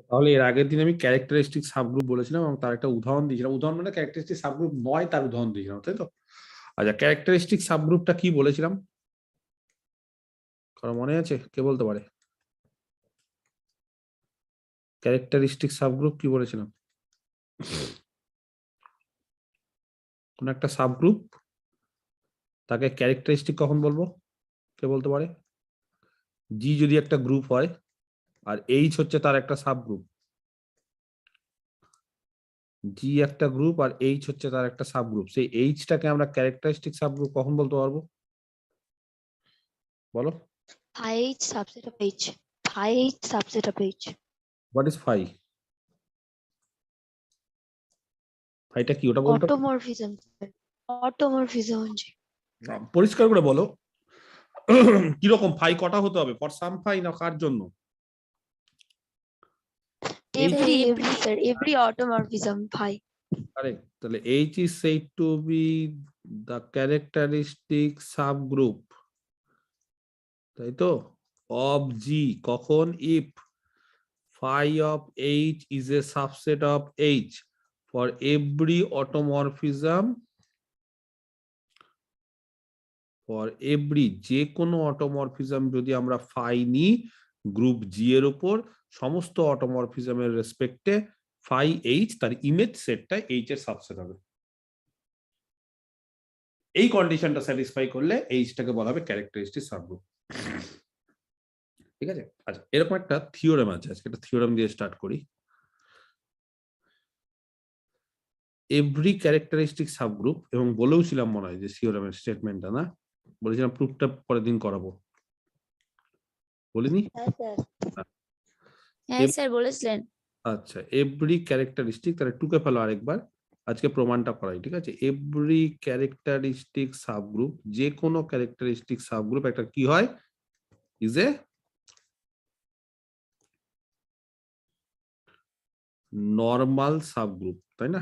তাহলে এর আগের দিন আমি ক্যারেক্টারিস্টিক সাবগ্রুপ বলেছিলাম এবং তার একটা উদাহরণ দিয়েছিলাম। উদাহরণ মানে ক্যারেক্টারিস্টিক সাবগ্রুপ নয়, তার উদাহরণ দিয়েছিলাম, তাই তো? আচ্ছা, ক্যারেক্টারিস্টিক সাবগ্রুপটা কি বলেছিলাম? কারো মনে আছে? কে বলতে পারে? ক্যারেক্টারিস্টিক সাবগ্রুপ কি বলেছিলাম? কোন একটা সাবগ্রুপ, তাকে ক্যারেক্টারিস্টিক কখন বলবো? কে বলতে পারে? জি যদি একটা গ্রুপ হয় আর এইচ হচ্ছে তার একটা সাবগ্রুপ, জি একটা গ্রুপ আর এইচ হচ্ছে তার একটা সাবগ্রুপ, সেই এইচটাকে আমরা ক্যারেক্টারিস্টিক সাবগ্রুপ কখন বলতে পারবো? বলো। Phi H subset of H. Phi H subset of H. What is phi? ফাইটা কি, ওটা বলতে? Automorphism. Automorphism. পরিষ্কার করে বলো। কিরকম ফাই কটা হতে হবে? ফর সাম ফাই না কার জন্য? Every automorphism phi. কারেক্ট। তাহলে H is said to be the characteristic subgroup, তাই তো, অফ জি। কখন? If phi of h is a subset of h for every automorphism, for every যে কোনো অটোমরফিজম যদি আমরা ফাই নিই গ্রুপ জি এর উপর, সমস্ত অটোমরফিজমের রেসপেক্টে ফাই এইচ তার ইমেজ সেটটা এইচ এর সাবসেট হবে। এই কন্ডিশনটা স্যাটিসফাই করলে এইচটাকে বলা হবে ক্যারেক্টারিস্টিক সাবগ্রুপ। ঠিক আছে? আচ্ছা, এরকম একটা থিওরেম আছে, আজকে একটা থিওরেম দিয়ে স্টার্ট করি। এভরি ক্যারেক্টারিস্টিক সাবগ্রুপ, এবং বলেও ছিলাম মনে হয় যে থিওরেমের স্টেটমেন্টটা, না বলেছিলাম প্রুফটা পরের দিন করাবো, বলিনি? হ্যাঁ স্যার বলেছিলেন। আচ্ছা, এভরি ক্যারেক্টারিস্টিক, তাহলে টুকে ফেলো আরেকবার, আজকে প্রমাণটা করাই। ঠিক আছে? এভরি ক্যারেক্টারিস্টিক সাবগ্রুপ, যে কোনো ক্যারেক্টারিস্টিক সাবগ্রুপ একটা কি হয়? ইজ এ নর্মাল সাবগ্রুপ, তাই না?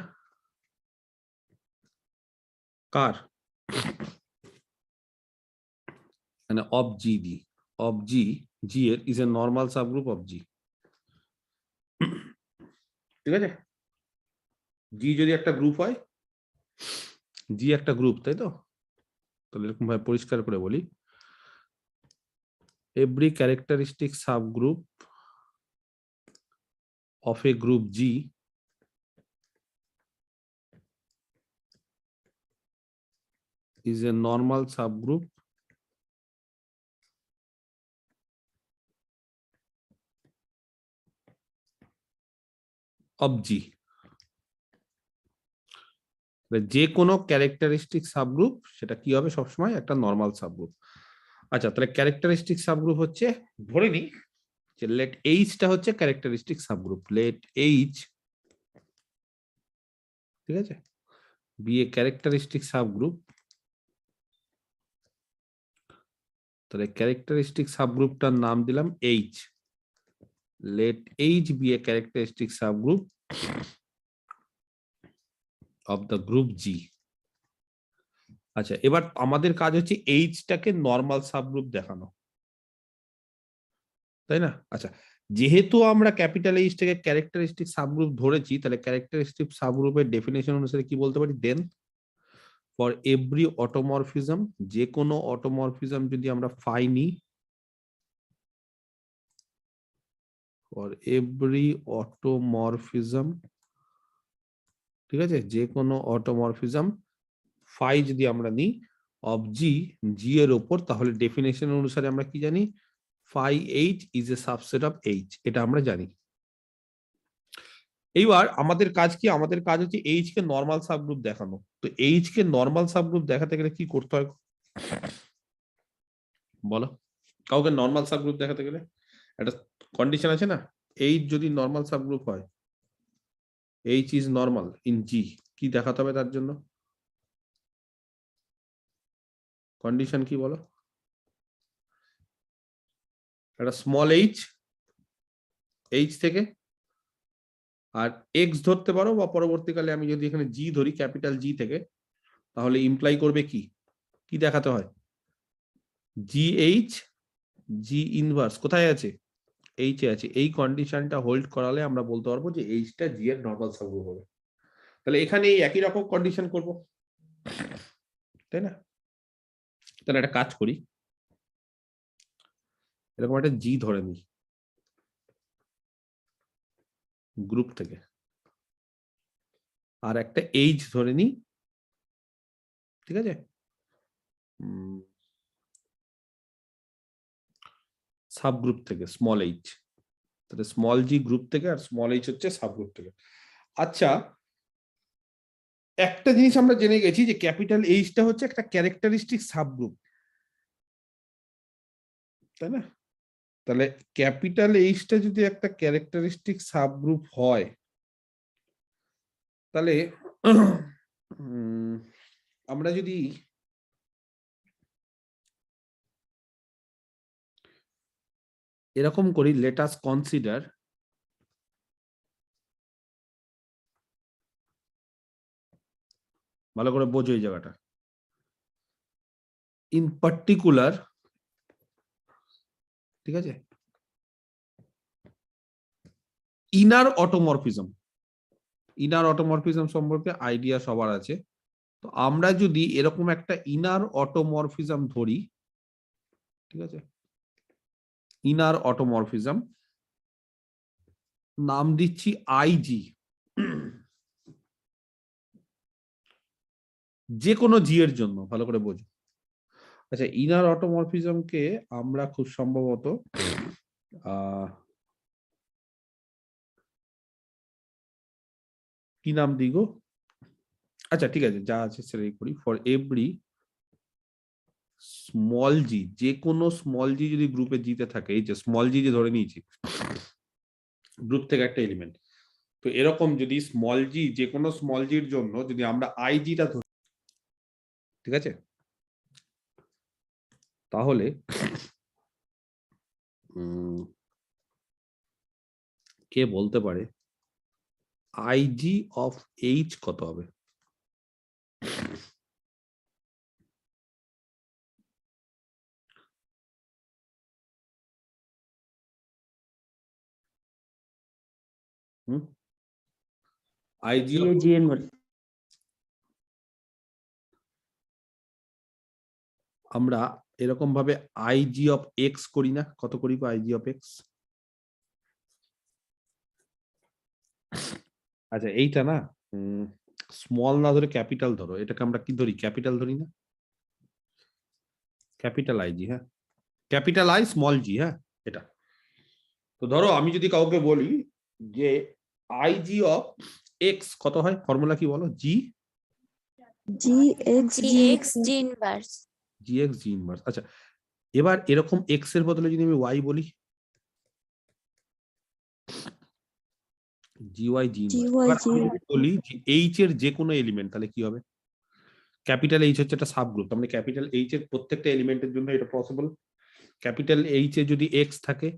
কার? মানে of G the, of G, G এর is a normal subgroup of G. ঠিক আছে? জি যদি একটা গ্রুপ হয়, জি একটা গ্রুপ, তাই তো? তাহলে এরকম ভাবে পরিষ্কার করে বলি, every characteristic subgroup of a group G is a normal subgroup of G। যে কোনো ক্যারেক্টারিস্টিক সাবগ্রুপ সেটা কি হবে? সবসময় একটা নর্মাল সাবগ্রুপ। আচ্ছা, তাহলে ক্যারেক্টারিস্টিক সাবগ্রুপ হচ্ছে, ধরে নি যে লেট এইচটা হচ্ছে ক্যারেক্টারিস্টিক সাবগ্রুপ, লেট এইচ, ঠিক আছে, বি এ ক্যারেক্টারিস্টিক সাবগ্রুপ। তাহলে ক্যারেক্টারিস্টিক সাবগ্রুপটার নাম দিলাম H. Let H be a characteristic subgroup of the group G. আচ্ছা, এবার আমাদের কাজ হচ্ছে এইচটাকে নর্মাল সাবগ্রুপ দেখানো, তাই না? আচ্ছা, যেহেতু আমরা ক্যাপিটাল এইচটাকে ক্যারেক্টারিস্টিক সাবগ্রুপ ধরেছি, তাহলে ক্যারেক্টারিস্টিক সাবগ্রুপের ডেফিনেশন অনুসারে কি বলতে পারি? দেন ফর এভরি অটোমরফিজম, যে কোনো অটোমরফিজম যদি আমরা ফাই নিই, ফর এভরি অটোমরফিজম, ঠিক আছে, যে কোনো অটোমরফিজম ফাই যদি আমরা নিই অফ জি, জি এর ওপর, তাহলে ডেফিনেশন অনুসারে আমরা কি জানি? Phi H is a subset of H, এটা আমরা জানি। এইবার আমাদের কাজ কি? আমাদের কাজ হচ্ছে এইচ কে নর্মাল সাবগ্রুপ দেখানো। তো এইচ কে নর্মাল সাবগ্রুপ দেখাতে গেলে কি করতে হয় বলো? কাউকে নর্মাল সাবগ্রুপ দেখাতে গেলে একটা কন্ডিশন আছে না? এইচ যদি নর্মাল সাবগ্রুপ হয়, এইচ ইজ নর্মাল ইন জি, কি দেখাতে হবে তার জন্য? কন্ডিশন কি বলো? একটা স্মল এইচ, এইচ থেকে, আর এক্স ধরতে পারো, বা পরবর্তীকালে আমি যদি এখানে জি ধরি, ক্যাপিটাল জি থেকে, তাহলে ইমপ্লাই করবে কি? কি দেখাতে হয়? জি এইচ, জি ইনভার্স কোথায় আছে? এইচ এ আছে, এই কন্ডিশনটা হোল্ড করালে আমরা বলতে পারবো যে এইচটা জি এর নর্মাল সাবগ্রুপ হবে। তাহলে এখানে এই একই রকম কন্ডিশন করব, তাই না? তাহলে একটা কাজ করি, এরকম একটা জি ধরে নিই গ্রুপ থেকে, আর একটা এইচ ধরে নিই, ঠিক আছে, সাবগ্রুপ থেকে স্মল এইচ। তাহলে স্মল জি গ্রুপ থেকে আর স্মল এইচ হচ্ছে সাবগ্রুপ থেকে। আচ্ছা, একটা জিনিস আমরা জেনে গেছি যে ক্যাপিটাল এইচটা হচ্ছে একটা ক্যারেক্টারিস্টিক সাবগ্রুপ, তাই না? তাহলে ক্যাপিটাল এইচটা যদি একটা ক্যারেক্টারিস্টিক সাবগ্রুপ হয়, তাহলে আমরা যদি এরকম করি, লেট আস কনসিডার ভালো করে বোঝো এই জায়গাটা, ইন পার্টিকুলার, ঠিক আছে, ইনার অটোমরফিজম। ইনার অটোমরফিজম সম্পর্কে আইডিয়া সবার আছে। তো আমরা যদি এরকম একটা ইনার অটোমরফিজম ধরি, ঠিক আছে, ইনার অটোমরফিজম, নাম দিচ্ছি আইজি, যে কোনো জি এর জন্য, ভালো করে বোঝো। আচ্ছা, ইনার অটোমরফিজমকে আমরা খুব সম্ভবত কি নাম দিই গো? আচ্ছা ঠিক আছে, যা আছে সেটাই করি। ফর এভরি স্মল জি, যে কোনো স্মল জি যদি গ্রুপে জিতে থাকে, এই যে স্মল জি যে ধরে নিয়েছি গ্রুপ থেকে একটা এলিমেন্ট, তো এরকম যদি স্মল জি, যে কোনো স্মল জির জন্য যদি আমরা আইজিটা ধরি, ঠিক আছে, তাহলে কে বলতে পারে আইজি অফ এইচ কত হবে? আইজি অফ, আমরা এরকম ভাবে আইজি অফ এক্স করি না? কত করি আইজি অফ এক্স? আচ্ছা এইটা না, স্মল না ধরে ক্যাপিটাল ধরো, এটাকে আমরা কি ধরি? ক্যাপিটাল ধরি না? ক্যাপিটাল আইজি, হ্যাঁ, ক্যাপিটাল আই স্মল জি, হ্যাঁ, এটা। তো ধরো আমি যদি কাউকে বলি যে আইজি অফ এক্স কত হয়, ফর্মুলা কি বলো? জি GX G inverse. জি এক্স জি ইনভার্স। আচ্ছা, এবার এরকম এক্স এর বদলে যদি আমি ওয়াই বলি, জি ওয়াই জি ইনভার্স, বলি যে এইচ এর যে কোনো এলিমেন্ট, তাহলে কি হবে? ক্যাপিটাল এইচ হচ্ছে একটা সাবগ্রুপ, মানে ক্যাপিটাল এইচ এর প্রত্যেকটা এলিমেন্টের জন্য এটা পসিবল। ক্যাপিটাল এইচ এ যদি এক্স থাকে,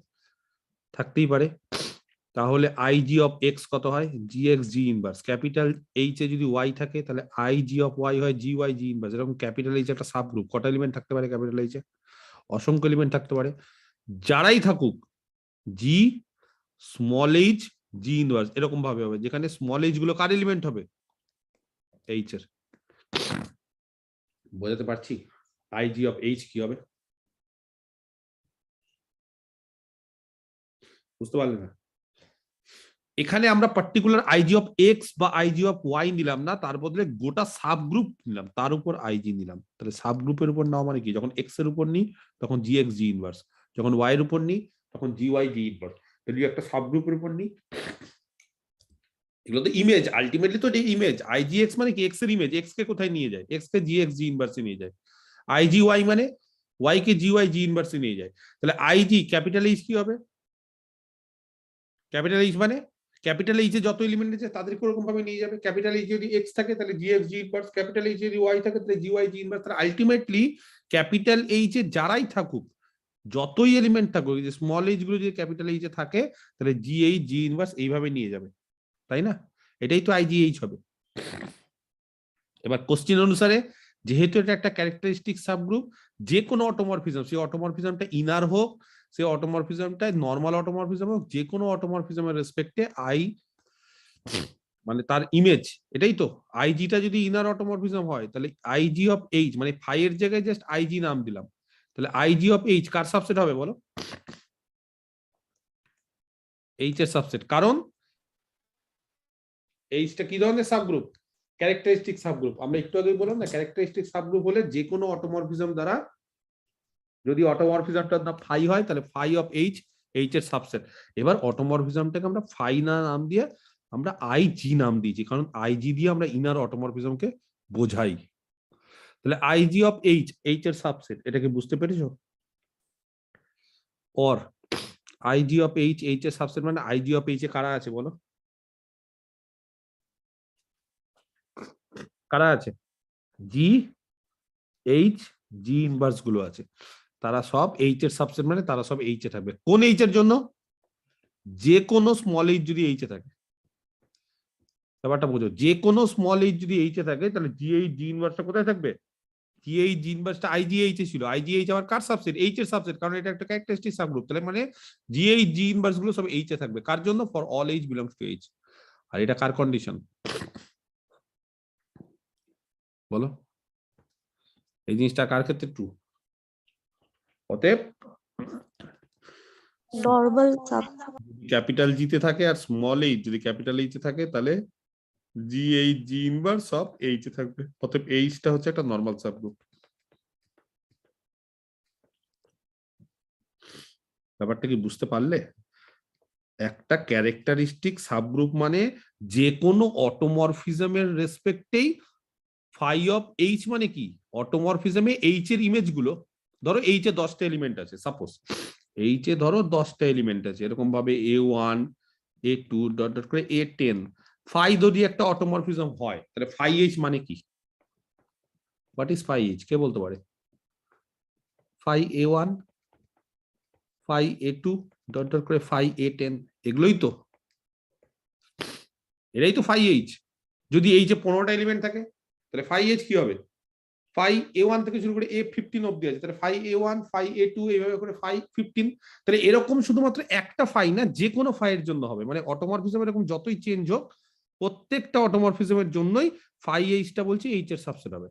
থাকতেই পারে, তাহলে আইজি অফ এক্স কত হয়? G X G inverse. Capital H এ যদি ওয়াই থাকে, তাহলে আইজি অফ ওয়াই হয় জি ওয়াই জি ইনভার্স। এরকম ক্যাপিটাল এইচ একটা সাবগ্রুপ, কটা এলিমেন্ট থাকতে পারে ক্যাপিটাল এইচ এ? অসংখ্য এলিমেন্ট থাকতে পারে, যারাই থাকুক জি স্মল এইচ জি ইনভার্স এরকম ভাবে হবে, যেখানে স্মল এইচ গুলো কার এলিমেন্ট হবে? এইচ এর। বোঝাতে পারছি আইজি অফ এইচ কি হবে? বুঝতে পারলে না? এখানে আমরা পার্টিকুলার আইজি অফ এক্স বা আইজি অফ ওয়াই নিলাম না, তার বদলে গোটা সাবগ্রুপ নিলাম, তার উপর আইজি নিলাম। তাহলে সাবগ্রুপের উপর নাও মানে কি? যখন এক্স এর উপর নিই তখন জি এক্স জি ইনভার্স, যখন ওয়াই এর উপর নিই তখন জি ওয়াই জি ইনভার্স। যদি একটা সাবগ্রুপের উপর নিই, এগুলো তো ইমেজ, আলটিমেটলি তো ইমেজ। আইজি এক্স মানে কি? এক্স এর ইমেজ। এক্স কে কোথায় নিয়ে যায়? এক্স কে জি এক্স জি ইনভার্সে নিয়ে যায়। আইজি ওয়াই মানে ওয়াই কে জি ওয়াই জি ইনভার্সে নিয়ে যায়। তাহলে আইজি ক্যাপিটাল এইচ কি হবে? ক্যাপিটাল এইচ মানে ক্যাপিটাল এইচ এ যত এলিমেন্ট আছে তাদেরকে ওরকম ভাবে নিয়ে যাবে। ক্যাপিটাল এইচ যদি এক্স থাকে তাহলে G X G inverse, capital H যদি ওয়াই থাকে তাহলে জি ওয়াই জি ইনভার্স। তাহলে আলটিমেটলি ক্যাপিটাল এইচ এ যারাই থাকুক, যতই এলিমেন্ট থাকুক, যে স্মল এইচ গুলো যদি ক্যাপিটাল এইচ এ থাকে, তাহলে জি এইচ জি ইনভার্স এইভাবে নিয়ে যাবে, তাই না? এটাই তো আইজিএইচ হবে। এবার কোশ্চেন অনুসারে, যেহেতু এটা একটা ক্যারেক্টারিস্টিক সাবগ্রুপ, যে কোনো অটোমরফিজম, সেই অটোমরফিজমটা ইনার হোক সেই অটোমরফিজমটাই নর্মাল অটোমরফিজম হোক, যে কোনো অটোমরফিজমের রেসপেক্টে আই মানে তার ইমেজ, এটাই তো। আইজিটা যদি ইনার অটোমরফিজম হয় তাহলে আইজি অফ এইচ মানে ফাই এর জায়গায় জাস্ট আইজি নাম দিলাম, তাহলে IG of H car subset হবে বলো? এইচ এর সাবসেট। কারণ এইচটা কি ধরনের সাবগ্রুপ? Characteristic subgroup. আমরা একটু আগে বললাম না, ক্যারেক্টারিস্টিক সাবগ্রুপ হলে যে কোনো অটোমরফিজম দ্বারা, যদি অটোমরফিজমটার নাম ফাই হয় তাহলে ফাই অফ এইচ এইচ এর সাবসেট। এবার অটোমরফিজমটাকে আমরা ফাই না নাম দিয়ে আমরা আইজি নাম দিয়েছি, কারণ আইজি দিয়ে আমরা ইনার অটোমরফিজমকে বোঝাই। তাহলে আইজি অফ এইচ এইচ এর সাবসেট, এটাকে বুঝতে পেরেছো? Or IG of H H এর সাবসেট মানে আইজি অফ এইচ এ কারা আছে বলো? কারা আছে? জি এইচ জি ইনভার্স গুলো আছে, তারা সব এইচ এর সাবসেট মানে তারা সব এইচ এ থাকবে। কোন এইচ এর জন্য? যে কোনো স্মল এইচ যদি এইচ এ থাকে। ব্যাপারটা বোঝো, যে কোনো স্মল এইচ যদি এইচ এ থাকে তাহলে জি এইচ জি ইনভার্সটা কোথায় থাকবে? জি এইচ জি ইনভার্সটা আইজিএইচ এ ছিল, আইজিএইচ আবার কার সাবসেট? এইচ এর সাবসেট, কারণ এটা একটা ক্যারেক্টারিস্টিক সাবগ্রুপ। তাহলে মানে জি এইচ জি ইনভার্স গুলো সব এইচ এ থাকবে। কার জন্য? For all H belongs to H. আর এটা কার কন্ডিশন বলো? এই জিনিসটা কার ক্ষেত্রে ট্রু? অতএব নরমাল সাব ক্যাপিটাল জি তে থাকে আর স্মল এইচ যদি ক্যাপিটাল এইচ এ থাকে তাহলে জি এইচ জি ইনভার্স সব এইচ এ থাকবে। অতএব এইচটা হচ্ছে একটা নরমাল সাবগ্রুপ। ব্যাপারটা কি বুঝতে পারলে? একটা ক্যারেক্টারিস্টিক সাবগ্রুপ মানে যে কোনো অটোমরফিজমের রেসপেক্টেই ফাই অফ এইচ মানে কি? অটোমরফিজমে এইচ এর ইমেজ গুলো, ধরো এইচ এ 10টা এলিমেন্ট আছে, সাপোজ এইচ এ ধরো 10টা এলিমেন্ট আছে, এরকম ভাবে A1 A2 ডট ডট করে A10। ফাই যদি একটা অটোমরফিজম হয় তাহলে ফাই এইচ মানে কি? What is phi H? কে বলতে পারে? Phi A1 phi A2 dot dot করে ফাই A10, এগুলোই তো, এরাই তো ফাই এইচ। যদি এইচ এ 15টা এলিমেন্ট থাকে তাহলে ফাই এইচ কি হবে? ফাই A1 থেকে শুরু করে A15 অব্দি আছে, তাহলে ফাই A1 ফাই A2 এইভাবে করে ফাই 15। তাহলে এরকম শুধুমাত্র একটা ফাই না, যে কোনো ফাই এর জন্য হবে। মানে অটোমরফিজম এরকম যতই চেঞ্জ হোক, প্রত্যেকটা অটোমরফিজমের জন্যই ফাই এইচটা বলছি এইচ এর সাবসেট হবে।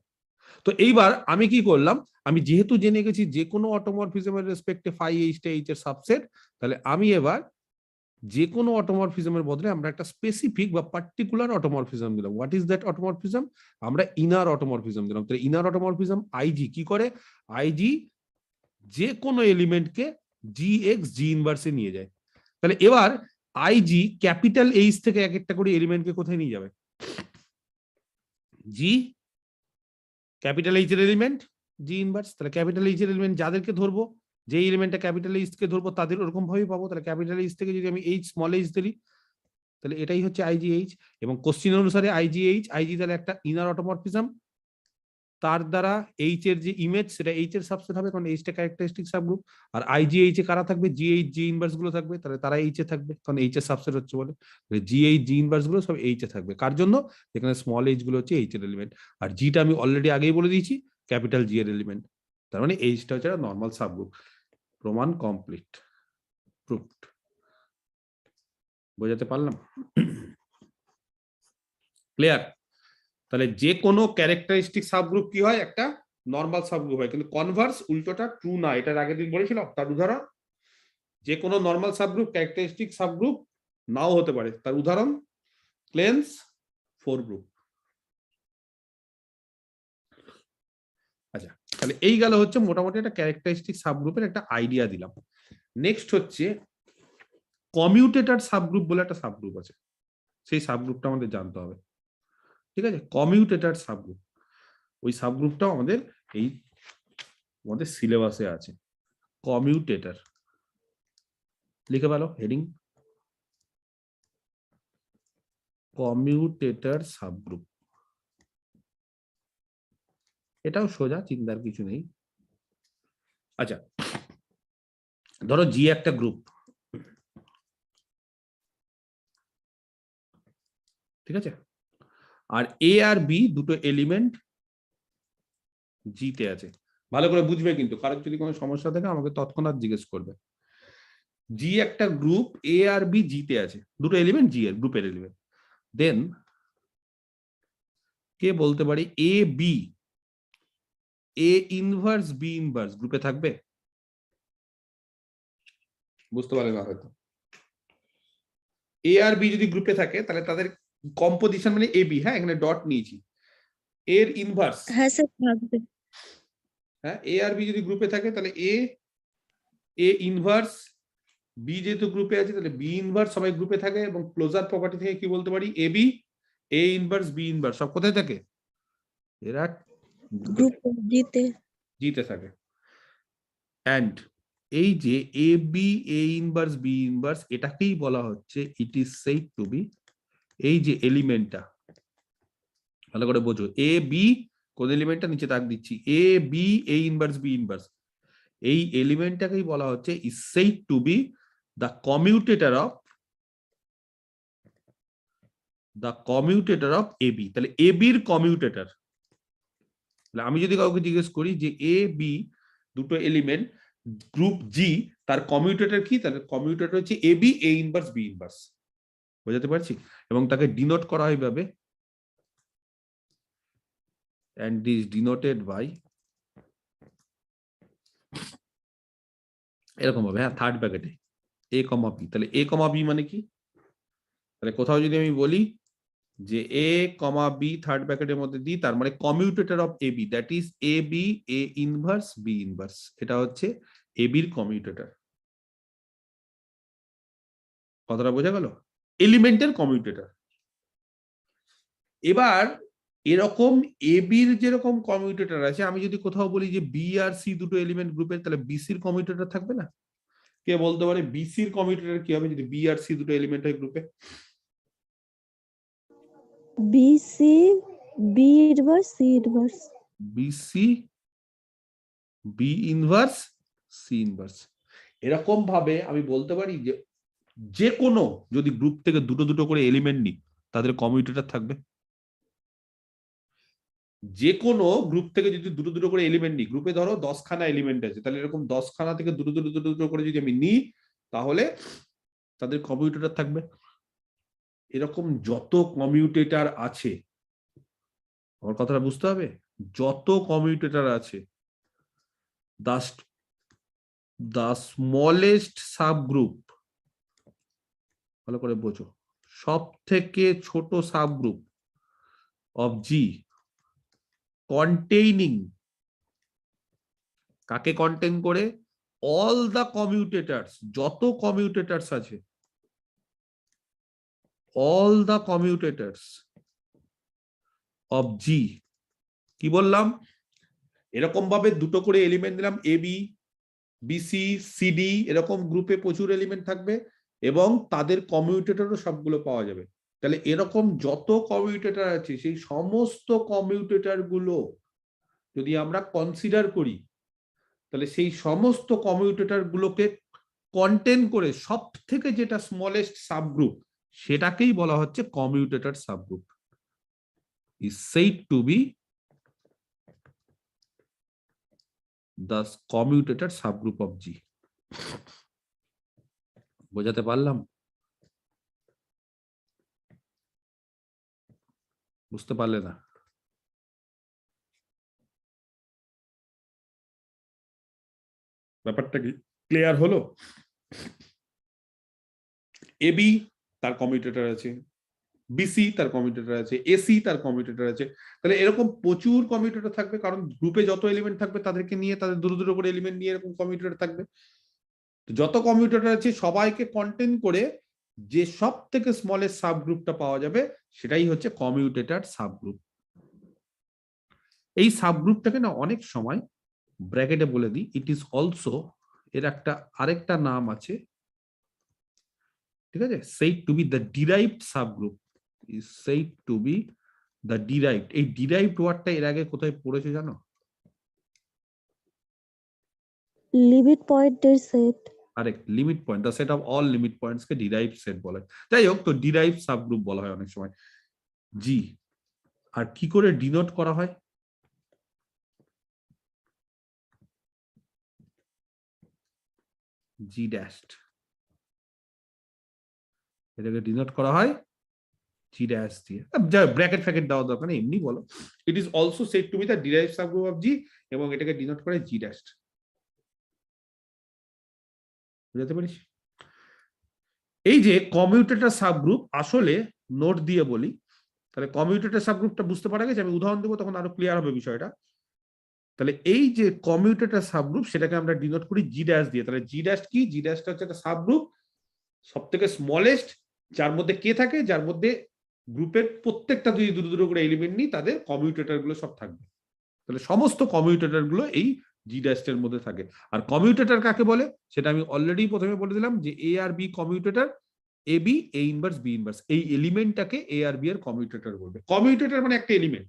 তো এইবার আমি কি করলাম, আমি যেহেতু জেনে গেছি যে কোনো অটোমরফিজমের রেসপেক্টে ফাই এইচটা এইচ এর সাবসেট, তাহলে আমি এবার যে কোনো অটোমরফিজমের বদলে আমরা একটা স্পেসিফিক বা পার্টিকুলার অটোমরফিজম দিলাম। What is that automorphism? আমরা ইনার অটোমরফিজম দিলাম। তাহলে ইনার অটোমরফিজম আইজি কি করে? আইজি যে কোনো এলিমেন্টকে জি এক্স জি ইনভার্সে নিয়ে যায়। তাহলে এবার আইজি ক্যাপিটাল এইচ থেকে এক একটা করে এলিমেন্টকে কোথায় নিয়ে যাবে? জি ক্যাপিটাল এইচ এর এলিমেন্ট জি ইনভার্স। তাহলে ক্যাপিটাল এইচ এর এলিমেন্ট যাদেরকে ধরবো, যে এলিমেন্টটা ক্যাপিটাল এইচ কে ধরবো তাদের ওরকম ভাবেই পাবো। তাহলে ক্যাপিটাল এইচ থেকে যদি আমি এইচ স্মল এইচ ধরি তাহলে এটাই হচ্ছে আইজিএইচ। এবং কোশ্চিন অনুসারে আইজিএইচ আইজি তাহলে একটা ইনার অটোমরফিজম, তার দ্বারা এইচ এর যে ইমেজ সেটা এইচ এর সাবসেট হবে, কারণ এইচটা ক্যারেক্টারিস্টিক সাবগ্রুপ। আর আইজিএইচ এ কারা থাকবে? জিএইচ জি ইনভার্স গুলো থাকবে, তাহলে তারা এইচ এ থাকবে, কারণ এইচ এর সাবসেট হচ্ছে বলে। জিএইচ জি ইনভার্স গুলো সব এইচ এ থাকবে। কার জন্য? এখানে স্মল এইচ গুলো হচ্ছে এইচ এর এলিমেন্ট, আর জিটা আমি অলরেডি আগেই বলে দিয়েছি ক্যাপিটাল জি এর এলিমেন্ট। তার মানে এইচটা হচ্ছে একটা নর্মাল সাবগ্রুপ। প্রমাণ কমপ্লিট, প্রুভড। বোঝাতে পারলাম? ক্লিয়ার? তাহলে যে কোনো ক্যারেক্টারিস্টিক সাবগ্রুপ কি হয়? একটা নর্মাল সাবগ্রুপ হয়। কিন্তু কনভার্স উল্টোটা ট্রু না, এটার আগের দিন বলেছিলাম। তার উদাহরণ, যে কোনো নর্মাল সাবগ্রুপ ক্যারেক্টারিস্টিক সাবগ্রুপ নাও হতে পারে। তার উদাহরণ ক্লেন্স 4 গ্রুপ। আচ্ছা, তাহলে এই গেল হচ্ছে মোটামুটি একটা ক্যারেক্টারিস্টিক সাবগ্রুপের একটা আইডিয়া দিলাম। নেক্সট হচ্ছে কমিউটেটর সাবগ্রুপ বলে একটা সাবগ্রুপ আছে, সেই সাবগ্রুপটা আমাদের জানতে হবে। ঠিক আছে, কমিউটেটর সাবগ্রুপ, ওই সাবগ্রুপটাও আমাদের এই আমাদের সিলেবাসে আছে। কমিউটেটর লিখে ভালো হেডিং, কমিউটেটর সাবগ্রুপ। এটাও সোজা, চিন্তার কিছু নেই। আচ্ছা, ধরো জি একটা গ্রুপ, ঠিক আছে, আর এ আর বি দুটো এলিমেন্ট জিতে আছে। ভালো করে বুঝবে কিন্তু, কারোর যদি কোনো সমস্যা থাকে আমাকে তৎক্ষণাৎ জিজ্ঞেস করবে। জি একটা গ্রুপ, এ আর বি জি তে আছে, দুটো এলিমেন্ট জি এর গ্রুপের এলিমেন্ট। দেন কে বলতে পারি A B, A inverse B inverse গ্রুপে থাকবে? বুঝতে পারলে না হয়তো। এ আর বি যদি গ্রুপে থাকে তাহলে তাদের কম্পোজিশন মানে এ বি, হ্যাঁ এখানে ডট নিয়েছি, এর ইনভার্স, হ্যাঁ স্যার থাকবে। হ্যাঁ এ আর বি যদি গ্রুপে থাকে তাহলে এ ইনভার্স বি যেহেতু গ্রুপে আছে তাহলে বি ইনভার্স সবাই গ্রুপে থাকে, এবং ক্লোজার প্রপার্টি থেকে কি বলতে পারি A B, A inverse B inverse সব কোথায় থাকে? এরা গ্রুপ জিতে। জিতে থাকে। অ্যান্ড এই যে A B, A inverse B inverse এটাকেই বলা হচ্ছে it is said to be, এই যে এলিমেন্টটা ভালো করে বোঝো, এ বি কোন এলিমেন্টটা নিচে দাগ দিচ্ছি, A B A inverse B inverse, এই এলিমেন্টটাকেই বলা হচ্ছে is said to be the commutator of A B. তাহলে এ বির কমিউটেটর, আমি যদি কাউকে জিজ্ঞেস করি যে এ বি দুটো এলিমেন্ট গ্রুপ জি, তার কমিউটেটর কি, তাহলে কমিউটেটর হচ্ছে A B A inverse B inverse. বোঝাতে পারছি? এবং তাকে ডিনোট করা হয় ভাবে, and is denoted by এরকম হবে, হ্যাঁ থার্ড ব্র্যাকেটে এ কমা বি। তাহলে এ কমা বি মানে কি? তাহলে কোথাও যদি আমি বলি যে এ কমা বি থার্ড ব্র্যাকেটের মধ্যে দিই, তার মানে commutator of A B, that is A B A inverse B inverse, এটা হচ্ছে এ বির কমিউটেটর। কথাটা বোঝা গেল? এলিমেন্টের কমিউটেটর। এবার এরকম এ বির যেরকম কমিউটেটর আছে, আমি যদি কোথাও বলি যে বি আর সি দুটো এলিমেন্ট গ্রুপের, তাহলে বিসির কমিউটেটর থাকবে না? কে বলতে পারে বিসির কমিউটেটর কি হবে যদি বি আর সি দুটো এলিমেন্ট হয় গ্রুপে? BC B inverse C inverse. BC B inverse C inverse. এরকম ভাবে আমি বলতে পারি যে যে কোনো যদি গ্রুপ থেকে দুটো দুটো করে এলিমেন্ট নিই তাদের কমিউটেটর থাকবে। যে কোনো গ্রুপ থেকে যদি দুটো দুটো করে এলিমেন্ট নিই, গ্রুপে ধরো 10খানা এলিমেন্ট আছে, তাহলে এরকম 10খানা থেকে দুটো দুটো দুটো দুটো করে যদি আমি নিই তাহলে তাদের কমিউটেটর থাকবে। এরকম যত কমিউটেটর আছে, আমার কথাটা বুঝতে হবে, যত কমিউটেটর আছে, the smallest subgroup, ভালো করে বোঝো, সব থেকে ছোট সাবগ্রুপ অফ জি কন্টেইনিং, কাকে কন্টেইন করে? অল দা কমিউটেটরস, যত কমিউটেটরস আছে, অল দা কমিউটেটরস অফ জি। কি বললাম? এরকম ভাবে দুটো করে এলিমেন্ট দিলাম, এ বি বিসি সিডি, এরকম গ্রুপে প্রচুর এলিমেন্ট থাকবে এবং তাদের কমিউটেটরও সবগুলো পাওয়া যাবে। তাহলে এরকম যত কমিউটেটর আছে সেই সমস্ত কমিউটেটর গুলো যদি আমরা কনসিডার করি, তাহলে সেই সমস্ত কমিউটেটর গুলোকে কন্টেন করে সব থেকে যেটা স্মলেস্ট সাবগ্রুপ, সেটাকেই বলা হচ্ছে commutator subgroup, is said to be the commutator subgroup of G. বোঝাতে পারলাম? বুঝতে পারলে না? ব্যাপারটা কি ক্লিয়ার হলো? এবি তার কমিউটেটর আছে, বিসি তার কমিউটেটর আছে, এসি তার কমিউটেটর আছে। তাহলে এরকম প্রচুর কমিউটেটর থাকবে, কারণ গ্রুপে যত এলিমেন্ট থাকবে তাদেরকে নিয়ে, তাদের দুটো দুটো করে এলিমেন্ট নিয়ে এরকম কমিউটেটর থাকবে। যত কমিউটেটর আছে সবাইকে কন্টেন করে যে সব থেকে স্মলেস্ট সাবগ্রুপটা পাওয়া যাবে সেটাই হচ্ছে কমিউটেটর সাবগ্রুপ। এই সাবগ্রুপটাকে না অনেক সময় ব্র্যাকেটে বলে দিই, ইট ইজ অলসো, এর একটা আরেকটা নাম আছে, ঠিক আছে, said to be the derived subgroup, is said to be the derived। এই derived ওয়ার্ডটা এর আগে কোথায় পড়েছো জানো? লিমিট পয়েন্টের set. Correct, limit point, the set of all limit points K derived set বলে। যাই হোক, তো ডিরাইভড সাবগ্রুপ বলা হয় অনেক সময় জি। আর কি করে ডিনোট করা হয়? জি ড্যাশড। এটাকে ডিনোট করা হয় জি ড্যাশ দিয়ে, ব্র্যাকেট ফ্র্যাকেট দেওয়া দরকার নেই, এমনি বলো it is also said to be the derived subgroup of G, এবং এটাকে ডিনোট করে জি ড্যাশ। বুঝতে পারিস? এই যে কমিউটেটর সাবগ্রুপ, আসলে নোট দিয়ে বলি, তাহলে কমিউটেটর সাবগ্রুপটা বুঝতে পারা গেছে, আমি উদাহরণ দেবো তখন আরো ক্লিয়ার হবে বিষয়টা। তাহলে এই যে কমিউটেটর সাবগ্রুপ সেটাকে আমরা ডিনোট করি জি ড্যাশ দিয়ে। তাহলে জি ড্যাশ কি? জি ড্যাশটা হচ্ছে একটা সাবগ্রুপ, সব থেকে স্মলেস্ট, যার মধ্যে কে থাকে, যার মধ্যে গ্রুপের প্রত্যেকটা যদি দুটো দুটো করে এলিমেন্ট নিই তাদের কমিউটেটর গুলো সব থাকবে। তাহলে সমস্ত কমিউটেটর গুলো এই জি ড্যাশের মধ্যে থাকে। আর কমিউটেটর কাকে বলে সেটা আমি অলরেডি প্রথমে বলে দিলাম, যে এ আর B commutator, A B A inverse B inverse, এই এলিমেন্টটাকে এ আর বি এর কমিউটেটর বলবে। কমিউটেটর মানে একটা এলিমেন্ট,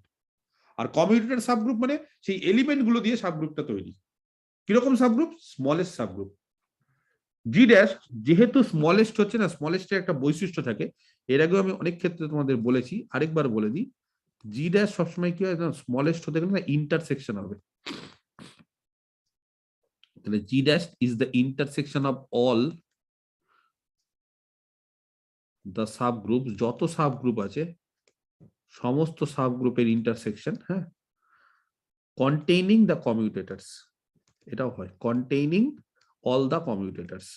আর কমিউটেটর সাবগ্রুপ মানে সেই এলিমেন্ট গুলো দিয়ে সাবগ্রুপটা তৈরি। কিরকম subgroup? Smallest subgroup. G dash যেহেতু স্মলেস্ট হচ্ছে না, স্মলেস্টের একটা বৈশিষ্ট্য থাকে, এর আগেও আমি অনেক ক্ষেত্রে তোমাদের বলেছি, আরেকবার বলে দিই, জি ড্যাশ সবসময় কি হয়, স্মলেস্ট হতে গেলে না ইন্টারসেকশন হবে। তাহলে G dash is the intersection of all the subgroup, যত সাবগ্রুপ আছে সমস্ত সাবগ্রুপের ইন্টারসেকশন, হ্যাঁ, কন্টেইনিং দ্য কমিউটেটরস, এটাও হয় containing all the commutators,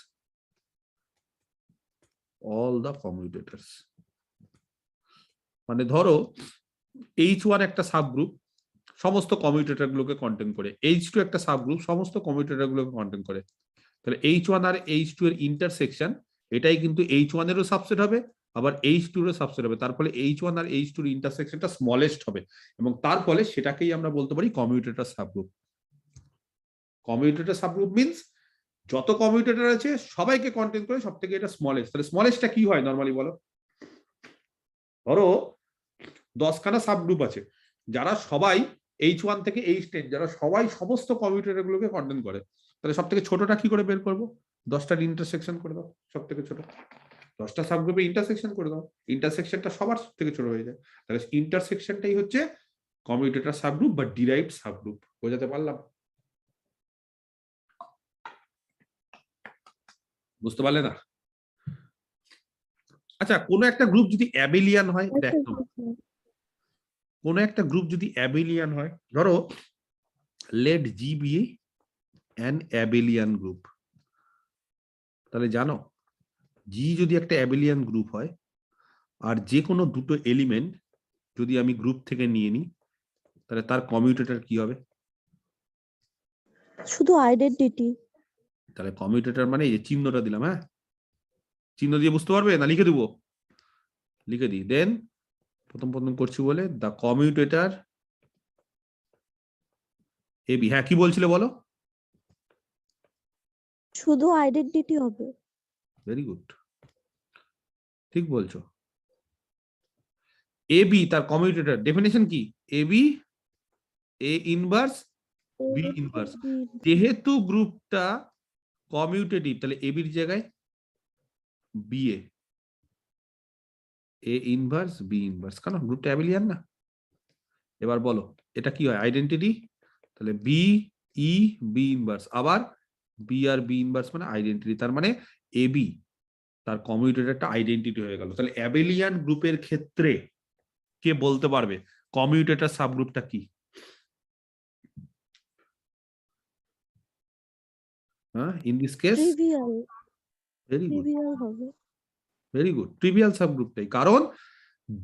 all the commutators. মানে ধরো H1 একটা সাবগ্রুপ সমস্ত কমিউটেটর গুলোকে কন্টেন করে, H2 একটা সাবগ্রুপ সমস্ত কমিউটেটর গুলোকে কন্টেন করে, তাহলে H1 আর H2 এর ইন্টারসেকশন, এটাই কিন্তু H1 এরও সাবসেট হবে, আবার H2 এরও সাবসেট হবে, তার ফলে H1 আর H2 এর ইন্টারসেকশনটা স্মলেস্ট হবে, এবং তার ফলে সেটাকেই আমরা বলতে পারি commutator subgroup. Commutator subgroup means যত কমিউটেটর আছে সবাইকে কন্টেন করে সব থেকে এটা স্মলেস্ট। তাহলে স্মলেস্টটা কি হয় নরমালি বলো? ধরো 10খানা সাবগ্রুপ আছে, যারা সবাই H1 থেকে H10, যারা সবাই সমস্ত কমিউটেটর গুলোকে কন্টেন করে, তাহলে সব থেকে ছোটটা কি করে বের করবো? 10টার ইন্টারসেকশন করে দাও, সব থেকে ছোট 10টা সাবগ্রুপে ইন্টারসেকশন করে দাও, ইন্টারসেকশনটা সবার থেকে ছোট হয়ে যায়, তাহলে ইন্টারসেকশনটাই হচ্ছে কমিউটেটর সাবগ্রুপ বা ডিরাইভড সাবগ্রুপ। বোঝাতে পারলাম? বুঝতে পারলে না? আচ্ছা, কোনো একটা গ্রুপ যদি অ্যাবেলিয়ান হয়, দেখ কোনো একটা গ্রুপ যদি অ্যাবেলিয়ান হয়, ধরো let G be an abelian group, তাহলে জানো জি যদি একটা অ্যাবেলিয়ান গ্রুপ হয়, আর যে কোনো দুটো এলিমেন্ট যদি আমি গ্রুপ থেকে নিয়ে নিই, তাহলে তার কমিউটেটর কি হবে? শুধু আইডেন্টিটি। তাহলে কমিউটেটর মানে এই যে চিহ্নটা দিলাম, হ্যাঁ, চিহ্ন দিয়ে বুঝতে পারবে না লিখে দেবো? লিখে দিই। দেন প্রথম প্রথম করছি বলে দ্য কমিউটেটর এ বি, হ্যাঁ কি বলছিলে বলো? শুধু আইডেন্টিটি হবে। ভেরি গুড, ঠিক বলছো। এ বি তার কমিউটেটর ডেফিনেশন কি? A B A inverse B inverse, যেহেতু গ্রুপটা কমিউটেটিভ তাহলে এ বির জায়গায় B A inverse B inverse, কারণ গ্রুপটা অ্যাবেলিয়ান না। এবার বলো এটা কি হয়? আইডেন্টিটি, তাহলে বি ই বি ইনভার্স, আবার বি আর বি ইনভার্স মানে আইডেন্টিটি, তার মানে এ বি তার কমিউটেটরটা আইডেন্টিটি হয়ে গেল। তাহলে অ্যাবেলিয়ান গ্রুপের ক্ষেত্রে কে বলতে পারবে কমিউটেটর সাবগ্রুপটা কি? হ্যাঁ, in this case trivial, very good, trivial হবে। ভেরি গুড, ট্রিভিয়াল সাবগ্রুপটাই। কারণ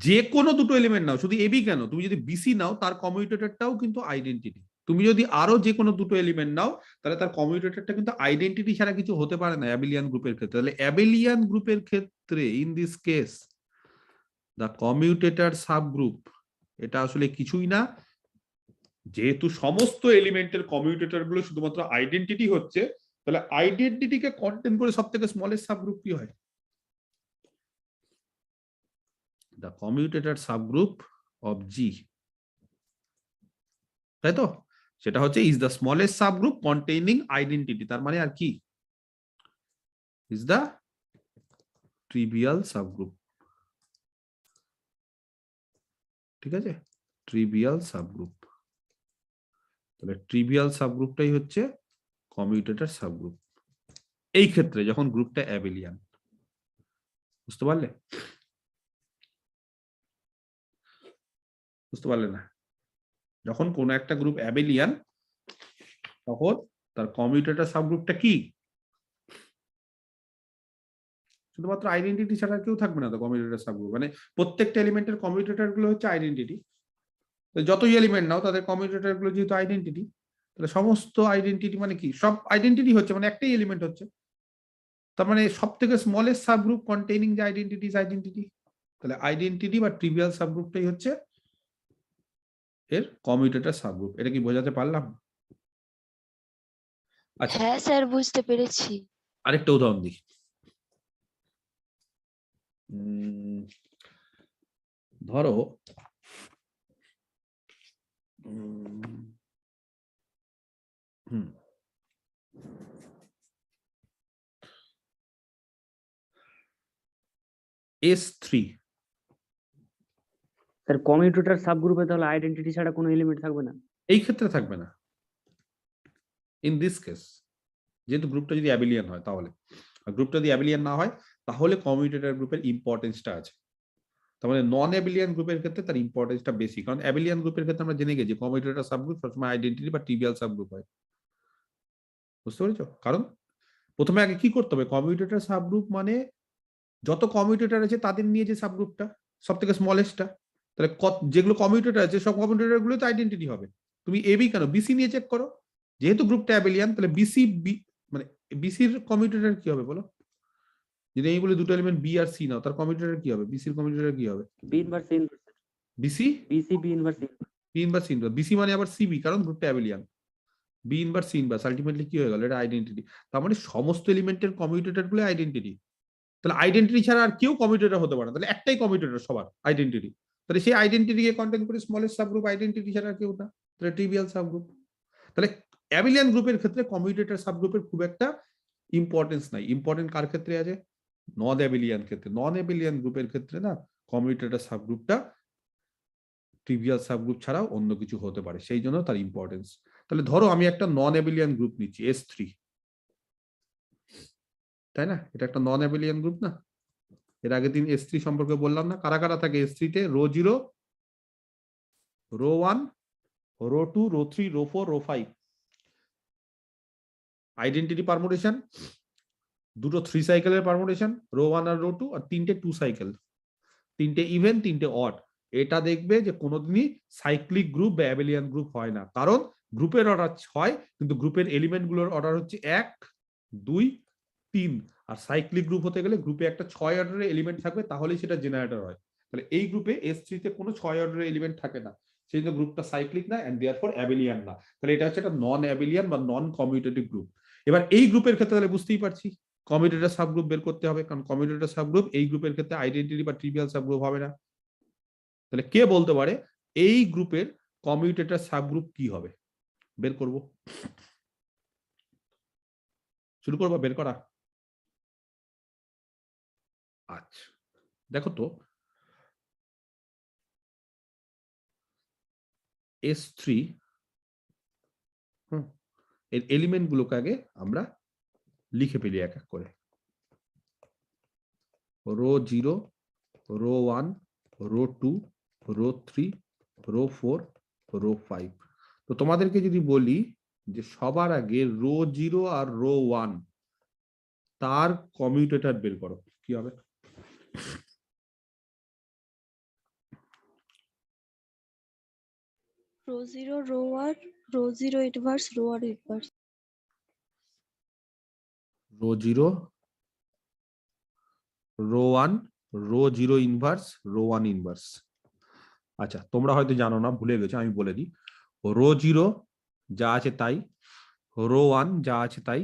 যে কোনো দুটো এলিমেন্ট নাও, শুধু এবি কেন, তুমি যদি বিসি নাও তার কমিউটেটরটাও কিন্তু আইডেন্টিটি। তুমি যদি আরো যে কোনো দুটো এলিমেন্ট নাও তাহলে তার কমিউটেটরটা কিন্তু আইডেন্টিটি ছাড়া কিছু হতে পারে না অ্যাবেলিয়ান গ্রুপের ক্ষেত্রে। তাহলে অ্যাবেলিয়ান গ্রুপের ক্ষেত্রে in this case the commutator subgroup এটা আসলে কিছুই না, যেহেতু সমস্ত এলিমেন্টের কমিউটেটর গুলো শুধুমাত্র আইডেন্টিটি হচ্ছে, তাহলে আইডেন্টিটিকে কন্টেন করে সব থেকে স্মলেস্ট সাবগ্রুপ কি হয়? দ্য কমিউটেটর সাবগ্রুপ অফ জি, তাই তো? সেটা হচ্ছে is the smallest subgroup containing identity, তার মানে আর কি ইজ দ্য ট্রিভিয়াল সাবগ্রুপ। ঠিক আছে, ট্রিভিয়াল সাবগ্রুপ। তাহলে ট্রিভিয়াল সাবগ্রুপটাই হচ্ছে কমিউটেটর সাবগ্রুপ এই ক্ষেত্রে যখন গ্রুপটা অ্যাবেলিয়ান। বুঝতে পারলে? বুঝতে পারলে না? যখন কোন একটা গ্রুপ অ্যাবেলিয়ান তখন তার কমিউটেটর সাবগ্রুপটা কি? শুধুমাত্র আইডেন্টিটি ছাড়া কেউ থাকবে না তো কমিউটেটর সাবগ্রুপ, মানে প্রত্যেকটা এলিমেন্টের কমিউটেটর গুলো হচ্ছে আইডেন্টিটি। যতই এলিমেন্ট নাও তাদের কমিউটেটর গুলো যেহেতু আইডেন্টিটি, তাহলে সমস্ত আইডেন্টিটি মানে কি, সব আইডেন্টিটি হচ্ছে, মানে একটাই এলিমেন্ট হচ্ছে, তার মানে সব থেকে স্মলেস্ট সাবগ্রুপ কন্টেইনিং যে আইডেন্টিটি, তাহলে আইডেন্টিটি বা ট্রিভিয়াল সাবগ্রুপটাই হচ্ছে এর কমিউটেটর সাবগ্রুপ। এটা কি বোঝাতে পারলাম? আচ্ছা, হ্যাঁ স্যার, বুঝতে পেরেছি। আরেকটা উদাহরণ দিই। ধরো S3, স্যার কমিউটেটর সাবগ্রুপে তাহলে আইডেন্টিটি ছাড়া কোনো এলিমেন্ট থাকবে না? এই ক্ষেত্রে থাকবে না। ইন দিস কেস, যেহেতু গ্রুপটা যদি অ্যাবিলিয়ান হয় তাহলে, আর গ্রুপটা যদি অ্যাবিলিয়ান না হয় তাহলে কমিউটেটর গ্রুপের ইম্পর্টেন্সটা আছে। তার মানে নন অ্যাবিলিয়ান গ্রুপের ক্ষেত্রে তার ইম্পর্টেন্সটা বেশি, কারণ অ্যাবিলিয়ান গ্রুপের ক্ষেত্রে আমরা জেনে গেছি কমিউটেটর সাবগ্রুপ সবসময় আইডেন্টিটি বা ট্রিভিয়াল সাবগ্রুপ হয়। বুঝতে পেরেছো? কারণ প্রথমে আগে কি করতে হবে, কমিউটেটর সাবগ্রুপ মানে যত কমিউটেটর আছে তাদের নিয়ে যে সাবগ্রুপটা সব থেকে স্মলেস্টটা, তাহলে যেগুলো কমিউটেটর আছে সব কমিউটেটর গুলো তো আইডেন্টিটি হবে। তুমি এবি কেন, বিসি নিয়ে চেক করো, যেহেতু গ্রুপটা অ্যাবিলিয়ান তাহলে বিসি মানে বিসির কমিউটেটর কি হবে বলো? যদি এই বলি দুটো এলিমেন্ট বি আর সি নাও, তার কমিউটেটর কি হবে, বিসির কমিউটেটর কি হবে? B inverse BC B inverse B inverse inverse, BC মানে আবার সিবি, কারণ গ্রুপটা abelian. B inverse inverse ultimately কি হয়ে গেল, এটা আইডেন্টিটি। তার মানে সমস্ত এলিমেন্টের কমিউটেটর গুলো আইডেন্টিটি। তাহলে আইডেন্টিটি ছাড়া আর কেউ কমিউটেটর হতে পারে না, তাহলে একটাই কমিউটেটর সবার আইডেন্টিটি। তাহলে সেই আইডেন্টিটিকে কন্টেইন করে স্মলেস্ট সাবগ্রুপ আইডেন্টিটি ছাড়া আর কেউ না, তাহলে ট্রিভিয়াল সাবগ্রুপ। তাহলে অ্যাবিলিয়ান গ্রুপের ক্ষেত্রে কমিউটেটর সাবগ্রুপের খুব একটা ইম্পর্টেন্স নাই। ইম্পর্টেন্ট কার ক্ষেত্রে আছে? নন অ্যাবিলিয়ান ক্ষেত্রে। নন অ্যাবিলিয়ান গ্রুপের ক্ষেত্রে না কমিউটেটর সাবগ্রুপটা ট্রিভিয়াল সাবগ্রুপ ছাড়াও অন্য কিছু হতে পারে, সেই জন্য তার ইম্পর্টেন্স। তাহলে ধরো আমি একটা নন অ্যাবিলিয়ান গ্রুপ নিচ্ছি S3, তাই না? এটা একটা নন অ্যাবিলিয়ান গ্রুপ না? এর আগের দিন S3 সম্পর্কে বললাম না, কারা কারা থাকে S3 তে? Row 0, rho 1, rho 2, row 3, row 4, row 5। Identity permutation দুটো 3 সাইকেলের পারমুটেশন, রো 1 আর রো 2, আর তিনটে 2 সাইকেল, তিনটে ইভেন তিনটে অড। এটা দেখবে যে কোনোদিনই সাইক্লিক গ্রুপ বা অ্যাবিলিয়ান গ্রুপ হয় না, কারণ গ্রুপের অর্ডার হয় কিন্তু গ্রুপের এলিমেন্ট গুলোর অর্ডার হচ্ছে 1, 2, 3। আর সাইক্লিক গ্রুপ হতে গেলে গ্রুপে একটা 6 অর্ডারের এলিমেন্ট থাকবে, তাহলেই সেটা জেনারেটর হয়। তাহলে এই গ্রুপে S3 তে কোনো 6 অর্ডারের এলিমেন্ট থাকে না, সেই জন্য গ্রুপটা সাইক্লিক না এন্ড দেয়ারফর অ্যাবিলিয়ান না। তাহলে এটা হচ্ছে একটা নন অ্যাবিলিয়ান বা নন কমিউটেটিভ গ্রুপ। এবার এই গ্রুপের ক্ষেত্রে তাহলে বুঝতেই পারছি কমিউটেটর সাবগ্রুপ বের করতে হবে, কারণ কমিউটেটর সাবগ্রুপ এই গ্রুপের ক্ষেত্রে আইডেন্টিটি বা ট্রিভিয়াল সাবগ্রুপ হবে না। তাহলে কে বলতে পারে এই গ্রুপের কমিউটেটর সাবগ্রুপ কি হবে? বের করব, শুরু করবো বের করা। আচ্ছা দেখো তো, S3 এর এলিমেন্ট গুলোকে আগে আমরা লিখে ফেলি এক এক করে। Row 0, rho 1, rho 2, row 3, row 4, row 5। তো তোমাদেরকে যদি বলি যে সবার আগে রো 0 আর রো 1 তার কমিউটেটর বের করো, কি হবে? Row 0, row 1, row 0 inverse, row 1 inverse. Row 0, rho 1, rho 0 inverse, row 1 inverse. আচ্ছা তোমরা হয়তো জানো না, ভুলে গেছো, আমি বলে দিই। রো 0 যা আছে তাই, রো 1 যা আছে তাই,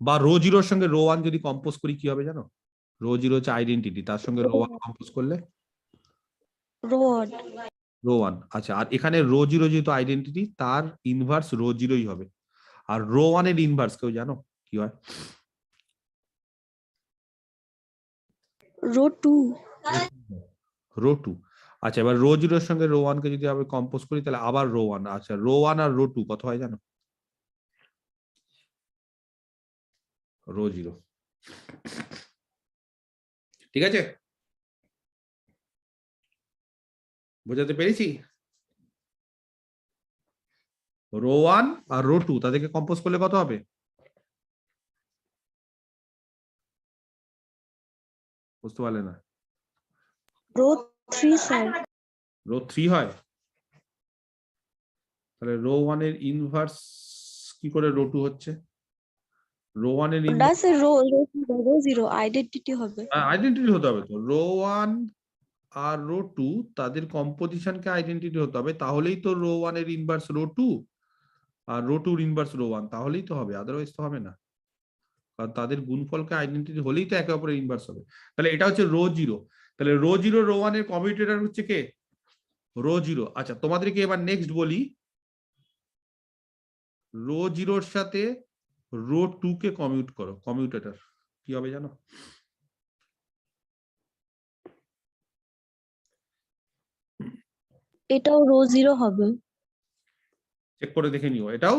বা রো 0 সঙ্গে রো 1 যদি কম্পোজ করি কি হবে জানো? রো 0 হচ্ছে আইডেন্টিটি, তার সঙ্গে রো 1 কম্পোজ করলে Row 1. রো 1। আচ্ছা, আর এখানে রো 0 যেহেতু আইডেন্টিটি, তার ইনভার্স রো 0ই হবে। আর রো 1 এর ইনভার্স কেউ জানো কি হয়? Row 2. রো 2। আচ্ছা এবার রো 0 এর সঙ্গে রো 1 কে যদি আমি কম্পোজ করি তাহলে আবার রো 1। আচ্ছা রো 1 আর রো 2 কত হয় জানো? রো 0। ঠিক আছে, বোঝাতে পেরেছি? রো 1 আর রো 2 তাদেরকে কম্পোজ করলে কত হবে? বুঝতে পারলে না? Rho 3 sir. রো 3 হয়, তাহলে রো 1 এর ইনভার্স কি করে রো 2 হচ্ছে? রো 1 এর না স্যার, রো 0 আইডেন্টিটি হবে। আইডেন্টিটি হতে হবে তো। রো 1 আর রো 2 তাদের কম্পোজিশনকে আইডেন্টিটি হতে হবে, তাহলেই তো রো 1 এর ইনভার্স রো 2 আর রো 2 এর ইনভার্স রো 1, তাহলেই তো হবে, আদারওয়াইজ তো হবে না। কারণ তাদের গুণফলকে আইডেন্টিটি হলেই তো একে অপরের ইনভার্স হবে। তাহলে এটা হচ্ছে রো 0। তাহলে রো 0 রো 1 এর কমিউটেটর হচ্ছে কে? রো 0। আচ্ছা, তোমাদেরকে এবার নেক্সট বলি, রো 0 এর সাথে রো 2 কে কমিউট করো, কমিউটেটর কি হবে জানো? এটাও রো 0 হবে। চেক করে দেখে নিও, এটাও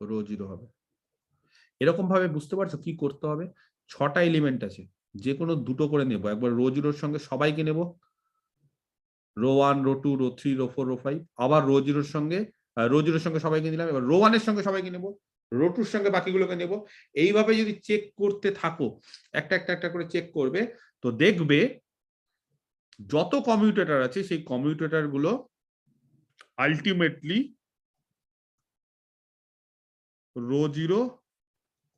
রো 0 হবে। এরকম ভাবে বুঝতে পারছো কি করতে হবে? 6টা এলিমেন্ট আছে, যে কোনো দুটো করে নেব। একবার রো 0 এর সঙ্গে সবাইকে নেব, row 1 rho 2 row 3 row 4 row 5। আবার রো 0 এর সঙ্গে রো 0 এর সঙ্গে সবাইকে নিলাম, এবার রো 1 এর সঙ্গে সবাইকে নেব, রো 2 এর সঙ্গে বাকিগুলোকে নেব। এইভাবে যদি চেক করতে থাকো, একটা একটা একটা করে চেক করবে, তো দেখবে যত কমিউটেটর আছে সেই কমিউটেটর গুলো আলটিমেটলি রো 0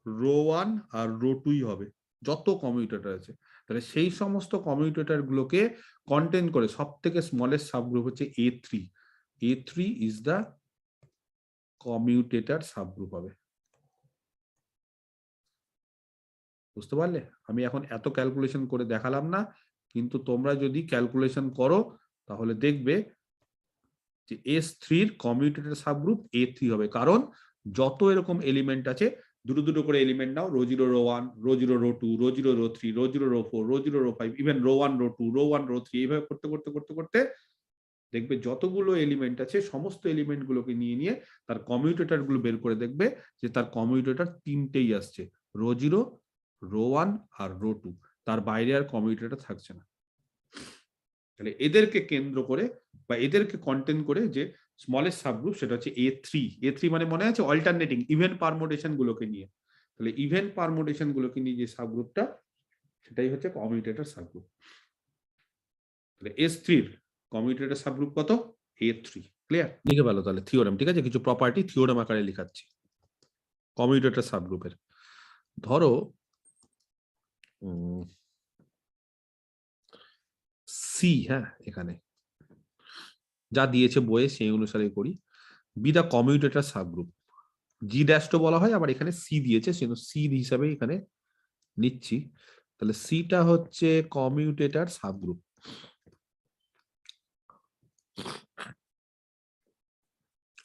রো 1 আর রো 2 হবে, যত কমিউটেটর আছে। তাহলে সেই সমস্ত কমিউটেটর গুলোকে কন্টেন করে সব থেকে স্মলেস্ট সাবগ্রুপ হচ্ছে A3। A3 is the commutator subgroup হবে। বুঝতে পারলে? আমি এখন এত ক্যালকুলেশন করে দেখালাম না, কিন্তু তোমরা যদি ক্যালকুলেশন করো তাহলে দেখবে যে S3 এর কমিউটেটর সাবগ্রুপ A3 হবে। কারণ যত এরকম এলিমেন্ট আছে, দুটো দুটো করে এলিমেন্ট নাও, rho 0 rho 1 rho 0 rho 2 rho 0 rho 3 rho 0 rho 4 rho 0 rho 5, even rho 1 rho 2 rho 1 rho 3, এইভাবে করতে করতে করতে করতে দেখবে যতগুলো এলিমেন্ট আছে সমস্ত এলিমেন্ট গুলোকে নিয়ে নিয়ে তার কমিউটেটর গুলো বের করে দেখবে যে তার কমিউটেটর তিনটেই আসছে, রো 0 রো 1 আর রো 2। তার বাইরে আর কমিউটেটর থাকছে না। তাহলে এদেরকে কেন্দ্র করে বা এদেরকে কন্টেন্ট করে যে স্মলেস্ট সাবগ্রুপ, সেটা হচ্ছে A3। A3 মানে মনে আছে অল্টারনেটিং ইভেন্ট পারমুটেশন গুলোকে নিয়ে। তাহলে ইভেন্ট পারমুটেশন গুলোকে নিয়ে যে সাবগ্রুপটা, সেটাই হচ্ছে কমিউটেটর সাবগ্রুপ। তাহলে S3 এর কমিউটেটর সাবগ্রুপ কত? A3। ক্লিয়ার? লিখে ভালো তাহলে থিওরেম, ঠিক আছে? কিছু প্রপার্টি থিওরেম আকারে লিখাচ্ছি কমিউটেটর সাবগ্রুপের। ধরো সি, হ্যাঁ, এখানে যা দিয়েছে বইয়ে সেই অনুসারে করি। বি দা কমিউটেটর সাবগ্রুপ, জি ড্যাশ তো বলা হয়, আবার এখানে সি দিয়েছে সেজন্য সি হিসাবে এখানে নিচ্ছি। তাহলে সিটা হচ্ছে commutator subgroup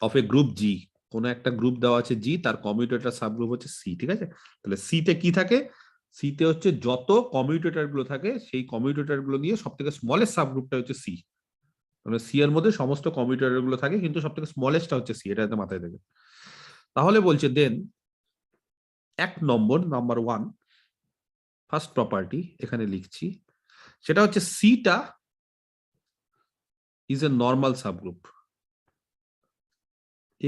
of a group G. কোন একটা গ্রুপ দেওয়া আছে জি, তার কমিউটেটর সাবগ্রুপ হচ্ছে সি, ঠিক আছে? তাহলে সিতে কি থাকে? সিতে হচ্ছে যত কমিউটেটর গুলো থাকে সেই কমিউটেটর গুলো নিয়ে সব থেকে স্মলেস্ট সাবগ্রুপটা হচ্ছে সি। মানে সি এর মধ্যে সমস্ত কমিউটেটর গুলো থাকে, কিন্তু সব থেকে স্মলেস্টটা হচ্ছে সি, এটা মাথায় দেবে। তাহলে বলছে দেন 1 ফার্স্ট প্রপার্টি এখানে লিখছি, সেটা হচ্ছে সিটা ইজ এ নর্মাল সাবগ্রুপ।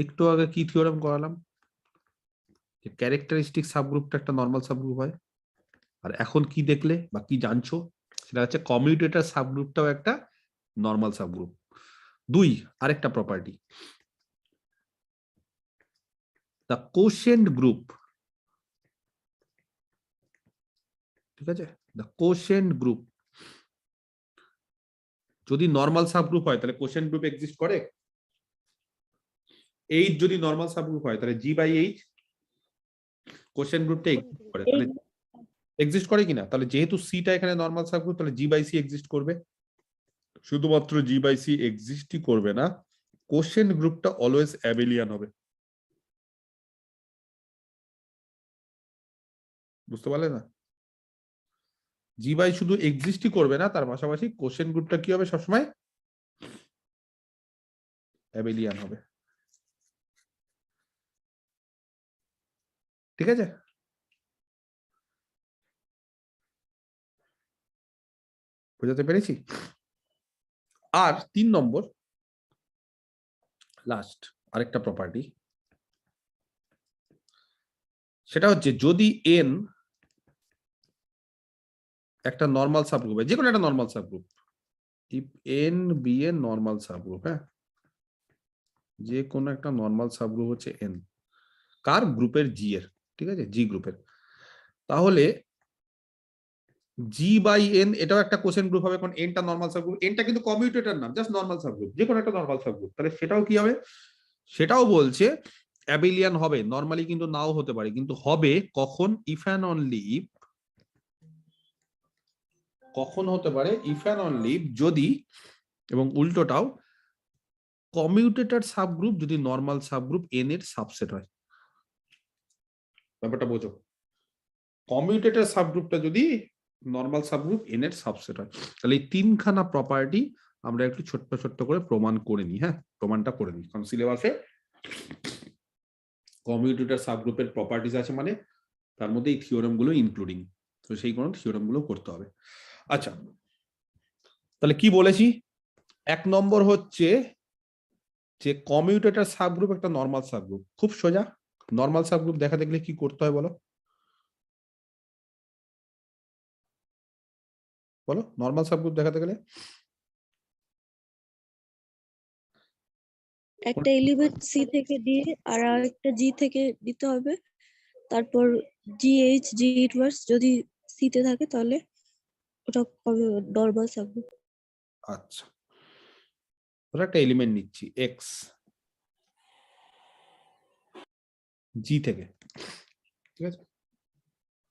একটু আগে কি থিওরেম করালাম? যে ক্যারেক্টারিস্টিক সাবগ্রুপটা একটা নর্মাল সাবগ্রুপ হয়। আর এখন কি দেখলে বা কি জানছো? সেটা হচ্ছে কমিউটেটর সাবগ্রুপটাও একটা নর্মাল সাবগ্রুপ। আরেকটা প্রপার্টি, দ্য কোশেন্ট গ্রুপ, ঠিক আছে? দ্য কোশেন্ট গ্রুপ যদি নর্মাল সাবগ্রুপ হয় তাহলে কোশেন্ট গ্রুপ এক্সিস্ট করে। এইচ যদি নর্মাল সাবগ্রুপ হয় তাহলে জি বাই এইচ কোশেন্ট গ্রুপটা এক্সিস্ট করে। তাহলে এক্সিস্ট করে কিনা? তাহলে যেহেতু সিটা এখানে নর্মাল সাবগ্রুপ, তাহলে জি বাই সি এক্সিস্ট করবে। শুধুমাত্র জি বাই সি এক্সিস্টই করবে না, কোশেন্ট গ্রুপটা অলওয়েজ অ্যাবেলিয়ান হবে। বুঝতে পারলে না? জি বাই শুধু এক্সিস্টই করবে না, তার পাশাপাশি কোশেন্ট গ্রুপটা কি হবে? সবসময় অ্যাবেলিয়ান হবে। ঠিক আছে? বোঝাতে পেরেছি? আর 3 নম্বর লাস্ট আরেকটা প্রপার্টি, সেটা হচ্ছে যদি এন একটা নর্মাল সাবগ্রুপ, যে কোনো একটা normal subgroup, if N be a normal subgroup, হ্যাঁ, যে কোনো একটা নর্মাল সাবগ্রুপ হচ্ছে এন, কার গ্রুপের জি এর, ঠিক আছে, জি গ্রুপের, তাহলে জি বাই এন এটাও একটা কোশ্চেন গ্রুপ হবে, কারণ এনটা নর্মাল সাবগ্রুপ, এনটা কিন্তু কমিউটেটর নাম, জাস্ট নর্মাল সাবগ্রুপ, যে কোনো একটা নর্মাল সাবগ্রুপ, তাহলে সেটাও কি হবে, সেটাও বলছে অ্যাবিলিয়ান হবে, নরমালি কিন্তু নাও হতে পারে, কিন্তু হবে কখন, ইফ অ্যান্ড অনলি ইফ, কখন হতে পারে, ইফ অ্যান্ড অনলি ইফ যদি, এবং উল্টোটাও, কমিউটেটর সাবগ্রুপ যদি নর্মাল সাবগ্রুপ এন এর সাবসেট হয়। ব্যাপারটা বোঝো, কমিউটেটর সাবগ্রুপটা যদি নর্মাল সাবগ্রুপ এন এর সাবসেট হয়, তাহলে এই 3খানা প্রপার্টি আমরা একটু ছোট্ট ছোট্ট করে প্রমাণ করে নিই, হ্যাঁ, প্রমাণটা করে নিই, কারণ সিলেবাসে কমিউটেটর সাবগ্রুপের প্রপার্টিজ আছে, মানে তার মধ্যে এই থিওরেম গুলো ইনক্লুডিং, তো সেই কোনো থিওরেম গুলো করতে হবে। আচ্ছা, তাহলে কি বলেছি, 1 নম্বর হচ্ছে যে কমিউটেটর সাবগ্রুপ একটা নর্মাল সাবগ্রুপ, খুব সোজা, নর্মাল সাবগ্রুপ দেখা দেখলে কি করতে হয় বলো, বলো নর্মাল সাবগ্রুপ দেখাতে গেলে একটা এলিমেন্ট সি থেকে দিয়ে আর আরেকটা জি থেকে দিতে হবে, তারপর জিএইচ জি ইনভার্স যদি সি তে থাকে তাহলে ওটা নর্মাল সাবগ্রুপ। আচ্ছা, ধরো একটা এলিমেন্ট নিচ্ছি এক্স জি থেকে, ঠিক আছে,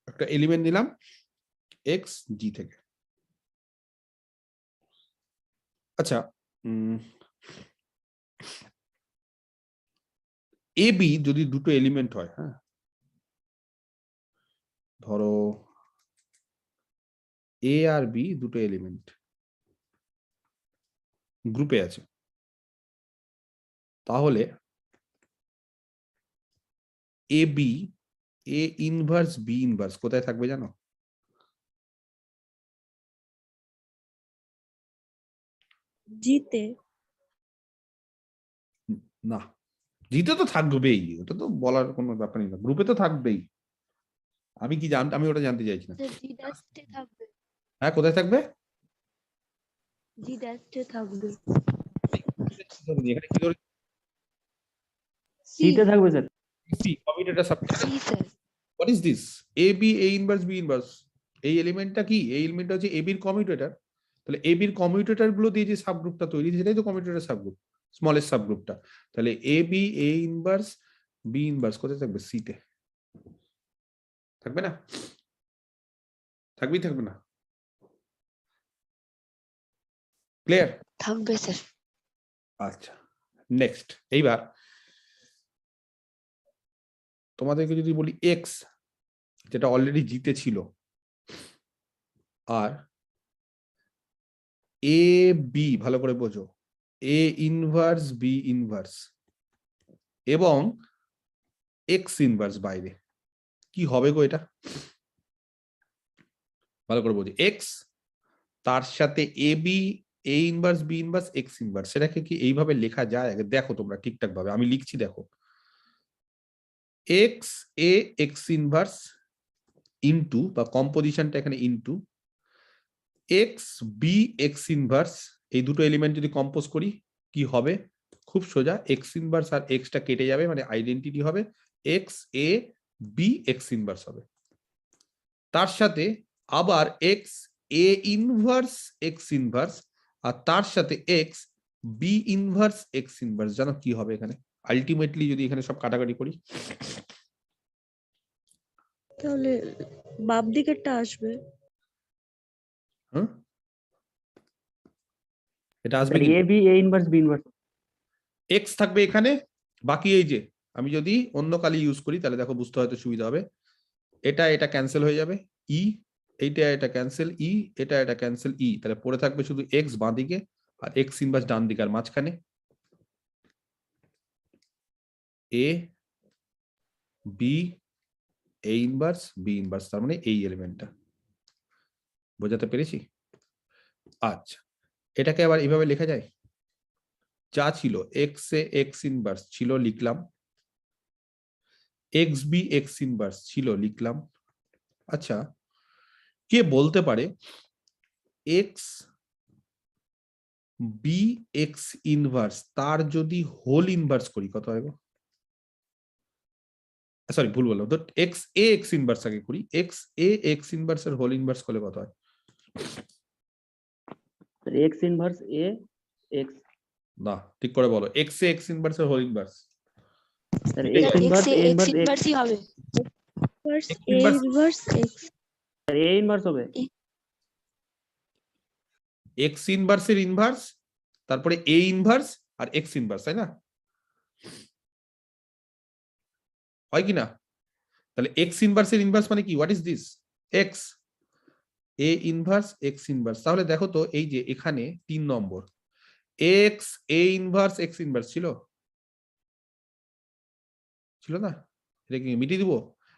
একটা এলিমেন্ট নিলাম এক্স জি থেকে। আচ্ছা, এ বি যদি দুটো এলিমেন্ট হয়, হ্যাঁ, ধরো এ আর বি দুটো এলিমেন্ট গ্রুপে আছে, তাহলে A B, A inverse B inverse কোথায় থাকবে জানো, জিতে না, জিতে তো থাকবেই, ওটা তো বলার কোনো ব্যাপারই না, গ্রুপে তো থাকবেই, আমি কি জান, আমি ওটা জানতে চাইছি না। জি ড্যাশে থাকবে, হ্যাঁ, কোথায় থাকবে, জি ড্যাশে থাকবে, এখানে কি ধরে, সি সিতে থাকবে sir. C commutator sub, C sir, what is this, A B A inverse B inverse, এই এলিমেন্টটা কি, এই এলিমেন্টটা হচ্ছে এ বির কমিউটেটর, তাহলে এ বির কমিউটেটর গুলো দিয়ে যে সাবগ্রুপটা তৈরি, সেটাই তো কমিউটেটর সাবগ্রুপ, স্মলেস্ট সাবগ্রুপটা, তাহলে A B A inverse B inverse কোথায় থাকবে, সি তে থাকবে না, থাকবেই থাকবে না, ক্লিয়ার? থাকবে স্যার, আচ্ছা, নেক্সট, এইবার তোমাদেরকে যদি বলি এক্স যেটা অলরেডি জিতে ছিল, আর এ বি, ভালো করে বোঝো, এ ইনভার্স বি ইনভার্স এবং এক্স ইনভার্স বাইরে, কি হবে গো এটা, ভালো করে বোঝো, এক্স তার সাথে A B A inverse B inverse X inverse, সেটাকে কি এইভাবে লেখা যায়, আগে দেখো তোমরা ঠিকঠাক ভাবে, আমি লিখছি দেখো, X A X inverse into, বা কম্পোজিশনটা এখানে into X B X inverse, এই দুটো এলিমেন্ট যদি কম্পোজ করি কি হবে, খুব সোজা, এক্স ইনভার্স আর এক্সটা কেটে যাবে, মানে আইডেন্টিটি হবে X A B X inverse হবে, তার সাথে আবার X A inverse X inverse, আর তার সাথে X B inverse X inverse, জানো কি হবে এখানে, আলটিমেটলি যদি এখানে সব কাটাকাটি করি, তাহলে বাম দিকেরটা আসবে। হ্যাঁ, এটা আসবে স্যার কি, A B A inverse B inverse. X থাকবে এখানে, বাকি এই যে আমি যদি অন্য কালি ইউজ করি তাহলে দেখো বুঝতে হয়তো সুবিধা হবে, এটা এটা ক্যান্সেল হয়ে যাবে, ই এইটা এটা ক্যান্সেল, ই এটা এটা ক্যান্সেল, ই, তাহলে পড়ে থাকবে শুধু এক্স বাঁ দিকে আর এক্স ইনভার্স ডান দিকে, আর মাঝখানে A B A inverse B inverse, তার মানে এই এলিমেন্টটা, বোঝাতে পেরেছি? আচ্ছা, এটাকে আবার এইভাবে লেখা যায়, যা ছিল এক্স এ এক্স ইনভার্স ছিল লিখলাম, এক্স বি এক্স ইনভার্স ছিল লিখলাম। আচ্ছা, কে বলতে পারে এক্স বি এক্স ইনভার্স তার যদি হোল ইনভার্স করি কত হয়? সরি, ভুল বললাম, তো এক্স এ এক্স ইনভার্স আগে করি, এক্স এ এক্স ইনভার্স এর হোল ইনভার্স করলে কত হয়? এক্স ইনভার্স এ এক্স, না, ঠিক করে বলো, এক্স এ এক্স ইনভার্স এর হোল ইনভার্স। স্যার এটাই এক্স হয়। Inverse A x inverse X, ইনভার্সই হবে। Inverse X A inverse- inverse X. Sir A inverse হবে। এক্স ইনভার্স এর ইনভার্স, তারপরে এ ইনভার্স আর এক্স ইনভার্স, তাই না? হয় কি না? তাহলে এক্স ইনভার্স এর ইনভার্স মানে কি? What is this? X A inverse X inverse. তাহলে দেখো তো, এই যে এখানে 3 নম্বর x A inverse X inverse ছিল, ছিল না? এটা কি মিটিয়ে দিব?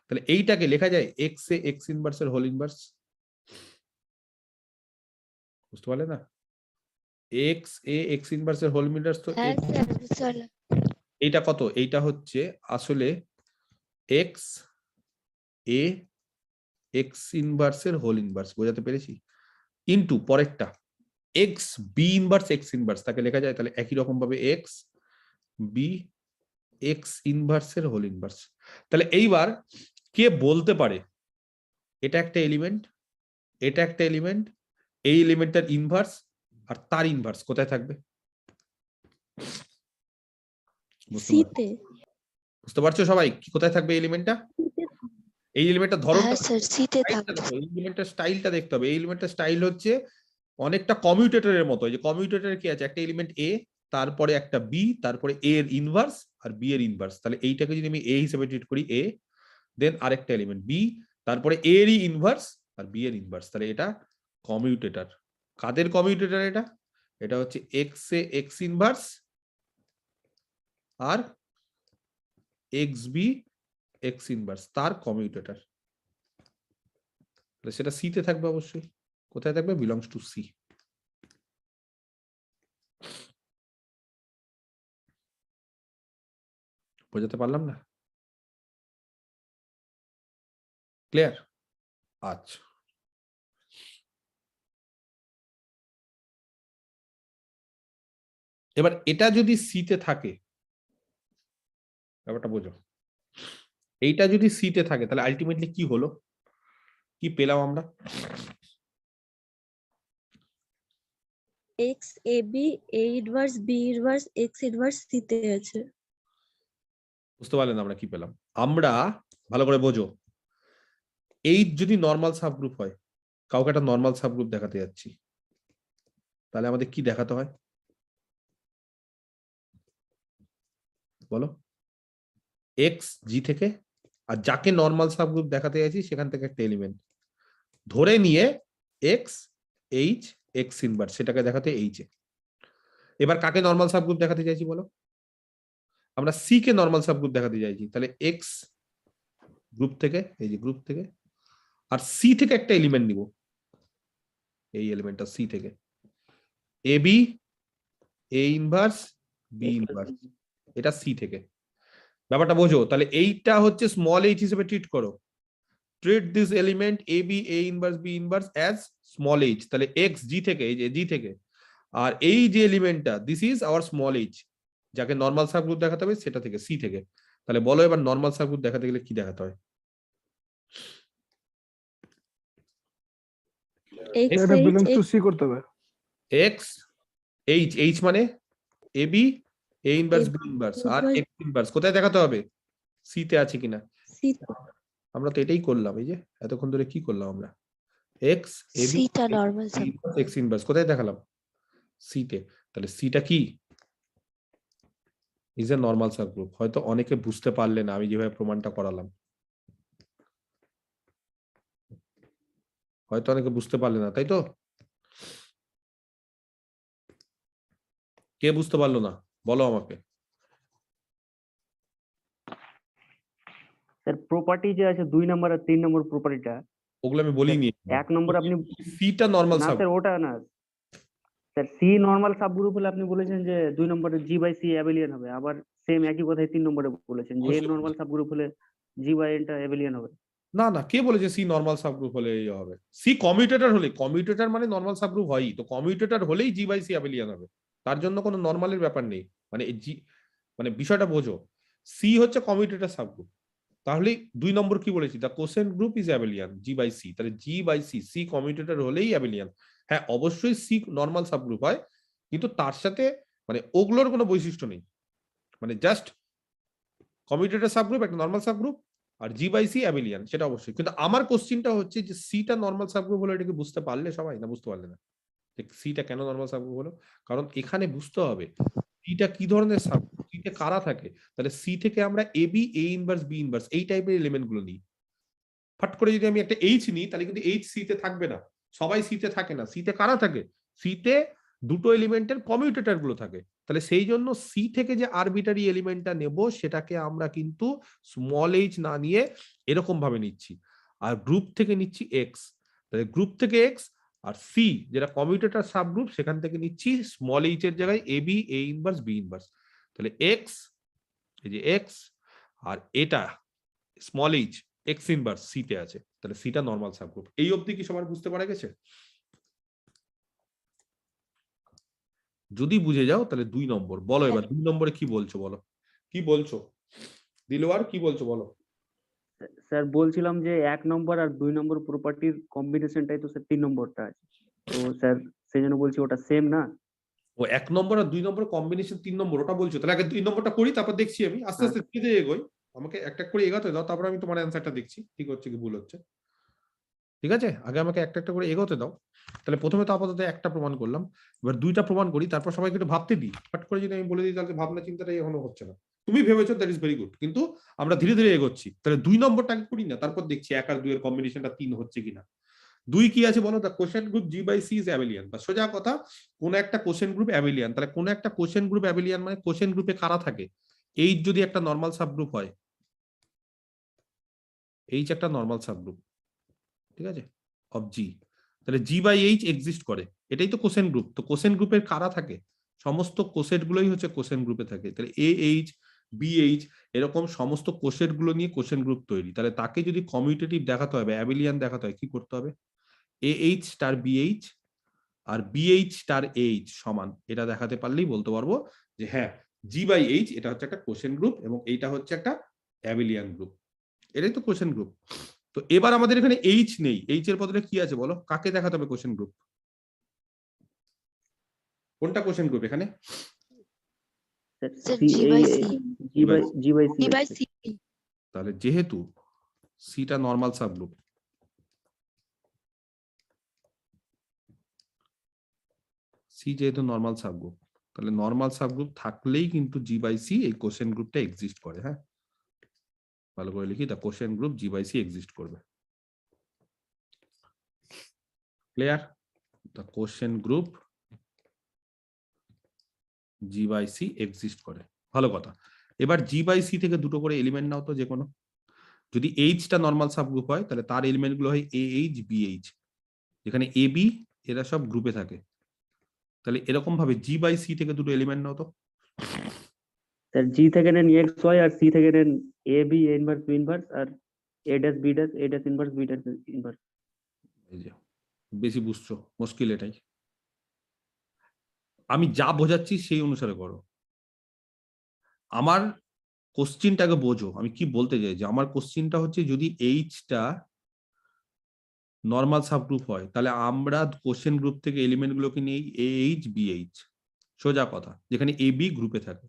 তাহলে এইটাকে লেখা যায় এক্স এ এক্স ইনভার্স এর হোল ইনভার্স। বুঝতে পারলে না? এক্স এ এক্স ইনভার্স এর হোল ইনভার্স তো হ্যাঁ স্যার বুঝতে পারলাম। এইটা কত? এইটা হচ্ছে আসলে এক্স এ এক্স ইনভার্স এর হোল ইনভার্স। বোঝাতে পেরেছি? ইনটু পরেরটা X B inverse X inverse, তাকে লেখা যায় তাহলে একই রকম ভাবে এক্স বি এক্স ইনভার্স এর হোল ইনভার্স। তাহলে এইবার কে বলতে পারে এটা একটা এলিমেন্ট, এটা একটা এলিমেন্ট, এই এলিমেন্টটার ইনভার্স আর তার ইনভার্স কোথায় থাকবে? বুঝতে পারছো সবাই কি কোথায় থাকবে এলিমেন্টটা? এই এলিমেন্টটা ধরো, হ্যাঁ স্যার সিতে থাকবে। এই এলিমেন্টটার স্টাইলটা দেখতে হবে। এই এলিমেন্টটার স্টাইল হচ্ছে অনেকটা কমিউটেটরের মতো। এই যে কমিউটেটরে কি আছে, একটা এলিমেন্ট এ, তারপরে একটা বি, তারপরে এ এর ইনভার্স আর বি এর ইনভার্স। তাহলে এইটাকে যদি আমি এ হিসেবে ট্রিট করি, এ, দেন আরেকটা এলিমেন্ট বি, তারপরে এ এরই ইনভার্স আর বি এর ইনভার্স। তাহলে এটা কমিউটেটর। কাদের কমিউটেটর এটা? এটা হচ্ছে এক্স এ এক্স ইনভার্স আর এক্স বি এক্স ইনভার্স, তার কমিউটেটর। সেটা সি তে থাকবে অবশ্যই। কোথায় থাকবে? Belongs to C. বোঝাতে পারলাম না? ক্লিয়ার? আচ্ছা, এবার এটা যদি সি তে থাকে, ব্যাপারটা বোঝো, এইটা যদি সি তে থাকে তাহলে আলটিমেটলি কি হলো, কি পেলাম আমরা? X A B A inverse B inverse X inverse C তে আছে। বুঝতে পারলেন আমরা কি পেলাম? আমরা ভালো করে বোঝো, এই যদি নর্মাল সাবগ্রুপ হয়, কাউকে একটা নর্মাল সাবগ্রুপ দেখাতে যাচ্ছি, তাহলে আমাদের কি দেখাতে হয় বলো? এক্স জি থেকে, আর যাকে নর্মাল সাবগ্রুপ দেখাতে যাচ্ছি সেখান থেকে একটা এলিমেন্ট ধরে নিয়ে এক্স এইচ এক্স ইনভার্স সেটাকে দেখাতে এইচ এ। এবার কাকে নর্মাল সাবগ্রুপ দেখাতে চাইছি বলো? আমরা সি কে নর্মাল সাবগ্রুপ দেখাতে চাইছি। তাহলে এক্স গ্রুপ থেকে, এই যে গ্রুপ থেকে, আর সি থেকে একটা এলিমেন্ট নিব, এই এলিমেন্টটা সি থেকে, A B A inverse B inverse, এটা সি থেকে। ব্যাপারটা বোঝো? তাহলে এইটা হচ্ছে স্মল এইচ হিসেবে ট্রিট করো। Treat this element A B A inverse B inverse as small H. তাহলে এক্স জি থেকে, এই যে জি থেকে, আর এই যে এলিমেন্টটা this is our small H, যাকে নর্মাল সাবগ্রুপ দেখাতে হবে সেটা থেকে, সি থেকে। তাহলে বলো এবার নর্মাল সাবগ্রুপ দেখাতে গেলে কি দেখাতে হয়? এক্স এটা এইচ বিলংস টু সি করতে হবে। এক্স এইচ, এইচ মানে A B A inverse B inverse R inverse x inverse কোথায় দেখাতে হবে? সি তে আছে কিনা? সি আমরা তো এটাই করলাম। এই যে এতক্ষণ ধরে কি করলাম আমরা? এক্স এ বি সিটা নরমাল সাব। এক্স ইনভার্স কোথায় দেখালাম? সি তে। তাহলে সিটা কি? Is a normal subgroup. হয়তো অনেকে বুঝতে পারলে না আমি যেভাবে প্রমাণটা করালাম, হয়তো অনেকে বুঝতে পারলে না, তাই তো? কে বুঝতে পারলো না বলো আমাকে। স্যার প্রপার্টি যে আছে 2 নম্বর আর 3 নম্বর প্রপার্টিটা, ওগুলো আমি বলিনি। 1 নম্বর আপনি, সিটা নর্মাল না সাব, স্যার ওটা না স্যার সি নর্মাল সাবগ্রুপ হলে আপনি বলেছেন যে 2 নম্বরে জি বাই সি অ্যাবেলিয়ান হবে, আবার সেম একই কথাই 3 নম্বরে বলেছেন যে এন নর্মাল সাবগ্রুপ হলে জি বাই এনটা অ্যাবেলিয়ান হবে। না না, কে বলেছে সি নর্মাল সাবগ্রুপ হলে এই হবে? সি কমিউটেটর হলে, কমিউটেটর মানে নর্মাল সাবগ্রুপ হয়ই, তো কমিউটেটর হলেই জি বাই সি অ্যাবেলিয়ান হবে, তার জন্য কোনো নর্মালের ব্যাপার নেই। মানে জি, মানে বিষয়টা বোঝো, সি হচ্ছে কমিউটেটর সাবগ্রুপ, তাহলে 2 নম্বর কি বলেছি, the quotient group is abelian G by C, তাহলে G by C, C commutator হলেই অ্যাবেলিয়ান। হ্যাঁ অবশ্যই সি নর্মাল সাবগ্রুপ হয়, কিন্তু তার সাথে মানে ওগুলোর কোনো বৈশিষ্ট্য নেই, মানে জাস্ট কমিউটেটর সাবগ্রুপ একটা নর্মাল সাবগ্রুপ, আর জি বাই সি অ্যাবেলিয়ান সেটা অবশ্যই। কিন্তু আমার কোশ্চিনটা হচ্ছে যে সিটা নর্মাল সাবগ্রুপ হলো, এটাকে বুঝতে পারলে সবাই না বুঝতে পারলে না? সিটা কেন নর্মাল সাবগ্রুপ হলো, কারণ এখানে বুঝতে হবে সিটা কি ধরনের সাবগ্রুপ, সিতে কারা থাকে। তাহলে সি থেকে আমরা A B, A inverse, B inverse এই টাইপের এলিমেন্ট গুলো নিই। ফট করে যদি আমি একটা এইচ নিই তাহলে কিন্তু এইচ সিতে থাকবে না, সবাই সিতে থাকে না। সিতে কারা থাকে, সিতে দুটো এলিমেন্টের কমিউটেটর গুলো থাকে। তাহলে সেই জন্য সি থেকে যে আরবিটারি এলিমেন্টটা নেব সেটাকে আমরা কিন্তু স্মল এইচ না নিয়ে এরকম ভাবে নিচ্ছি, আর গ্রুপ থেকে নিচ্ছি এক্স। তাহলে গ্রুপ থেকে এক্স, আর সি যেটা কমিউটেটর সাবগ্রুপ সেখান থেকে নিচ্ছি স্মল এইচ এর জায়গায় A B, A inverse, B inverse. তাহলে এক্স, এই যে এক্স, আর এটা small H X inverse C তে আছে, তাহলে সিটা নরমাল সাবগ্রুপ। এই অবধি কি সবার বুঝতে পারা গেছে? যদি বুঝে যাও তাহলে 2 নম্বর বলো, এবার 2 নম্বরে কি বলছো বলো, কি বলছো দিলওয়ার, কি বলছো বলো? স্যার বলছিলাম যে 1 নম্বর আর 2 নম্বর প্রপার্টির কম্বিনেশনটাই তো স্যার 3 নম্বরটা আছে, তো স্যার সেই জন্য বলছি ওটা সেম না। ও 1 নম্বর আর 2 নম্বর কম্বিনেশন 3 নম্বর ওটা বলছো, তাহলে আগে 2 নম্বরটা করি তারপর দেখছি, আমি আস্তে আস্তে ধীরে ধীরে এগোই, আমাকে একটা করে এগোতে দাও, তারপর আমি তোমার অ্যান্সারটা দেখছি ঠিক হচ্ছে কি ভুল হচ্ছে। ঠিক আছে, আগে আমাকে একটা একটা করে এগোতে দাও। তাহলে প্রথমে তো আপাতত একটা প্রমাণ করলাম, এবার 2টা প্রমাণ করি, তারপর সবাইকে একটু ভাবতে দিই। হট করে যদি আমি বলে দিই তাহলে ভাবনা চিন্তাটা এখনো হচ্ছে না। তুমি ভেবেছো, দ্যাট ইজ ভেরি গুড, কিন্তু আমরা ধীরে ধীরে এগোচ্ছি। তাহলে 2 নম্বরটাকে করি না, তারপর দেখছি 1 আর 2 এর কম্বিনেশনটা 3 হচ্ছে কিনা। 2 কি আছে বলো, the question group G by C is abelian. বা সোজা কথা, কোন একটা কোশ্চেন গ্রুপ অ্যাবেলিয়ান, তাহলে কোন একটা কোশ্চেন গ্রুপ অ্যাবেলিয়ান মানে কোশ্চেন গ্রুপে কারা থাকে। এইচ যদি একটা নর্মাল সাবগ্রুপ হয়, এইচ একটা নর্মাল সাবগ্রুপ, ঠিক আছে, অফ জি, তাহলে জি বাই এইচ এক্সিস্ট করে, এটাই তো কোসেন গ্রুপ। তো কোসেন গ্রুপের কারা থাকে, সমস্ত কোসেট গুলোই হচ্ছে কোসেন গ্রুপে থাকে। তাহলে এ এইচ, বি এইচ এরকম সমস্ত কোসেট গুলো নিয়ে কোসেন গ্রুপ তৈরি। তাহলে তাকে যদি কমিউটেটিভ দেখাতে হবে, অ্যাবেলিয়ান দেখাতে হয়, কি করতে হবে, A H star B H আর বি এইচ স্টার এইচ সমান, এটা দেখাতে পারলেই বলতে পারবো যে হ্যাঁ জি বাই এইচ এটা হচ্ছে একটা কোসেন গ্রুপ এবং এইটা হচ্ছে একটা অ্যাবেলিয়ান গ্রুপ। এটাই তো কোসেন গ্রুপ। তো এবার আমাদের এখানে এইচ নেই, এইচ এর বদলে কি আছে বলো, কাকে দেখাতে হবে কোশ্চেন গ্রুপ, কোনটা কোশ্চেন গ্রুপ এখানে? Sir, G by C. G by G by C. C. তাহলে যেহেতু সিটা নর্মাল সাবগ্রুপ, সি যেহেতু নর্মাল সাবগ্রুপ, তাহলে নর্মাল সাবগ্রুপ থাকলেই কিন্তু জি বাই সি এই কোশ্চেন গ্রুপটা এক্সিস্ট করে। হ্যাঁ ভালো করে লিখি, the question group G by C exist করবে। Clear? The question group G by C exist করে, ভালো কথা। এবার জি বাই সি থেকে দুটো করে এলিমেন্ট নাও তো, যে কোনো। যদি এইচটা নর্মাল সাবগ্রুপ হয় তাহলে তার এলিমেন্ট গুলো হয় এ এইচ, বি এইচ, যেখানে এ বি এরা সব গ্রুপে থাকে। তাহলে এরকম ভাবে জি বাই সি থেকে দুটো এলিমেন্ট নাও তো। স্যার জি থেকে নেন এক্স ওয়াই আর সি থেকে নেন A B, A inverse, B inverse আর A dash B dash, A dash inverse, B dash inverse. এই যে বেশি বুঝছো, মুশকিল এটাই। আমি যা বোঝাচ্ছি সেই অনুসারে করো। আমার কোশ্চিনটাকে বোঝো আমি কি বলতে চাই, যে আমার কোশ্চিনটা হচ্ছে যদি এইচটা নর্মাল সাবগ্রুপ হয় তাহলে আমরা কোশ্চেন গ্রুপ থেকে এলিমেন্ট গুলোকে নিই এ এইচ, বি এইচ, সোজা কথা, যেখানে এ বি গ্রুপে থাকে।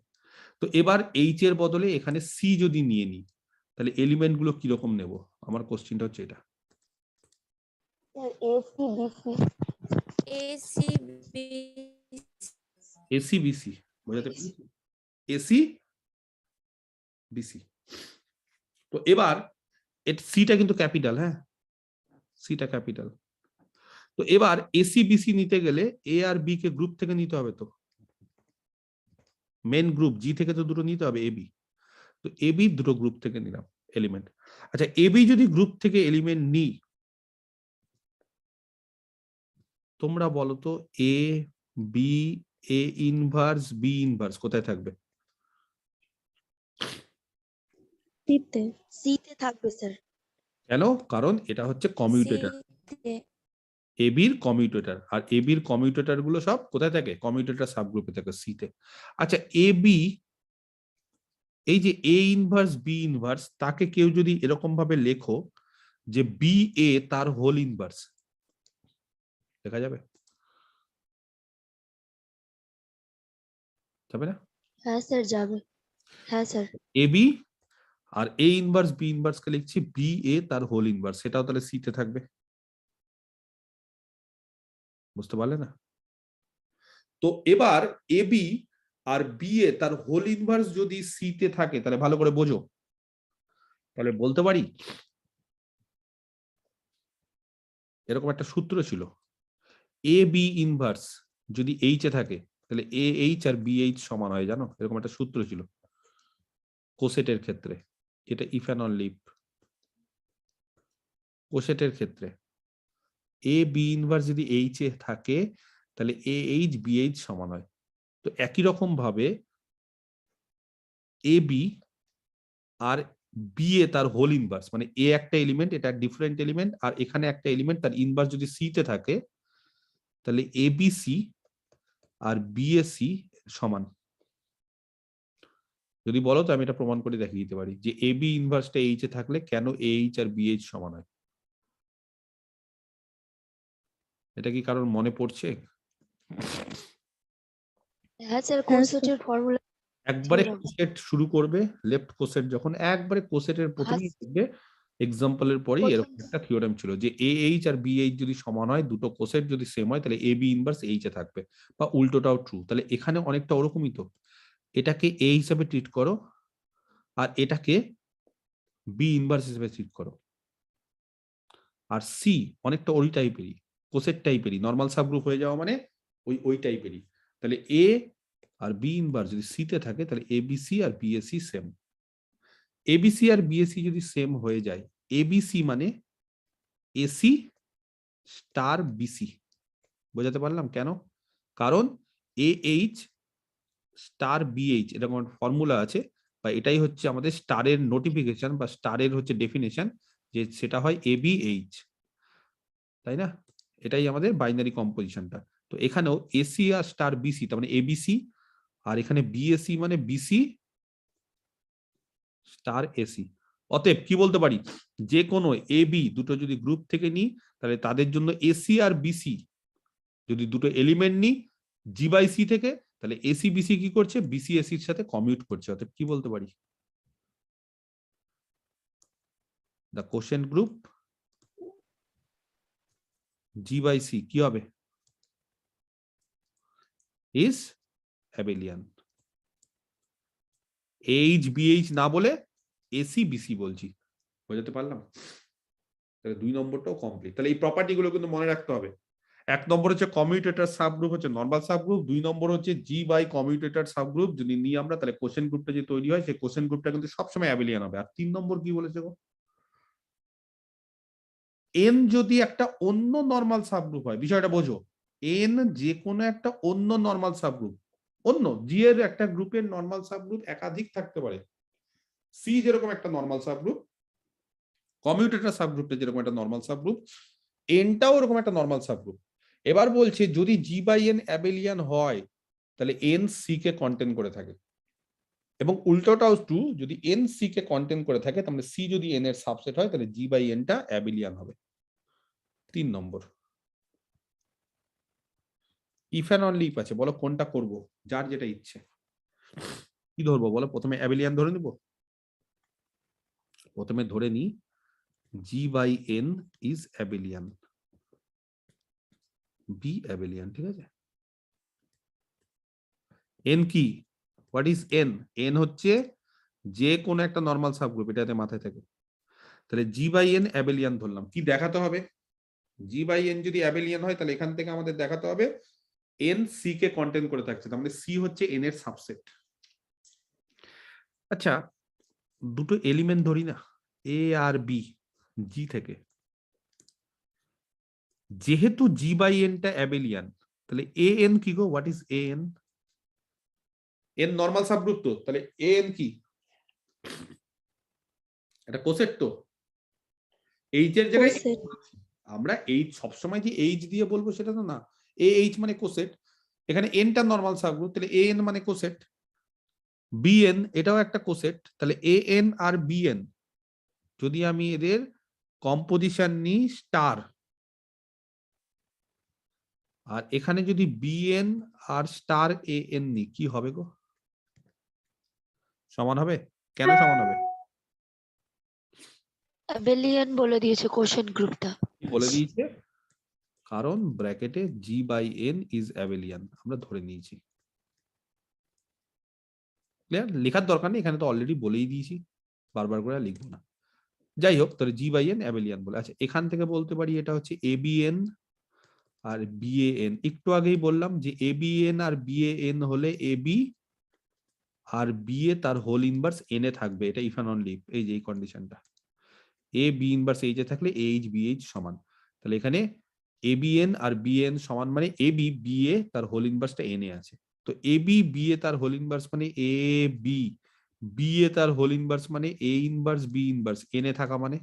তো এবার এইচ এর বদলে এখানে সি যদি নিয়ে নিই তাহলে এলিমেন্ট গুলো কিরকম নেব, আমার কোশ্চিনটা হচ্ছে এটা। এসি বিসি বোঝাতে পেরেছি, এসি বিসি। তো এবার সিটা কিন্তু ক্যাপিটাল, হ্যাঁ সিটা ক্যাপিটাল। তো এবার এসি বিসি নিতে গেলে এ আর বি কে গ্রুপ থেকে নিতে হবে, তো মেন গ্রুপ জি থেকে তো দুটো নিতে হবে, এবি। তো এবি দুটো গ্রুপ থেকে নিলাম এলিমেন্ট। আচ্ছা এবি যদি গ্রুপ থেকে এলিমেন্ট নিই, তোমরা বলো তো A B A inverse B inverse কোথায় থাকবে? সিতে। C তে থাকবে স্যার। কেন? কারণ এটা হচ্ছে কমিউটেটর, এবির কমিউটেটর, আর এবির কমিউটেটর গুলো সব কোথায় থাকে? কমিউটেটর সাবগ্রুপে থাকে, সিতে। আচ্ছা, এবি, এই যে এ ইনভার্স বি ইনভার্স, তাকে কেউ যদি এরকম ভাবে লেখো যে বি এ তার হোল ইনভার্স, দেখা যাবে? যাবে না? হ্যাঁ স্যার যাবে। হ্যাঁ স্যার। এবি আর এ ইনভার্স বি ইনভার্স কে লিখছি বি এ তার হোল ইনভার্স, সেটাও তাহলে সিতে থাকবে। বুঝতে পারলে না? তো এবার এবি আর বি এ তার হোল ইনভার্স যদি সিতে থাকে, তাহলে ভালো করে বোঝো, তাহলে বলতে পারি এরকম একটা সূত্র ছিল, এ বি ইনভার্স যদি এইচ এ থাকে তাহলে এ এইচ আর বি এইচ সমান হয়, জানো? এরকম একটা সূত্র ছিল কোসেটের ক্ষেত্রে, এটা ইফ অ্যান্ড অনলি ইফ। কোসেটের ক্ষেত্রে এ বি ইনভার্স যদি এইচ এ থাকে তাহলে এ এইচ বি এইচ সমান হয়। তো একই রকম ভাবে A B R B A তার হোল ইনভার্স, মানে এ একটা এলিমেন্ট, এটা ডিফারেন্ট এলিমেন্ট, আর এখানে একটা এলিমেন্ট, তার ইনভার্স যদি সি তে থাকে তাহলে এ বি সি আর বি এ সি সমান। যদি বলো তো আমি এটা প্রমাণ করে দেখিয়ে দিতে পারি যে এ বি ইনভার্সটা এইচ এ থাকলে কেন এইচ আর বি এইচ সমান হয়। এটা কি কারোর মনে পড়ছে? হ্যাঁ স্যার, হ্যাঁ, কোসেটের ফর্মুলা। একবারে Theorem. কোসেট শুরু করবে, লেফট কোসেট যখন একবারে কোসেটের প্রথমেই হ্যাঁ, দেখবে এক্সাম্পলের পরেই এরকম একটা থিওরেম ছিল যে এ এইচ আর বি এইচ যদি সমান হয়, দুটো কোসেট যদি সেম হয়, তাহলে A B inverse H A থাকবে, বা উল্টোটাও ট্রু। তাহলে এখানে অনেকটা ওরকমই তো, এটাকে এ হিসাবে ট্রিট করো আর এটাকে বি ইনভার্স হিসেবে ট্রিট করো। আর সি অনেকটা ওই টাইপেরই, কোসেট টাইপেরই, নর্মাল সাবগ্রুপ হয়ে যাওয়া মানে ওই টাইপেরই। তাহলে এ আর বি ইনভার্স যদি সি তে থাকে তাহলে এবিসি আর বিএসি সেম। এবিসি আর বিএসি যদি সেম হয়ে যায়, এবিসি মানে এসি স্টার বিসি। বোঝাতে পারলাম কেন? কারণ এ এইচ স্টার বিএইচ এরকম ফর্মুলা আছে, বা এটাই হচ্ছে আমাদের স্টারের নোটিফিকেশন বা স্টারের হচ্ছে ডেফিনেশন, যে সেটা হয় এবিএইচ, তাই না? এটাই আমাদের বাইনারি কম্পোজিশনটা। তো এখানেও এসি আর স্টার বিসি, তার মানে এবিসি, আর এখানে বিএসি মানে বিসি স্টার এসি। অতএব কি বলতে পারি, যে কোনো এ বি দুটো যদি গ্রুপ থেকে নিই, তাহলে তাদের জন্য এসি আর বিসি যদি দুটো এলিমেন্ট নিই জি বাই সি থেকে, তাহলে এসি বিসি কি করছে? বিসি এসির সাথে কমিউট করছে। অতএব কি বলতে পারি, the quotient group G by C কি হবে? Is abelian. এইচ বিএইচ না বলে এসি বিসি বলছি। বোঝাতে পারলাম? তাহলে 2 নম্বরটাও কমপ্লিট। তাহলে এই প্রপার্টি গুলো কিন্তু মনে রাখতে হবে। 1 নম্বর হচ্ছে কমিউটেটর সাবগ্রুপ হচ্ছে নরমাল সাবগ্রুপ, 2 নম্বর হচ্ছে জি বাই কমিউটেটর সাবগ্রুপ যদি নিই আমরা, তাহলে কোশেন্ট গ্রুপটা যে তৈরি হয় সেই কোশেন্ট গ্রুপটা কিন্তু সবসময় অ্যাবেলিয়ান হবে। আর 3 নম্বর কি বলেছে গো? এন যদি একটা অন্য নরমাল সাবগ্রুপ হয়, বিষয়টা বোঝো, এন যে কোনো একটা অন্য নরমাল সাবগ্রুপ, অন্য জি এর একটা গ্রুপের নরমাল সাবগ্রুপ একাধিক থাকতে পারে। সি যেরকম একটা নরমাল সাবগ্রুপ, কমিউটেটর সাবগ্রুপটা যেরকম একটা নরমাল সাবগ্রুপ, এনটাও এরকম একটা নরমাল সাবগ্রুপ। এবার বলছে যদি জি বাই এন অ্যাবেলিয়ান হয় তাহলে এন সি কে কন্টেন্ট করে থাকে, এবং উল্টোটাও ট্রু, যদি এন সি কে কন্টেন্ট করে থাকে তাহলে সি যদি এন এর সাবসেট হয় তাহলে জি বাই এনটা অ্যাবেলিয়ান হবে। 3 নম্বর ইফ অ্যান্ড অনলি ইফ আছে, বলো কোনটা করব? যার যেটা ইচ্ছে। কি ধরবো বলো? প্রথমে অ্যাবেলিয়ান ধরে নিব। প্রথমে ধরে নি G by N is abelian, B abelian, ঠিক আছে? এন কি? What is an? এন হচ্ছে যে কোনো একটা নরমাল সাবগ্রুপ, এটাতে মাথায় থাকে। তাহলে জি বাই এন অ্যাবেলিয়ান ধরলাম। কি দেখাতে হবে? জি বাই এন যদি অ্যাবেলিয়ান হয় তাহলে এখান থেকে আমাদের দেখাতে হবে এন সি কে কন্টেন্ট করে থাকছে, তার মানে সি হচ্ছে এন এর সাবসেট। আচ্ছা, দুটো এলিমেন্ট ধরি না, এ আর বি, জি থেকে, যেহেতু জি বাই এনটা অ্যাবেলিয়ান, তাহলে এ এন কি গো? What is A N? N normal subgroup তো, তাহলে এ এন কি? এটা কোসেট তো। এইচ এর জায়গায় কোসেট। আমরা এইচ সবসময় যে এইচ দিয়ে বলবো সেটা তো না। এ এইচ মানে কোসেট, এখানে এনটা নরমাল সাবগ্রুপ, তাহলে এ এন মানে কোসেট। বিএন এটাও একটা কোসেট, তাহলে এ এন আর বিএন যদি আমি এদের কম্পোজিশন নিই স্টার, আর এখানে যদি বিএন আর স্টার এ এন নিই, কি হবে গো? সমান হবে? কেন সমান হবে? অ্যাবেলিয়ান বলে দিয়েছে কোশ্চেন গ্রুপটা। কি বলে দিয়েছে? কারণ ব্র্যাকেটে জি বাই এন ইজ অ্যাবেলিয়ান আমরা ধরে নিয়েছি। ক্লিয়ার? লেখার দরকার নেই, এখানে তো অলরেডি বলেই দিয়েছি, বারবার করে লিখবো না। যাই হোক, তাহলে জি বাই এন অ্যাবেলিয়ান বলে। আচ্ছা, এখান থেকে বলতে পারি এটা হচ্ছে এবিএন আর বিএএন। একটু আগেই বললাম যে এবিএন আর বিএএন হলে এবি আর বিএ তার হোল ইনভার্স এন এ থাকবে, এটা ইফ অ্যান্ড অনলি ইফ, এই যে এই কন্ডিশনটা। এ বি ইনভার্স এইচ এ থাকলে এইচ বিএইচ সমান, তাহলে এখানে এবিএন আর বিএন সমান মানে এবি বিএ তার হোল ইনভার্সটা এন এ আছে। তো এবি বিএ তার হোল ইনভার্স মানে এ বি বিএ তার হোল ইনভার্স মানে A inverse B inverse N এ থাকা মানে,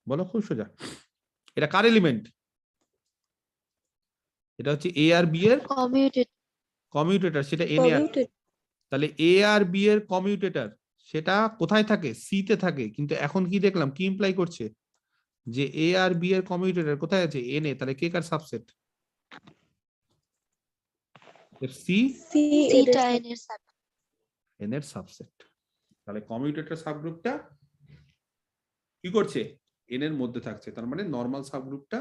বলো খুব সোজা। এটা কার এলিমেন্ট? এটা হচ্ছে এ আর বি এর কমিউটেটর, সেটা এন এ আছে। তাহলে এ আর বি এর কমিউটেটর সেটা কোথায় থাকে? সি তে থাকে। কিন্তু এখন কি দেখলাম, কি ইমপ্লাই করছে যে এ আর বি এর কমিউটেটর কোথায় আছে? N A. তাহলে কে কার সাবসেট? সি সিটা এন এর সাব। এন এর সাবসেট। তাহলে কমিউটেটর সাবগ্রুপটা কি করছে? এন এর মধ্যে থাকছে, তার মানে নরমাল সাবগ্রুপটা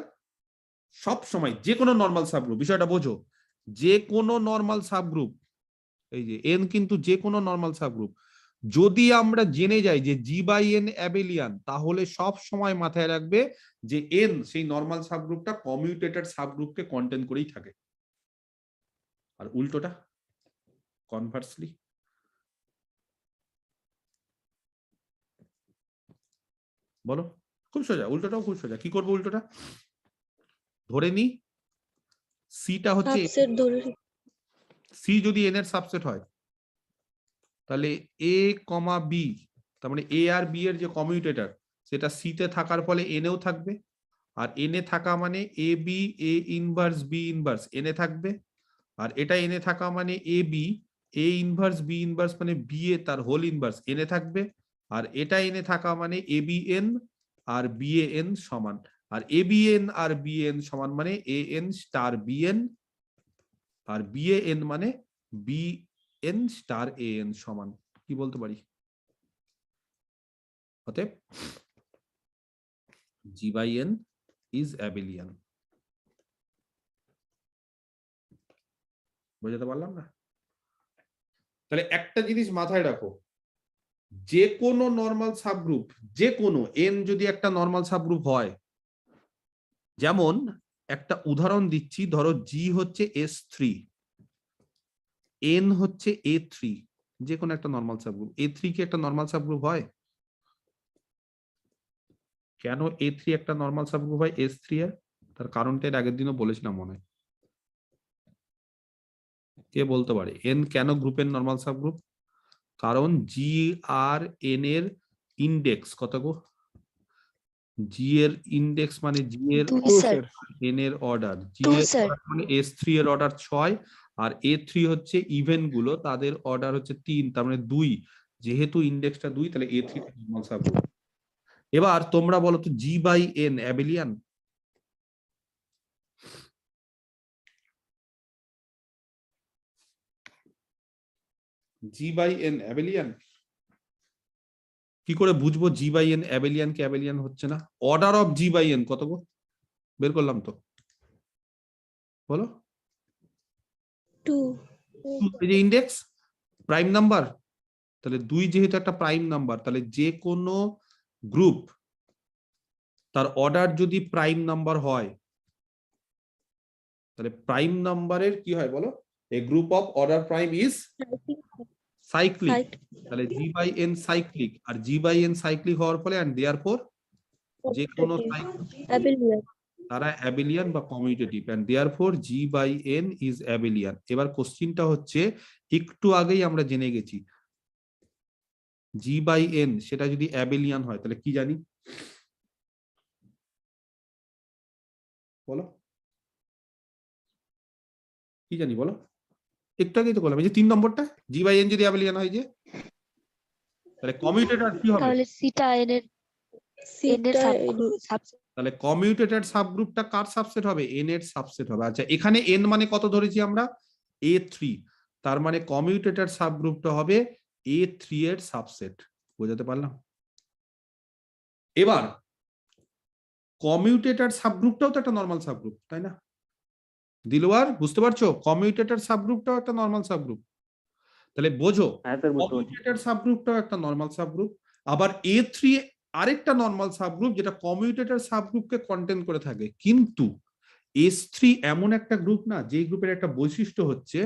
সব সময় যে কোনো নরমাল সাবগ্রুপ, বিষয়টা বোঝো, যে কোনো নরমাল সাবগ্রুপ, এই যে এন কিন্তু যে কোনো নরমাল সাবগ্রুপ, যদি আমরা জেনে যাই যে জি বাই এন অ্যাবেলিয়ান, তাহলে সব সময় মাথায় রাখবে যে এন সেই নরমাল সাবগ্রুপটা কমিউটেটর সাবগ্রুপকে কন্টেন করেই থাকে। আর উল্টোটা কনভার্সলি, বলো খুব সোজা। উল্টোটাও খুব সোজা। কি করবো উল্টোটা? ধরে নি সিটা হচ্ছে, সাবসেট ধরে। সি যদি এন এর সাবসেট হয় তাহলে এ কমা বি, তার মানে এ আর বি এর যে কমিউটেটর সেটা সি তে থাকার ফলে এন এও থাকবে। আর এন এ থাকা মানে A B A inverse B inverse N এ থাকবে। আর এটা এন এ থাকা মানে A B A inverse B inverse মানে বি এ তার হোল ইনভার্স এন এ থাকবে। আর এটা এন এ থাকা মানে এ বি এন আর বি এ এন সমান। আর এ বি এন আর বি এন সমান মানে A N star B N, আর বি এ এন মানে B N star A N সমান। কি বলতে পারি? অতএব G by N is abelian. বোঝাতে পারলাম না? তাহলে একটা জিনিস মাথায় রাখো, যে কোনো নরমাল সাবগ্রুপ, যে কোনো এন যদি একটা নরমাল সাবগ্রুপ হয়, যেমন একটা উদাহরণ দিচ্ছি, ধরো জি হচ্ছে S3, এন হচ্ছে A3, যে কোনো একটা নরমাল সাবগ্রুপ। A3 কি একটা নরমাল সাবগ্রুপ হয়? কেন A3 একটা নরমাল সাবগ্রুপ হয় S3 এর? তার কারণটা এর আগের দিনও বলেছিলাম মনে হয়। কে বলতে পারে এন কেন গ্রুপের নরমাল সাবগ্রুপ? কারণ জি আর এন এর ইন্ডেক্স কত গো? জি এর ইন্ডেক্স মানে জি এর এন এর অর্ডার, জি এর অর্ডার মানে S3 এর অর্ডার 6, আর A3 হচ্ছে ইভেন্ট গুলো তাদের অর্ডার হচ্ছে 3, তার মানে 2। যেহেতু ইন্ডেক্সটা 2 তাহলে A3 নরমাল সাবগ্রুপ। এবার তোমরা বলো তো G by N abelian? G by N abelian? কি করে বুঝবো জি বাই এন অ্যাবেলিয়ান কে অ্যাবেলিয়ান হচ্ছে না? Order of G by N কত গো? বের করলাম তো, বলো। 2। এই যে ইন্ডেক্স প্রাইম নাম্বার, তাহলে 2 যেহেতু একটা প্রাইম নাম্বার, তাহলে যে কোনো গ্রুপ তার অর্ডার যদি প্রাইম নাম্বার হয়, তাহলে প্রাইম নাম্বারের কি হয় বলো? A group of order prime is cyclic. তাহলে জি বাই এন সাইক্লিক, আর জি বাই এন সাইক্লিক হওয়ার ফলে এন্ড দেয়ারফর যে কোনো অ্যাবেলিয়ান। তারা অ্যাবিলিয়ান বা commutative, and therefore G by N is abelian. এবার কোশ্চিনটা হচ্ছে, একটু আগেই আমরা জেনে গেছি জি বাই এন সেটা যদি অ্যাবিলিয়ান হয় তাহলে কি জানি বলো, কি জানি বলো, একটু আগেই তো বললাম এই যে 3 নম্বরটা, জি বাই এন যদি অ্যাবিলিয়ান হয় যে, তাহলে কমিউটেটর কি হবে? তাহলে সিটা এন এর সিটা সাবসেট। তাহলে কমিউটেটেড সাবগ্রুপটা কার সাবসেট হবে? এন এর সাবসেট হবে। আচ্ছা এখানে এন মানে কত ধরেছি আমরা? A3, তার মানে কমিউটেটেড সাবগ্রুপটা হবে A3 এর সাবসেট। বোঝাতে পারলাম? এবার কমিউটেটেড সাবগ্রুপটাও তো একটা নরমাল সাবগ্রুপ, তাই না দিলওয়ার? বুঝতে পারছো, কমিউটেটেড সাবগ্রুপটাও একটা নরমাল সাবগ্রুপ। তাহলে বোঝো হ্যাঁ স্যার বুঝতে পারছি। কমিউটেটেড সাবগ্রুপটাও একটা নরমাল সাবগ্রুপ, আবার A3 আরেকটা নরমাল সাবগ্রুপ যেটা কমিউটেটেড সাবগ্রুপকে কন্টেন করে থাকে। কিন্তু S3 এমন একটা গ্রুপ না যে গ্রুপের একটা বৈশিষ্ট্য হচ্ছে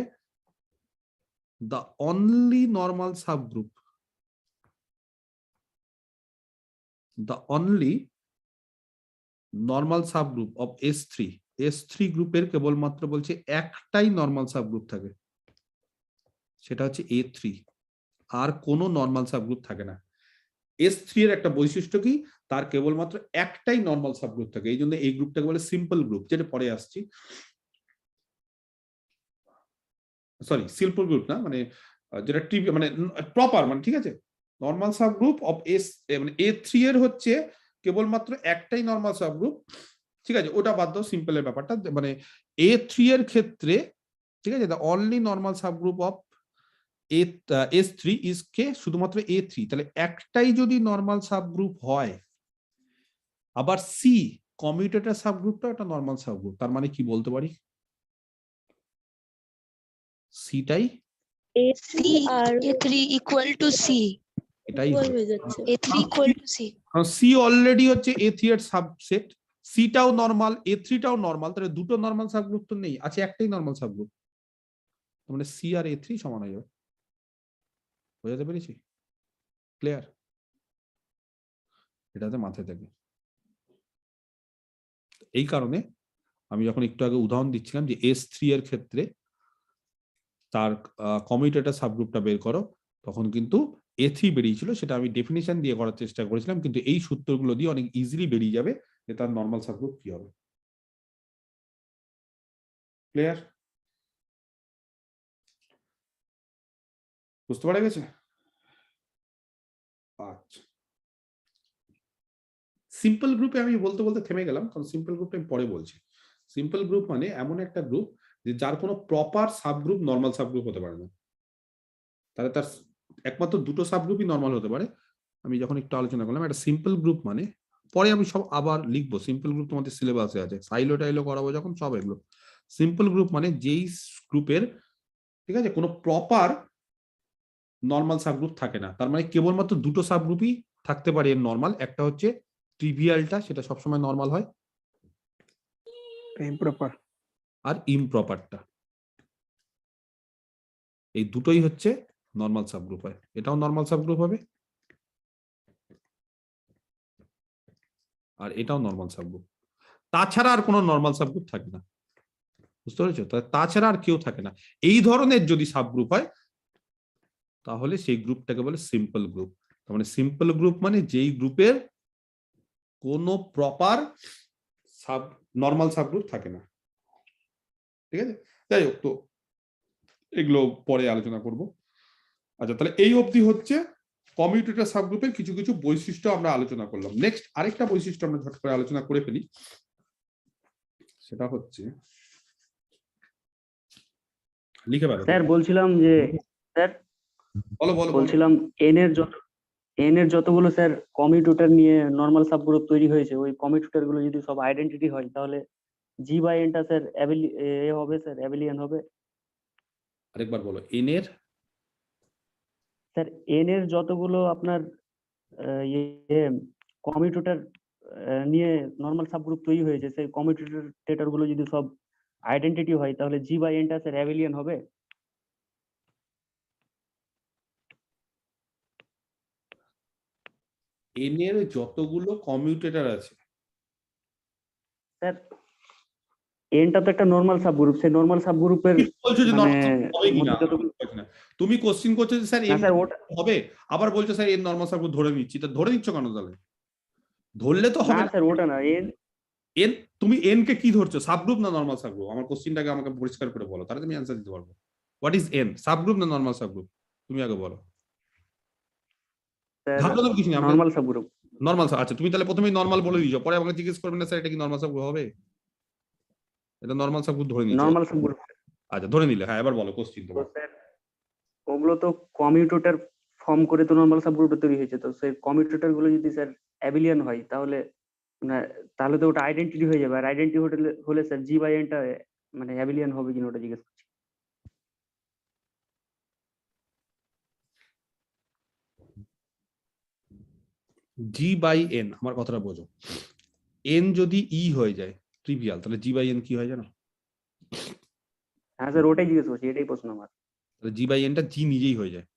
the only normal subgroup, the only normal subgroup of S3, S3 গ্রুপের কেবলমাত্র বলছে একটাই নরমাল সাবগ্রুপ থাকে, সেটা হচ্ছে A3, আর কোনো নরমাল সাবগ্রুপ থাকে না। S3 এর একটা বৈশিষ্ট্য কি, তার কেবলমাত্র একটাই নরমাল সাবগ্রুপ থাকে, এই জন্য এই গ্রুপটাকে বলে সিম্পল গ্রুপ, যেটা পরে আসছি। সরি সিম্পল গ্রুপ না, মানে যেটা মানে প্রপার, মানে ঠিক আছে, নরমাল সাবগ্রুপ অফ এস মানে A3 এর হচ্ছে কেবলমাত্র একটাই নরমাল সাবগ্রুপ, ঠিক আছে, ওটা বাদ দাও, সিম্পলের ব্যাপারটা, মানে A3 এর ক্ষেত্রে, ঠিক আছে, the only normal subgroup of S3 is কে, শুধুমাত্র A3, তাহলে একটাই যদি নরমাল সাবগ্রুপ হয়, আবার সি কমিউটেটর সাবগ্রুপটা একটা নরমাল সাবগ্রুপ, তার মানে কি বলতে পারি? সিটাই সি আর A3 ইকুয়াল টু সি। এটাই equal হবে। হয়ে যাচ্ছে। A3 equal to C. কারণ সি অলরেডি হচ্ছে A3 এর সাবসেট, সিটাও নরমাল, A3টাও নরমাল, তাহলে দুটো নরমাল সাবগ্রুপ তো নেই, আছে একটাই নরমাল সাবগ্রুপ, মানে সি আর A3 সমান হয়ে যাবে। বোঝাতে পেরেছি? ক্লিয়ার? এটাতে মাথায় থাকবে। এই কারণে আমি যখন একটু আগে উদাহরণ দিচ্ছিলাম যে S3 এর ক্ষেত্রে তার কমিউটেটর সাবগ্রুপটা বের করো, তখন কিন্তু A3 বেরিয়েছিল, সেটা আমি ডেফিনিশন দিয়ে করার চেষ্টা করেছিলাম, কিন্তু এই সূত্রগুলো দিয়ে অনেক ইজিলি বেরিয়ে যাবে যে তার নরমাল সাবগ্রুপ কি হবে। ক্লিয়ার? বুঝতে পারা গেছে? আচ্ছা, সিম্পল গ্রুপে আমি বলতে বলতে থেমে গেলাম, কারণ সিম্পল গ্রুপটা আমি পরে বলছি। সিম্পল গ্রুপ মানে এমন একটা গ্রুপ যে যার কোনো প্রপার সাবগ্রুপ নরমাল সাবগ্রুপ হতে পারে না, তাহলে তার একমাত্র দুটো সাবগ্রুপই নরমাল হতে পারে। আমি যখন একটু আলোচনা করলাম একটা সিম্পল গ্রুপ মানে, পরে আমি সব আবার লিখবো, সিম্পল গ্রুপ তোমাদের সিলেবাসে আছে, সাইলো টাইলো করাবো যখন, সব এগুলো। সিম্পল গ্রুপ মানে যেই গ্রুপের, ঠিক আছে, কোনো প্রপার নরমাল সাবগ্রুপ থাকে না, তার মানে কেবলমাত্র দুটো সাবগ্রুপই থাকতে পারে এর নরমাল, একটা হচ্ছে ট্রিভিয়ালটা, সেটা সবসময় নরমাল হয়, ইমপ্রপার। আর ইমপ্রপারটা, এই দুটোই হচ্ছে নরমাল সাবগ্রুপ হয়। এটাও নরমাল সাবগ্রুপ হবে, আর এটাও নরমাল সাবগ্রুপ, তাছাড়া আর কোনো নরমাল সাবগ্রুপ থাকে না। বুঝতে পেরেছো? তাছাড়া আর কেউ থাকে না। এই ধরনের যদি সাবগ্রুপ হয় তাহলে সেই গ্রুপটাকে বলে সিম্পল গ্রুপ। তার মানে সিম্পল গ্রুপ মানে যেই গ্রুপের কোনো প্রপার সাব নরমাল সাবগ্রুপ থাকে না, ঠিক আছে। যাই হোক, তো এগুলো পরে আলোচনা করব। আচ্ছা, তাহলে এই অবধি হচ্ছে কমিউটেটর সাবগ্রুপের কিছু কিছু বৈশিষ্ট্য আমরা আলোচনা করলাম। নেক্সট আরেকটা বৈশিষ্ট্য আমরা ঝট করে আলোচনা করে ফেলি, সেটা হচ্ছে, লিখে পারো স্যার বলছিলাম যে স্যার বলো বলো বলো। বলছিলাম এন এর যতগুলো স্যার কমিউটেটর নিয়ে নরমাল সাবগ্রুপ তৈরি হয়েছে, ওই কমিউটেটর গুলো যদি সব আইডেন্টিটি হয়, তাহলে জি বাই এনটা স্যার এ হবে স্যার, অ্যাবিলিয়ান হবে। আরেকবার বলো, এন এর স্যার এন এর যতগুলো আপনার কমিউটেটর নিয়ে নরমাল সাবগ্রুপ তৈরি হয়েছে, সেই কমিউটেটর গুলো যদি সব আইডেন্টিটি হয়, তাহলে জি বাই এনটা স্যার অ্যাবিলিয়ান হবে। এন এর যতগুলো কমিউটেটর আছে, স্যার এনটা তো একটা নরমাল সাবগ্রুপ, সেই নরমাল সাবগ্রুপের বলছো যে মানে নরমাল হবে কিনা মধ্যে যতগুলো তুমি কোশ্চিন করছো যে স্যার না এন স্যার ওটা হবে, আবার বলছো স্যার এন নরমাল সাবগ্রুপ ধরে নিচ্ছি, তা ধরে নিচ্ছ কেন তাহলে? ধরলে তো না হবে না। স্যার ওটা না এন তুমি এন কে কি ধরছো, সাবগ্রুপ না নরমাল সাবগ্রুপ? আমার কোশ্চিনটাকে আমাকে পরিষ্কার করে বলো, তাহলে তুমি অ্যান্সার দিতে পারবো। হোয়াট ইজ এন, সাবগ্রুপ না নরমাল সাবগ্রুপ? তুমি আগে বলো। স্যার ধারণা তো কিছু নেই আমাকে। Normal subgroup. নরমাল, আচ্ছা তুমি তাহলে প্রথমেই নরমাল বলে দিয়েছো, পরে আমাকে জিজ্ঞেস করবে না স্যার এটা কি নরমাল সাবগ্রুপ হবে? এটা নরমাল সাবগ্রুপ ধরে নিয়েছো। Normal subgroup. আচ্ছা ধরে নিলে, হ্যাঁ এবার বলো কোশ্চিন তো তোমার। স্যার ওগুলো তো কমিউটেটর ফর্ম করে তো নরমাল সাবগ্রুপটা তৈরি হয়েছে, তো সেই কমিউটেটর গুলো যদি স্যার অ্যাবিলিয়ান হয় তাহলে তাহলে তো ওটা আইডেন্টিটি হয়ে যাবে, আর আইডেন্টিটি হলে স্যার জি বাই এনটা মানে অ্যাবিলিয়ান হবে কিনা ওটা জিজ্ঞেস করছি। জি বাই এন, আমার কথাটা বোঝো। এন যদি ই হয়ে যায় ট্রিভিয়াল, তাহলে জি বাই এন কি হয় জানো? হ্যাঁ স্যার ওটাই জিজ্ঞেস করছি, এটাই প্রশ্ন আমার। তাহলে জি বাই এনটা জি নিজেই হয়ে যায়,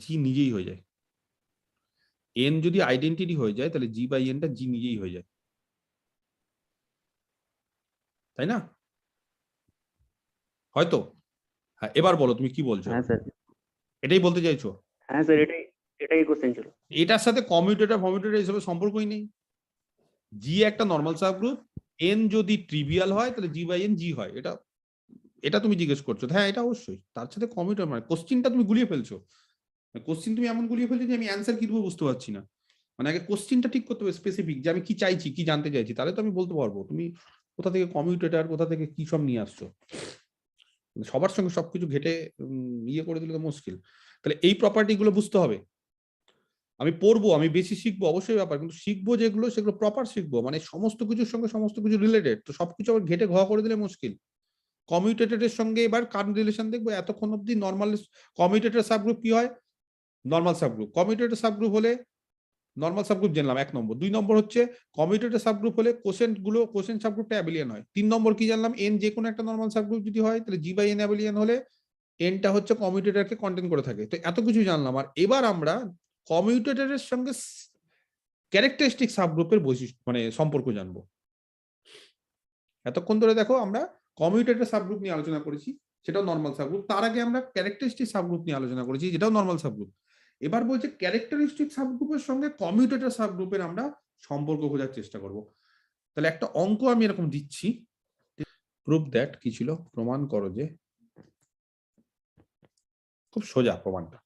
জি নিজেই হয়ে যায়। এন যদি আইডেন্টিটি হয়ে যায় তাহলে জি বাই এনটা জি নিজেই হয়ে যায়, তাই না? হয়তো। হ্যাঁ এবার বলো তুমি কি বলছো, হ্যাঁ স্যার, এটাই বলতে চাইছো? হ্যাঁ স্যার এটাই কোশ্চেন ছিল। এটার সাথে কমিউটেটর ফমিউটেটর হিসেবে সম্পর্কই নেই। জি একটা নরমাল সাবগ্রুপ, এন যদি ট্রিভিয়াল হয় তাহলে জি বাই এন জি হয়, এটা এটা তুমি জিজ্ঞেস করছো। হ্যাঁ এটা অবশ্যই, তার সাথে কমিউটেটর মানে কোশ্চিনটা তুমি গুলিয়ে ফেলছো। কোশ্চিন তুমি এমন গুলিয়ে ফেলছো যে আমি অ্যান্সার কি দেবো বুঝতে পারছি না। মানে আগে কোশ্চিনটা ঠিক করতে হবে স্পেসিফিক, যে আমি কি চাইছি, কি জানতে চাইছি, তাহলে তো আমি বলতে পারবো। তুমি কোথা থেকে কমিউটেটর, কোথা থেকে কি সব নিয়ে আসছো, সবার সঙ্গে সবকিছু ঘেটে ইয়ে করে দিলে তো মুশকিল। তাহলে এই প্রপার্টি গুলো বুঝতে হবে। আমি পড়বো, আমি বেশি শিখবো অবশ্যই ব্যাপার, কিন্তু শিখবো যেগুলো সেগুলো প্রপার শিখবো, মানে সমস্ত কিছুর সঙ্গে সমস্ত কিছু রিলেটেড। তো সবকিছু আবার ঘেটে ঘ করে দিলে মুশকিল। কমিউটেটরের সঙ্গে এবার কার রিলেশন দেখবো, এতক্ষণ অব্দি নর্মাল কমিউটেটর সাবগ্রুপ কি হয়, নর্মাল সাবগ্রুপ। কমিউটেটর সাবগ্রুপ হলে নর্মাল সাবগ্রুপ জানলাম 1 নম্বর। 2 নম্বর হচ্ছে কমিউটেটর সাবগ্রুপ হলে কোশেন্ট গুলো, কোশেন্ট সাবগ্রুপটা অ্যাবিলিয়ান হয়। 3 নম্বর কি জানলাম, এন যে কোনো একটা নর্মাল সাবগ্রুপ যদি হয় তাহলে জি বাই এন অ্যাবিলিয়ান হলে এনটা হচ্ছে কমিউটেটরকে কন্টেইন করে থাকে। তো এত কিছু জানলাম, আর এবার আমরা কমিউটেটরের সঙ্গে ক্যারেক্টারিস্টিক সাবগ্রুপের বৈশিষ্ট্য মানে সম্পর্ক জানবো। এতক্ষণ ধরে দেখো আমরা কমিউটেটর সাবগ্রুপ নিয়ে আলোচনা করেছি, সেটাও নর্মাল সাবগ্রুপ। তার আগে আমরা ক্যারেক্টারিস্টিক সাবগ্রুপ নিয়ে আলোচনা করেছি, যেটাও নর্মাল সাবগ্রুপ। এবার বলছে ক্যারেক্টারিস্টিক সাবগ্রুপের সঙ্গে কমিউটেটর সাবগ্রুপের আমরা সম্পর্ক খোঁজার চেষ্টা করব। তাহলে একটা অঙ্ক আমি এরকম দিচ্ছি, প্রুভ দ্যাট কি ছিল, প্রমাণ করো যে, খুব সোজা প্রমাণটা।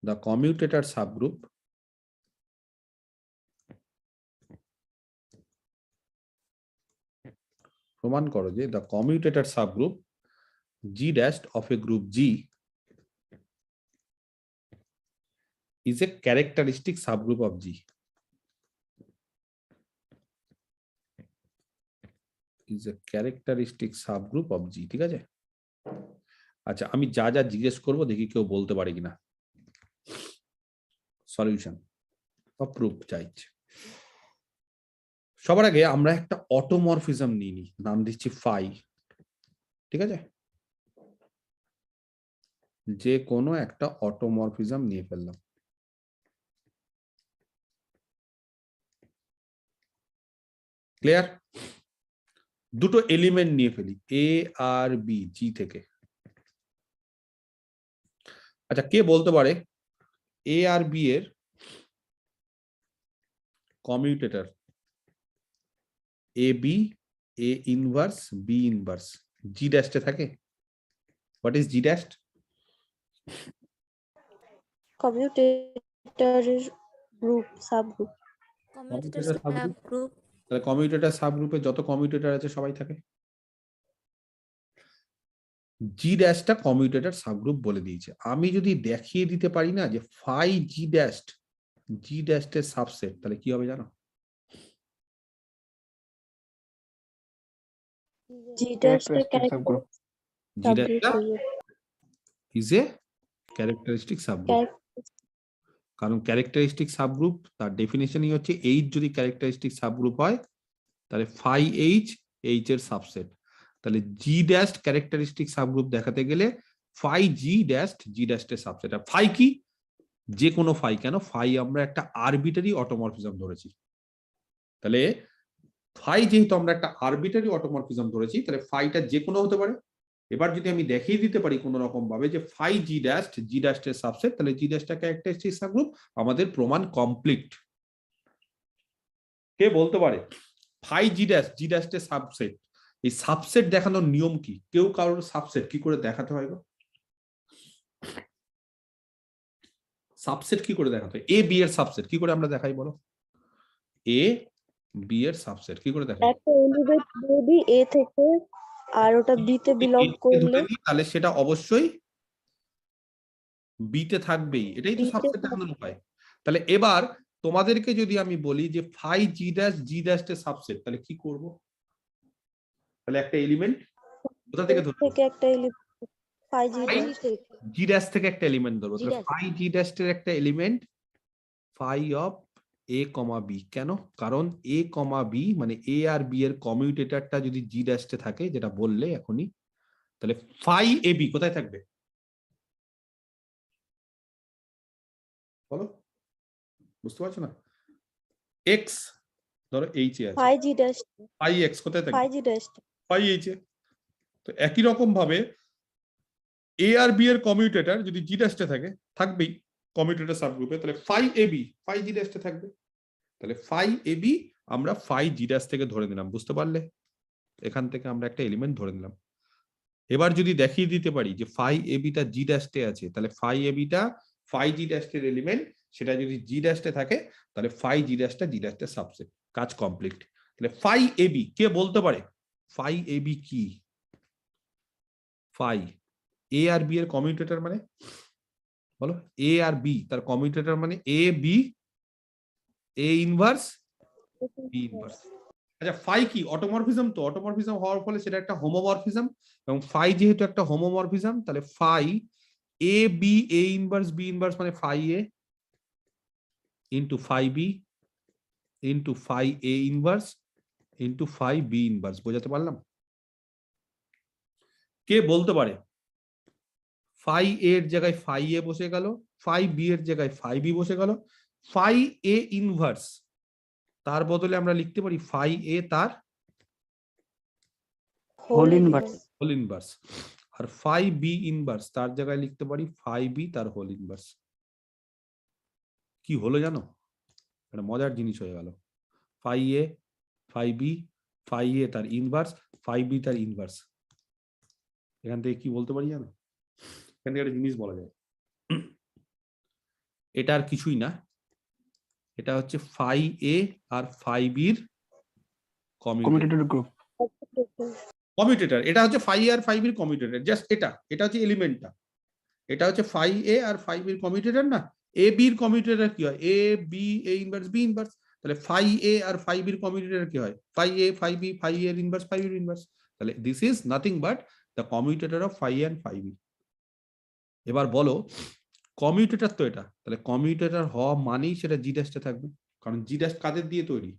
দ্য কমিউটেটর সাবগ্রুপ প্রমাণ করো যে the commutator subgroup G dash of a group G is a characteristic subgroup of G. Is a characteristic subgroup of G. ঠিক আছে? আচ্ছা আমি যা যা জিজ্ঞেস করবো দেখি কেউ বলতে পারে কিনা। সলিউশন বা প্রুফ চাইছে। সবার আগে আমরা একটা অটোমরফিজম নিয়ে নিই, নাম দিচ্ছি ফাই। ঠিক আছে, যে কোনো একটা অটোমরফিজম নিয়ে ফেললাম। ক্লিয়ার? দুটো এলিমেন্ট নিয়ে ফেলি, এ আর বি, জি থেকে। আচ্ছা কে বলতে পারে এ আর বি এর commutator A B, A inverse, B inverse, G ড্যাশে থাকে? What is G dash? কমিউটেটরের গ্রুপ সাবগ্রুপ। Commutator subgroup. তাহলে কমিউটেটর সাবগ্রুপে যত কমিউটেটর আছে সবাই থাকে। জি ড্যাশটা কমিউটেটর সাবগ্রুপ বলে দিয়েছে। আমি যদি দেখিয়ে দিতে পারি না যে ফাই জি ড্যাশের সাবসেট, তাহলে কি হবে জানো? জি ড্যাশটা সাবগ্রুপ। জি ড্যাশটা ইজ এ ক্যারেক্টারিস্টিক সাবগ্রুপ। কারণ ক্যারেক্টারিস্টিক সাবগ্রুপ তার ডেফিনেশনই হচ্ছে এইচ যদি ক্যারেক্টারিস্টিক সাবগ্রুপ হয় তাহলে ফাই এইচ এর সাবসেট। তাহলে জি ড্যাশ ক্যারেক্টারিস্টিক সাবগ্রুপ দেখাতে গেলে ফাই জি ড্যাশ এর সাবসেট। আর ফাই কি? যে কোনো ফাই, কেন ফাই আমরা একটা আরবিটারি অটোমরফিজম ধরেছি, তাহলে ফাই যেহেতু আমরা একটা আরবিটারি অটোমরফিজম ধরেছি, তাহলে ফাইটা যে কোনো হতে পারে। এবার যদি আমি দেখিয়ে দিতে পারি কোন রকম ভাবে যে ফাই জি ড্যাশ এর সাবসেট, তাহলে জি ড্যাশটা ক্যারেক্টারিস্টিক সাবগ্রুপ, আমাদের প্রমাণ কমপ্লিট। কে বলতে পারে ফাই জি ড্যাশ এর সাবসেট? এই সাবসেট দেখানোর নিয়ম কি? কেউ কারোর সাবসেট কি করে দেখাতে হয় গো? সাবসেট কি করে দেখাতে হয়? এ বি এর সাবসেট কি করে আমরা দেখাই বলো? এ বি এর সাবসেট কি করে দেখাই? একটা এলিমেন্ট যদি এ থেকে আর ওটা বি তে বিলং করলে তাহলে সেটা অবশ্যই বি তে থাকবেই, এটাই তো B তে সাবসেট দেখানোর উপায়। তাহলে এবার তোমাদেরকে যদি আমি বলি যে ফাই জি ড্যাশ এর সাবসেট, তাহলে কি করব? তাহলে একটা এলিমেন্ট কোথা থেকে ধরবো? থেকে একটা element phi g phi dash থেকে জি ড্যাশ থেকে একটা এলিমেন্ট ধরবো, তাহলে G' ফাই জি ড্যাশ এর একটা element phi of A comma B. কেন? কারণ এ কমা বি মানে এ আর বি এর কমিউটেটরটা যদি জি ড্যাশে থাকে, যেটা বললে এখনই, তাহলে ফাই এ বি কোথায় থাকবে বলো? বুঝতে পারছো না? এক্স ধরো এইচ এ আছে, phi G dash phi X কোথায় থাকবে? Phi G dash phi H A. তো একই রকম ভাবে এ আর বি এর কমিউটেটর যদি জি ড্যাশে থাকে, থাকবেই কমিউটেটর সাবগ্রুপে, তাহলে phi a B five G ড্যাশে থাকবে। তাহলে ফাই এ বি আমরা ফাই জি ড্যাশ থেকে ধরে নিলাম, বুঝতে পারলে? এখান থেকে আমরা একটা এলিমেন্ট ধরে নিলাম। এবার যদি দেখিয়ে দিতে পারি যে ফাই এ বিটা জি ড্যাশে আছে, তাহলে ফাই এ বিটা ফাই জি ড্যাশের এলিমেন্ট, সেটা যদি জি ড্যাশে থাকে, তাহলে ফাই জি ড্যাশের সাবসেট, কাজ কমপ্লিট। তাহলে ফাই এ বি কে বলতে পারে? ফাই এ বি কি? ফাই এ আর বি এর কমিউটেটর মানে বলো, এ আর বি তার কমিউটেটর মানে A B, A inverse B inverse. আচ্ছা ফাই কি? অটোমরফিজম। তো অটোমরফিজম হওয়ার ফলে সেটা একটা হোমোমরফিজম, এবং ফাই যেহেতু একটা হোমোমরফিজম, তাহলে phi a B A inverse B inverse মানে phi a into phi b into phi a inverse into phi b inverse. বোঝাতে পারলাম? কে বলতে পারে ফাই এ এর জায়গায় ফাই এ বসে গেল, ফাই বি এর জায়গায় ফাই বি বসে গেল, ফাই এ ইনভার্স তার বদলে আমরা লিখতে পারি ফাই এ তার হোল ইনভার্স। হোল ইনভার্স, আর ফাই বি ইনভার্স তার জায়গায় লিখতে পারি ফাই বি তার হোল ইনভার্স। কি হলো জানো? একটা মজার জিনিস হয়ে গেল। ফাই এ ফাই বি, ফাই এ তার ইনভার্স, ফাই বি তার ইনভার্স। এখান থেকে কি বলতে পারি জানো? এখান থেকে একটা জিনিস বলা যায়, এটা আর কিছুই না, এটা হচ্ছে ফাই এ আর ফাই বির কমিউটেটর গ্রুপ। কমিউটেটর। এটা হচ্ছে ফাই এ আর ফাই বির কমিউটেটর, জাস্ট এটা হচ্ছে এলিমেন্টটা। এটা হচ্ছে ফাই এ আর ফাই বির কমিউটেটর না? এ বির কমিউটেটর কি হয়? A B A inverse B inverse. তাহলে ফাই এ আর ফাই বির কমিউটেটর কি হয়? ফাই এ ফাই বি, ফাই এর ইনভার্স ফাই বির ইনভার্স। তাহলে this is nothing but the commutator of phi and phi B. এবার বলো কমিউটেটর তো এটা, তাহলে কমিউটেটর হওয়া মানেই সেটা জি ড্যাশে থাকবে, কারণ জি ড্যাশ কাদের দিয়ে তৈরি?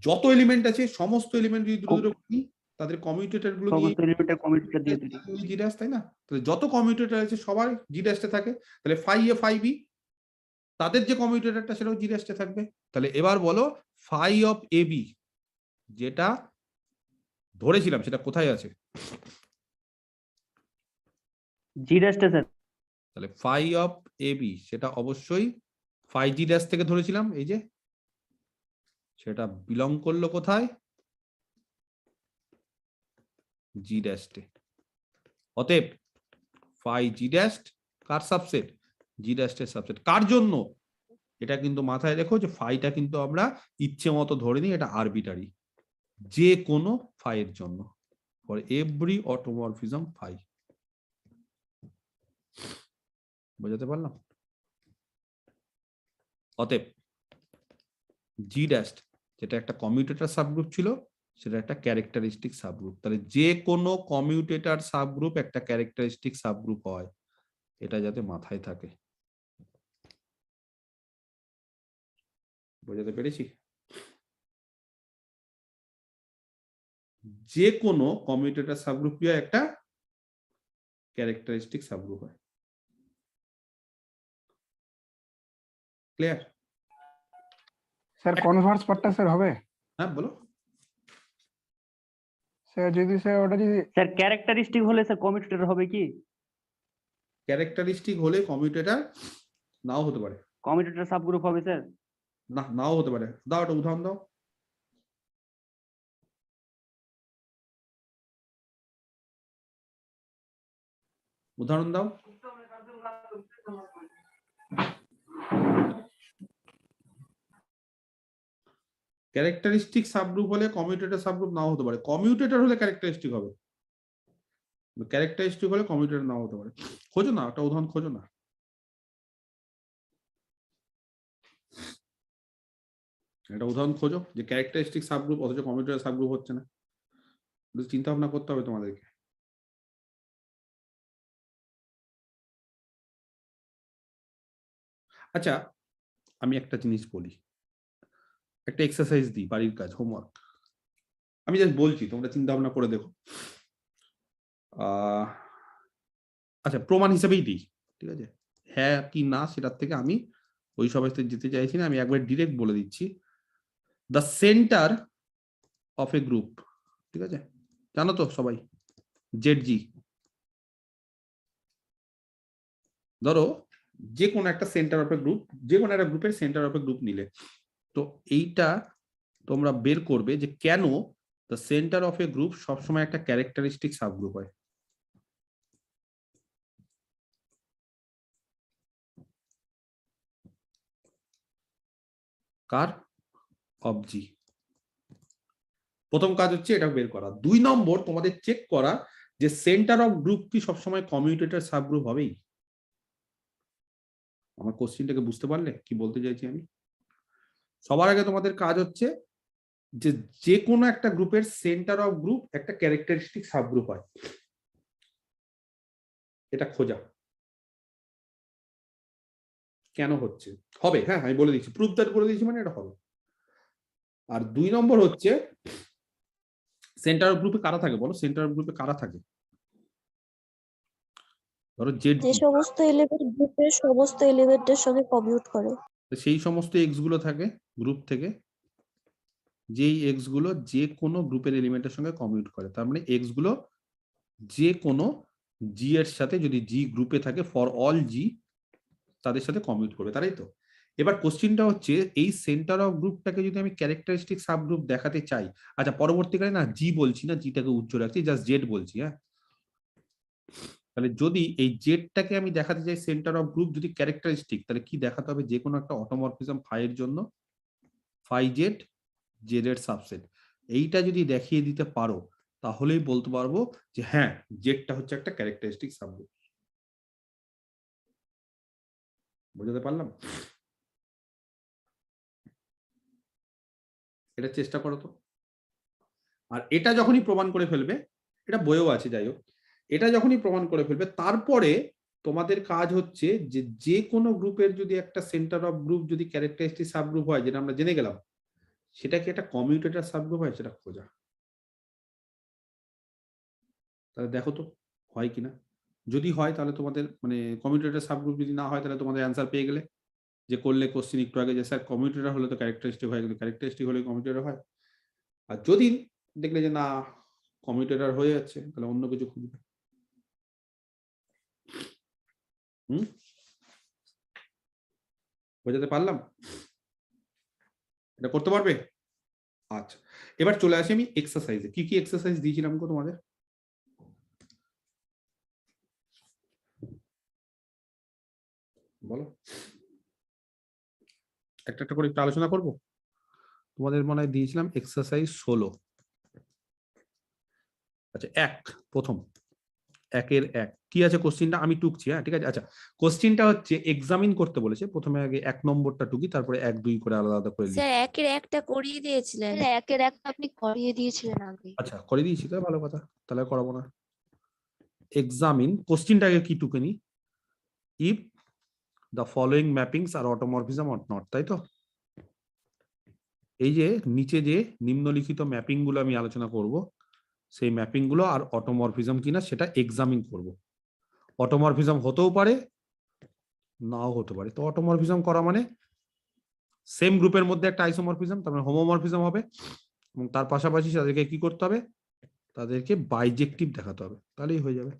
যত এলিমেন্ট আছে সমস্ত এলিমেন্ট যদি দুটো দুটো করি, তাদের কমিউটেটর গুলো নিয়ে সমস্ত এলিমেন্টের কমিউটেটর দিয়ে তৈরি। জি ড্যাশ, তাই না? তাহলে যত কমিউটেটর আছে সবাই জি ড্যাশে থাকে, তাহলে ফাই এ ফাই বি তাদের যে কমিউটেটরটা সেটাও জি ড্যাশে থাকবে। তাহলে এবার বলো ফাই অফ এ বি যেটা ধরেছিলাম সেটা কোথায় আছে? জি ড্যাশটা স্যার। তাহলে ফাই অফ এ বি সেটা অবশ্যই ফাই জি ড্যাশ থেকে ধরেছিলাম, এই যে সেটা বিলং করলো কোথায়? জি ড্যাশে। অতএব ফাই জি ড্যাশ কার সাবসেট? জি ড্যাশের সাবসেট। কার জন্য? এটা কিন্তু মাথায় রেখো যে ফাইটা কিন্তু আমরা ইচ্ছে মতো ধরে নিই, এটা আরবিটারি, যে কোনো ফাইয়ের জন্য, ফর এভরি অটোমরফিজম ফাই। বোঝাতে পারলাম? অতএব জি ড্যাশ যেটা একটা কমিউটেটর সাবগ্রুপ ছিল, সেটা একটা ক্যারেক্টারিস্টিক সাবগ্রুপ। তাহলে যে কোনো কমিউটেটর সাবগ্রুপ একটা ক্যারেক্টারিস্টিক সাবগ্রুপ হয়, এটা যাতে মাথায় থাকে। বোঝাতে পেরেছি? যে কোনো কমিউটেটর সাবগ্রুপ একটা ক্যারেক্টারিস্টিক সাবগ্রুপ হয়। ক্লিয়ার? স্যার কনভার্স পার্টটা স্যার হবে? হ্যাঁ বলো। স্যার যদি স্যার ওটা যদি স্যার ক্যারেক্টারিস্টিক হলে স্যার কমিউটেটর হবে কি? ক্যারেক্টারিস্টিক হলে কমিউটেটর নাও হতে পারে। কমিউটেটর সাবগ্রুপ হবে স্যার? না, নাও হতে পারে। দাও একটা উদাহরণ দাও। উদাহরণ দাও। ক্যারেক্টারিস্টিক সাবগ্রুপ হলে কমিউটেটর সাবগ্রুপ নাও হতে পারে। কমিউটেটর হলে ক্যারেক্টারিস্টিক হবে। ক্যারেক্টারিস্টিক হলে কমিউটেটর নাও হতে পারে। খোঁজো না, একটা উদাহরণ খোঁজো না। একটা উদাহরণ খোঁজো যে ক্যারেক্টারিস্টিক সাবগ্রুপ অথচ কমিউটেটর সাবগ্রুপ হচ্ছে না। চিন্তা ভাবনা করতে হবে তোমাদেরকে। আচ্ছা, আমি একটা জিনিস বলি, একটা এক্সারসাইজ দিই, বাড়ির কাজ, হোমওয়ার্ক। আমি জাস্ট বলছি, তোমরা চিন্তা ভাবনা করে দেখো। আচ্ছা, প্রমাণ হিসেবেই দিই, ঠিক আছে? হ্যাঁ কি না সেটার থেকে আমি ওই সবাইতে যেতে চাইছি না, আমি একবার ডিরেক্ট বলে দিচ্ছি। The centre of a group, ঠিক আছে? জানো তো সবাই জেড-জি। ধরো যে কোনো একটা সেন্টার অফ এ গ্রুপ, যে কোনো একটা গ্রুপের সেন্টার অফ এ গ্রুপ নিলে, তো এইটা তোমরা বের করবে যে কেন the centre of a group সবসময় একটা ক্যারেক্টারিস্টিক সাবগ্রুপ হয়। কার? অফ জি। প্রথম কাজ হচ্ছে এটা বের করা। 2 নম্বর তোমাদের চেক করা যে সেন্টার অফ গ্রুপ কি সবসময় কমিউটেটর সাবগ্রুপ হবেই। আমার কোশ্চেনটাকে বুঝতে পারলে কি বলতে চাইছি আমি? সবার আগে তোমাদের কাজ হচ্ছে যে যে কোনো একটা গ্রুপের সেন্টার অফ গ্রুপ একটা ক্যারেক্টারিস্টিক সাবগ্রুপ হয়, এটা খোঁজা। কেন হচ্ছে? হবে, হ্যাঁ আমি বলে দিচ্ছি, প্রুফ দ্যাট করে দিচ্ছি, মানে এটা হবে। আর 2 নম্বর হচ্ছে সেন্টার অফ গ্রুপে কারা থাকে বলো? সেন্টার অফ গ্রুপে কারা থাকে? ধরো জেড, যে সমস্ত এলিমেন্ট গ্রুপের সমস্ত এলিমেন্টের সঙ্গে কমিউট করে। সেই সমস্ত এক্স গুলো থাকে গ্রুপ থেকে, যেই এক্স গুলো যে কোনো গ্রুপের এলিমেন্টের সঙ্গে কমিউট করে। তার মানে এক্স গুলো যে কোনো জি এর সাথে, যদি জি গ্রুপে থাকে, ফর অল জি তাদের সাথে কমিউট করবে, তাই তো? এবার কোশ্চেনটা হচ্ছে এই সেন্টার অফ গ্রুপটাকে যদি আমি ক্যারেক্টারিস্টিক সাবগ্রুপ দেখাতে চাই, আচ্ছা পরবর্তীকালে না জি বলছি না, জিটাকে উজ্জ্বল রাখছি, জাস্ট জেড বলছি, হ্যাঁ? তাহলে যদি এই জেডটাকে আমি দেখাতে চাই সেন্টার অফ গ্রুপ যদি ক্যারেক্টারিস্টিক, তাহলে কি দেখাতে হবে? যে কোনো একটা অটোমরফিজম ফাই এর জন্য ফাই জেড জেড এর সাবসেট। এইটা যদি দেখিয়ে দিতে পারো তাহলেই বলতে পারবো যে হ্যাঁ জেডটা হচ্ছে একটা ক্যারেক্টারিস্টিক সাবগ্রুপ। বুঝাতে পারলাম? এটা চেষ্টা করো তো। আর এটা যখনই প্রমাণ করে ফেলবে, এটা বইও আছে, যাই হোক, এটা যখনই প্রমাণ করে ফেলবে তারপরে তোমাদের কাজ হচ্ছে যে যে কোনো গ্রুপের যদি একটা সেন্টার অফ গ্রুপ যদি ক্যারেক্টারিস্টিক সাবগ্রুপ হয়, যেটা আমরা জেনে গেলাম, সেটা কি একটা কমিউটেটর সাবগ্রুপ হয়, সেটা খোঁজা। তাহলে দেখো তো হয় কিনা। যদি হয় তাহলে তোমাদের মানে কমিউটেটর সাবগ্রুপ যদি না হয় তাহলে তোমাদের অ্যান্সার পেয়ে গেলে, যে করলে কোশ্চেন একটু আগে যে স্যার কমিউটেটর হলে তো ক্যারেক্টারিস্টিক হয়, কিন্তু ক্যারেক্টারিস্টিক হলে কমিউটেটর হয়। আর যদি দেখলে যে না কমিউটেটর হয়ে যাচ্ছে, তাহলে অন্য কিছু খুঁজবে। বোঝাতে পারলাম? এটা করতে পারবে? আচ্ছা, এবার চলে আসি আমি এক্সারসাইজে। কি কি এক্সারসাইজ দিয়েছিলাম গো তোমাদের? বলো, একটা একটা করে একটু আলোচনা করবো। তোমাদের মনে হয় দিয়েছিলাম এক্সারসাইজ 16। আচ্ছা, প্রথম 1-এর 1 কি আছে কোশ্চেনটা আমি টুকছি, হ্যাঁ ঠিক আছে। আচ্ছা, কোশ্চেনটা হচ্ছে এক্সামিন করতে বলেছে, প্রথমে আগে 1 নম্বরটা টুকি, তারপরে 1, 2 করে আলাদা আলাদা করে লিখি। স্যার 1-এর-1টা করিয়ে দিয়েছিলেন। 1-এর-1টা আপনি করিয়ে দিয়েছিলেন আগে। আচ্ছা করে দিয়েছি, তাহলে ভালো কথা, তাহলে করাবো না। এক্সামিন কোশ্চেনটা আগে কি টুকে নি, if the following mappings are automorphism or not, তাই তো? এই যে নিচে যে নিম্নলিখিত ম্যাপিং গুলো আমি আলোচনা করব, সেই ম্যাপিং গুলো আর অটোমরফিজম কিনা সেটা এক্সামিন করব। অটোমরফিজম হতেও পারে নাও হতে পারে। তো অটোমরফিজম করা মানে সেম গ্রুপের মধ্যে একটা আইসোমরফিজম, তার মানে হোমোমরফিজম হবে, এবং তার পাশাপাশি তাদেরকে কি করতে হবে, তাদেরকে বাইজেক্টিভ দেখাতে হবে, তাহলেই হয়ে যাবে।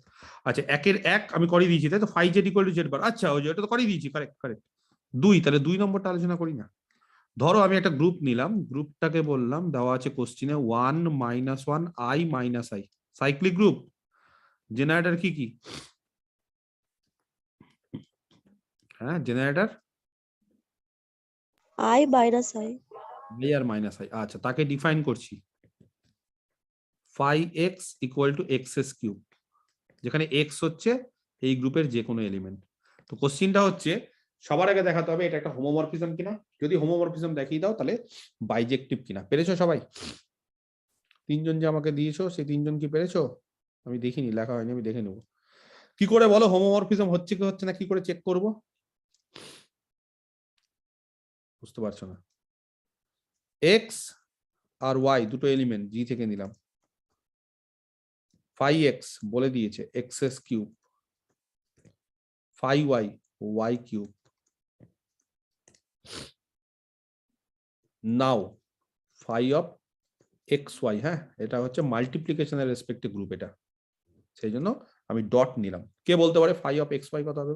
আচ্ছা, একের এক আমি করিয়ে দিয়েছি, তাই তো, phi z equal to z bar. আচ্ছা, ওই যে এটা তো করিয়ে দিয়েছি, কারেক্ট কারেক্ট। দুই, তাহলে 2 নম্বরটা আলোচনা করি না। ধরো আমি একটা গ্রুপ নিলাম, গ্রুপটাকে বললাম, দেওয়া আছে কোশ্চিনে 1 - 1 I - I, cyclic group. Generator কি কি? হ্যাঁ, generator I minus I. I আর মাইনাস আই। আচ্ছা, তাকে ডিফাইন করছি, phi X equal to X cube, যেখানে এক্স হচ্ছে এই গ্রুপের যে কোনো এলিমেন্ট। তো কোশ্চিনটা হচ্ছে সবার আগে দেখাতে হবে এটা একটা হোমোমরফিজম কিনা, যদি হোমোমরফিজম দেখিয়ে দাও তাহলে বাইজেক্টিভ কিনা। পেরেছো সবাই? 3 জন যে আমাকে দিয়েছো সেই 3 জন কি পেরেছো? আমি দেখিনি, লেখা হয়নি, আমি দেখে নেবো। কি করে বলো হোমোমরফিজম হচ্ছে কি হচ্ছে না, কি করে চেক করব? বুঝতে পারছো না? এক্স আর ওয়াই দুটো এলিমেন্ট জি থেকে নিলাম, ফাই এক্স বলে দিয়েছে X as cube, phi Y Y cube. Now phi of X Y, হ্যাঁ এটা হচ্ছে মাল্টিপ্লিকেশনের রেসপেক্টে গ্রুপ, এটা সেই জন্য আমি ডট নিলাম। কে বলতে পারে ফাই অফ এক্স ওয়াই কত হবে?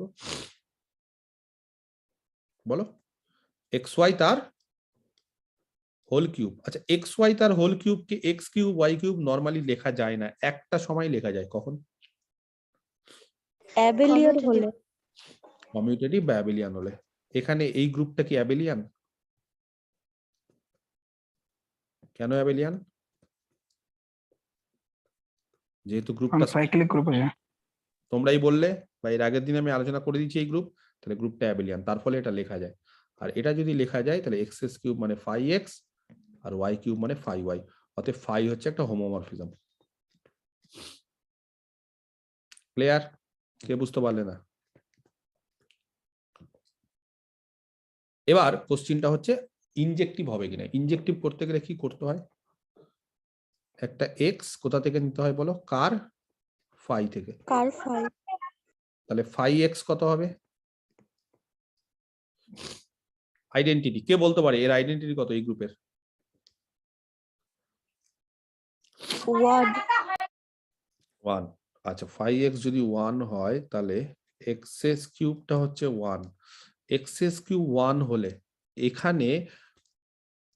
বলো। এক্স ওয়াই তার হোল কিউব। আচ্ছা, এক্স ওয়াই তার হোল কিউব কে x cube y cube normally লেখা যায় না, একটা সময় লেখা যায়, কখন? Abelian Commutative. হলে। কমিউটেটিভ বা অ্যাবেলিয়ান হলে। এখানে এই গ্রুপটা কি অ্যাবেলিয়ান? কেন অ্যাবেলিয়ান? যেহেতু গ্রুপটা সাইক্লিক গ্রুপ আছে। তোমরাই বললে, বা এর আগের দিন আমি আলোচনা করে দিচ্ছি এই গ্রুপ, তাহলে গ্রুপটা অ্যাবেলিয়ান, তার ফলে এটা লেখা যায়। আর এটা যদি লেখা যায় তাহলে এক্স এস কিউব মানে ফাই এক্স আর ওয়াই কিউব মানে ফাই ওয়াই, অতএব ফাই হচ্ছে একটা হোমোমরফিজম। ক্লিয়ার? কে বুঝতে পারলে না? এবার কোশ্চিনটা হচ্ছে ইনজেক্টিভ হবে কিনা। ইনজেক্টিভ করতে গেলে কি করতে হয়? একটা এক্স কোথা থেকে নিতে হয় বলো? কার? ফাই থেকে। কার ফাই? তাহলে ফাই এক্স কত হবে? আইডেন্টিটি কে বলতে পারে, এর আইডেন্টিটি কত এই গ্রুপের? 1. 1। আচ্ছা, ফাই এক্স যদি 1 হয় তাহলে এক্স এস কিউবটা হচ্ছে 1। এক্স এস কিউব 1 হলে এখানে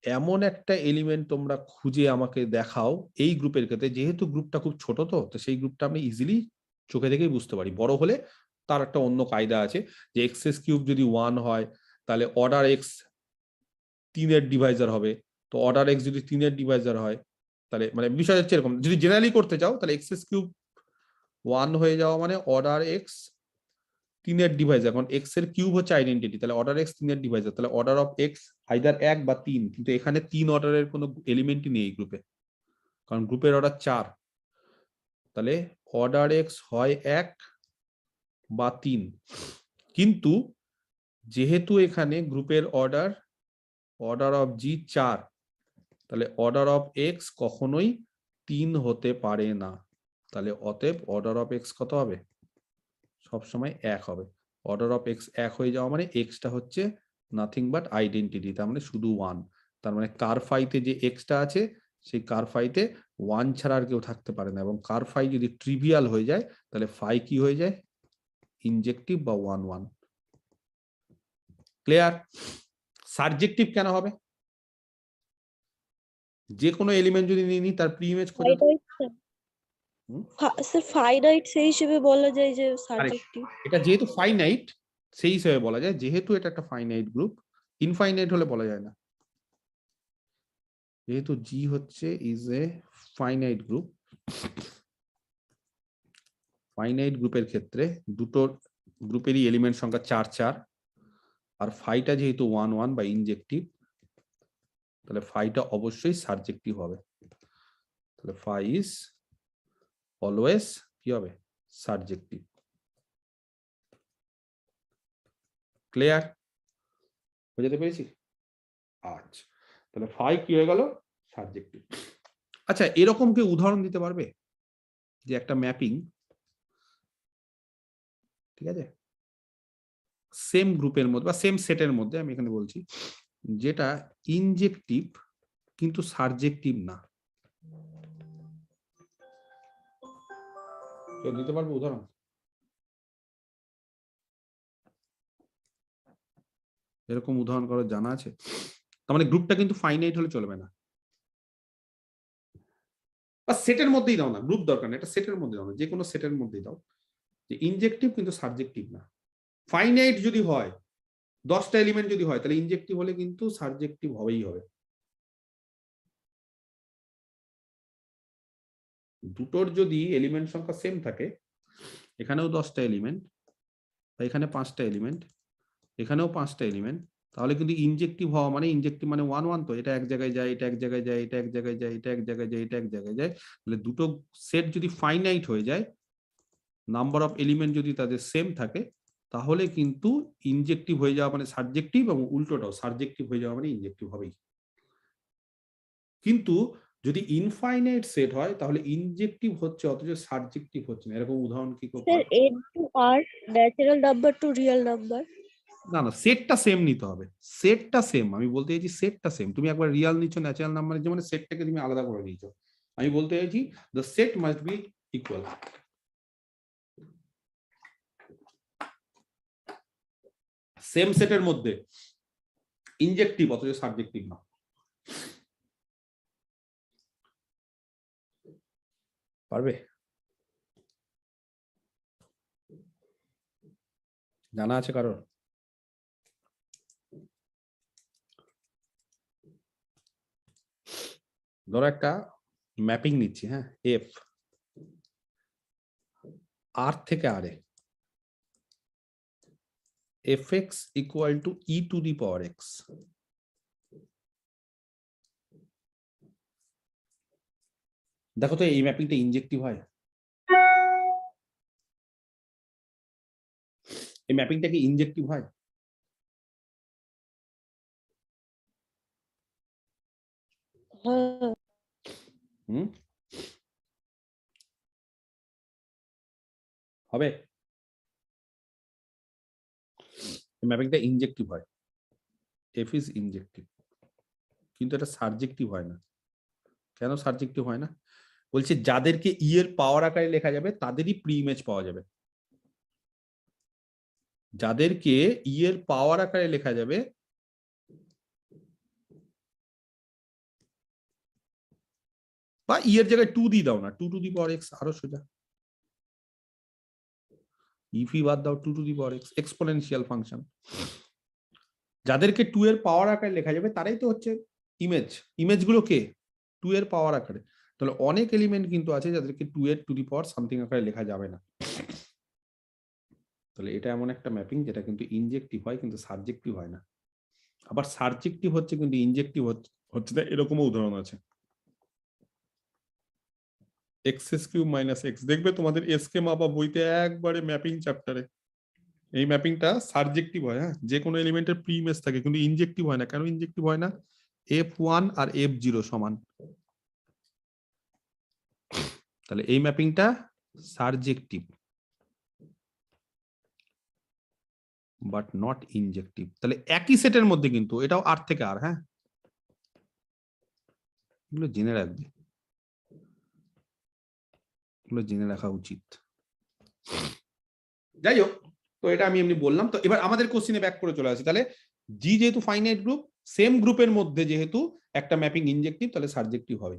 এমন একটা এলিমেন্ট তোমরা খুঁজে আমাকে দেখাও এই গ্রুপের ক্ষেত্রে, যেহেতু গ্রুপটা খুব ছোট, তো সেই গ্রুপটা আমি ইজিলি চোখে দেখেই বুঝতে পারি। বড় হলে তার একটা অন্য কায়দা আছে, যে এক্স এস কিউব যদি 1 হয় তাহলে অর্ডার এক্স 3-এর ডিভাইজার হবে। তো অর্ডার এক্স যদি 3-এর ডিভাইজার হয় তাহলে মানে বিষয় হচ্ছে এরকম, যদি জেনারেলি করতে চাও তাহলে এক্স এস কিউব 1 হয়ে যাওয়া মানে অর্ডার এক্স 3-এর ডিভাইজার, এখন এক্স এর কিউব হচ্ছে আইডেন্টিটি, তাহলে অর্ডার এক্স 3-এর ডিভাইজার, তাহলে অর্ডার অফ এক্স আইদার 1 বা 3, কিন্তু এখানে 3 অর্ডারের কোনো এলিমেন্টই নেই এই গ্রুপে, কারণ গ্রুপের অর্ডার 4। তাহলে অর্ডার এক্স হয় 1 বা 3, কিন্তু যেহেতু এখানে গ্রুপের অর্ডার অফ জি 4, তাহলে অর্ডার অফ এক্স কখনোই 3 হতে পারে না। তাহলে অতএব অর্ডার অফ এক্স কত হবে? সবসময় 1 হবে। অর্ডার অফ এক্স 1 হয়ে যাওয়া মানে এক্সটা হচ্ছে নাথিং বাট আইডেন্টিটি, তার মানে শুধু 1। তার মানে কার ফাইতে যে এক্সটা আছে সেই কার ফাইতে 1 ছাড়া আর কেউ থাকতে পারে না, এবং কার ফাই যদি ট্রিভিয়াল হয়ে যায় তাহলে ফাই কি হয়ে যায়? ইনজেক্টিভ বা 1 1। ক্লিয়ার? সাবজেক্টিভ কেন হবে? যে কোনো এলিমেন্ট যদি নিয়ে নিই তার প্রি ইমেজ খোঁজো। স্যার ফাইনাইট সেই হিসেবে বলা যায় যে সাবজেক্টিভ। এটা যেহেতু ফাইনাইট সেই হিসেবে বলা যায়, যেহেতু এটা একটা ফাইনাইট গ্রুপ, ইনফাইনাইট হলে বলা যায় না। যেহেতু জি হচ্ছে is a finite group, finite গ্রুপের ক্ষেত্রে দুটো গ্রুপেরই এলিমেন্ট সংখ্যা 4 4, আর ফাইটা যেহেতু 1 1 বা ইনজেক্টিভ, তাহলে ফাইটা অবশ্যই সাবজেক্টিভ হবে। তাহলে ফাই ইজ অলওয়েজ কি হবে? সাবজেক্টিভ। ক্লিয়ার? বুঝতে পেরেছি? আচ্ছা, তাহলে ফাই কি হয়ে গেল? সাবজেক্টিভ। আচ্ছা, এরকম কেউ উদাহরণ দিতে পারবে যে একটা ম্যাপিং, ঠিক আছে, সেম গ্রুপের মধ্যে বা সেম সেটের মধ্যে, আমি এখানে বলছি যেটা ইনজেক্টিভ কিন্তু সার্জেক্টিভ না। কেউ দিতে পারবে উদাহরণ? এরকম উদাহরণ করার জানা আছে? তার মানে গ্রুপটা কিন্তু ফাইনাইট হলে চলবে না, বা সেটের মধ্যেই দাও না, গ্রুপ দরকার না, এটা সেটের মধ্যে দাও না, যে কোনো সেটের মধ্যেই দাও যে ইনজেক্টিভ কিন্তু সার্জেক্টিভ না। ফাইনাইট যদি হয়, 10টা এলিমেন্ট যদি হয়, তাহলে ইনজেক্টিভ হলে কিন্তু সার্জেক্টিভ হবেই হবে। দুটোর যদি এলিমেন্ট সংখ্যা সেম থাকে, এখানেও 10টা এলিমেন্ট, এখানে 5টা এলিমেন্ট, এখানেও 5টা এলিমেন্ট, তাহলে কিন্তু ইনজেক্টিভ হওয়া মানে ইনজেক্টিভ মানে 1 1, তো এটা এক জায়গায় যায়, এটা এক জায়গায় যায়, এটা এক জায়গায় যায়, এটা এক জায়গায় যায়, এটা এক জায়গায় যায়, তাহলে দুটো সেট যদি ফাইনাইট হয়ে যায়, নাম্বার অফ এলিমেন্ট যদি তাদের সেম থাকে, তাহলে কিন্তু ইনজেক্টিভ হয়ে যাওয়া মানে সাবজেক্টিভ, এবং উল্টোটাও সাবজেক্টিভ হয়ে যাওয়া মানে ইনজেক্টিভ হবেই। কিন্তু যদি ইনফাইনাইট সেট হয়, তাহলে ইনজেক্টিভ হচ্ছে অথচ সাবজেক্টিভ হচ্ছে না। এরকম উদাহরণ কি কেউ স্যার পাবে? n to r natural number two real number. না না, সেটটা সেম নিতে হবে, সেটটা সেম। আমি বলতে চাইছি সেটটা সেম। তুমি একবার রিয়াল নিচ্ছ, ন্যাচারাল নাম্বার যেমন সেটটাকে তুমি আলাদা করে নিয়েছো। আমি বলতে চাইছি the set must be equal. Same সেটের মধ্যে ইনজেক্টিভ অথচ সাবজেক্টিভ না। পারবে? জানা আছে কারোর? ধরো একটা ম্যাপিং নিচ্ছি, হ্যাঁ, এফ আর থেকে আর এ, fx equal to e to the power x. দেখো তো এই ম্যাপিংটা ইনজেক্টিভ হয়? এই ম্যাপিংটা কি ইনজেক্টিভ হয়? হ্যাঁ হুম, হবে? এই ম্যাপিংটা ইনজেক্টিভ হয়, এফ ইজ ইনজেক্টিভ, কিন্তু এটা সাবজেক্টিভ হয় না। কেন সাবজেক্টিভ হয় না? বলছে যাদেরকে ই এর পাওয়ার আকারে লেখা যাবে তাদেরই প্রি ইমেজ পাওয়া যাবে। যাদেরকে ই এর পাওয়ার আকারে লেখা যাবে বা ই এর জায়গায় 2 দিয়ে দাও না, 2 টু দি পাওয়ার এক্স, আরো সোজা। ইফি বাদ দাও, 2 to the power x, exponential function. যাদেরকে 2 এর পাওয়ার আকারে লেখা যাবে তারাই তো হচ্ছে ইমেজ। ইমেজগুলো কে? 2 এর পাওয়ার আকারে। তাহলে অনেক এলিমেন্ট কিন্তু আছে যাদেরকে 2 এর টু দি পাওয়ার সামথিং আকারে লেখা যাবে না। তাহলে এটা এমন একটা ম্যাপিং যেটা কিন্তু ইনজেক্টিভ হয় কিন্তু সাবজেক্টিভ হয় না। আবার সাবজেক্টিভ হচ্ছে কিন্তু ইনজেক্টিভ হচ্ছে না, এরকমও উদাহরণ আছে। এক্স কিউব মাইনাস এক্স, দেখবে তোমাদের এসকে মাপা বইতে একবারে ম্যাপিং চ্যাপ্টারে এই ম্যাপিংটা সাবজেক্টিভ হয়, হ্যাঁ, যে কোনো এলিমেন্টের প্রি ইমেজ থাকে, কিন্তু ইনজেক্টিভ হয় না। কেন ইনজেক্টিভ হয় না? f1 আর f0 সমান, তাহলে এই ম্যাপিংটা সাবজেক্টিভ বাট নট ইনজেক্টিভ। তাহলে একই সেটের মধ্যে কিন্তু এটাও আর থেকে আর, হ্যাঁ, এগুলো জেনে রাখবে, এগুলো জেনে রাখা উচিত। যাই হোক, তো এটা আমি এমনি বললাম। তো এবার আমাদের কোশ্চেনে ব্যাক করে চলে আসি। তাহলে জি যেহেতু ফাইনাইট গ্রুপ, সেম গ্রুপের মধ্যে যেহেতু একটা ম্যাপিং ইনজেক্টিভ, তাহলে সাবজেক্টিভ হবে।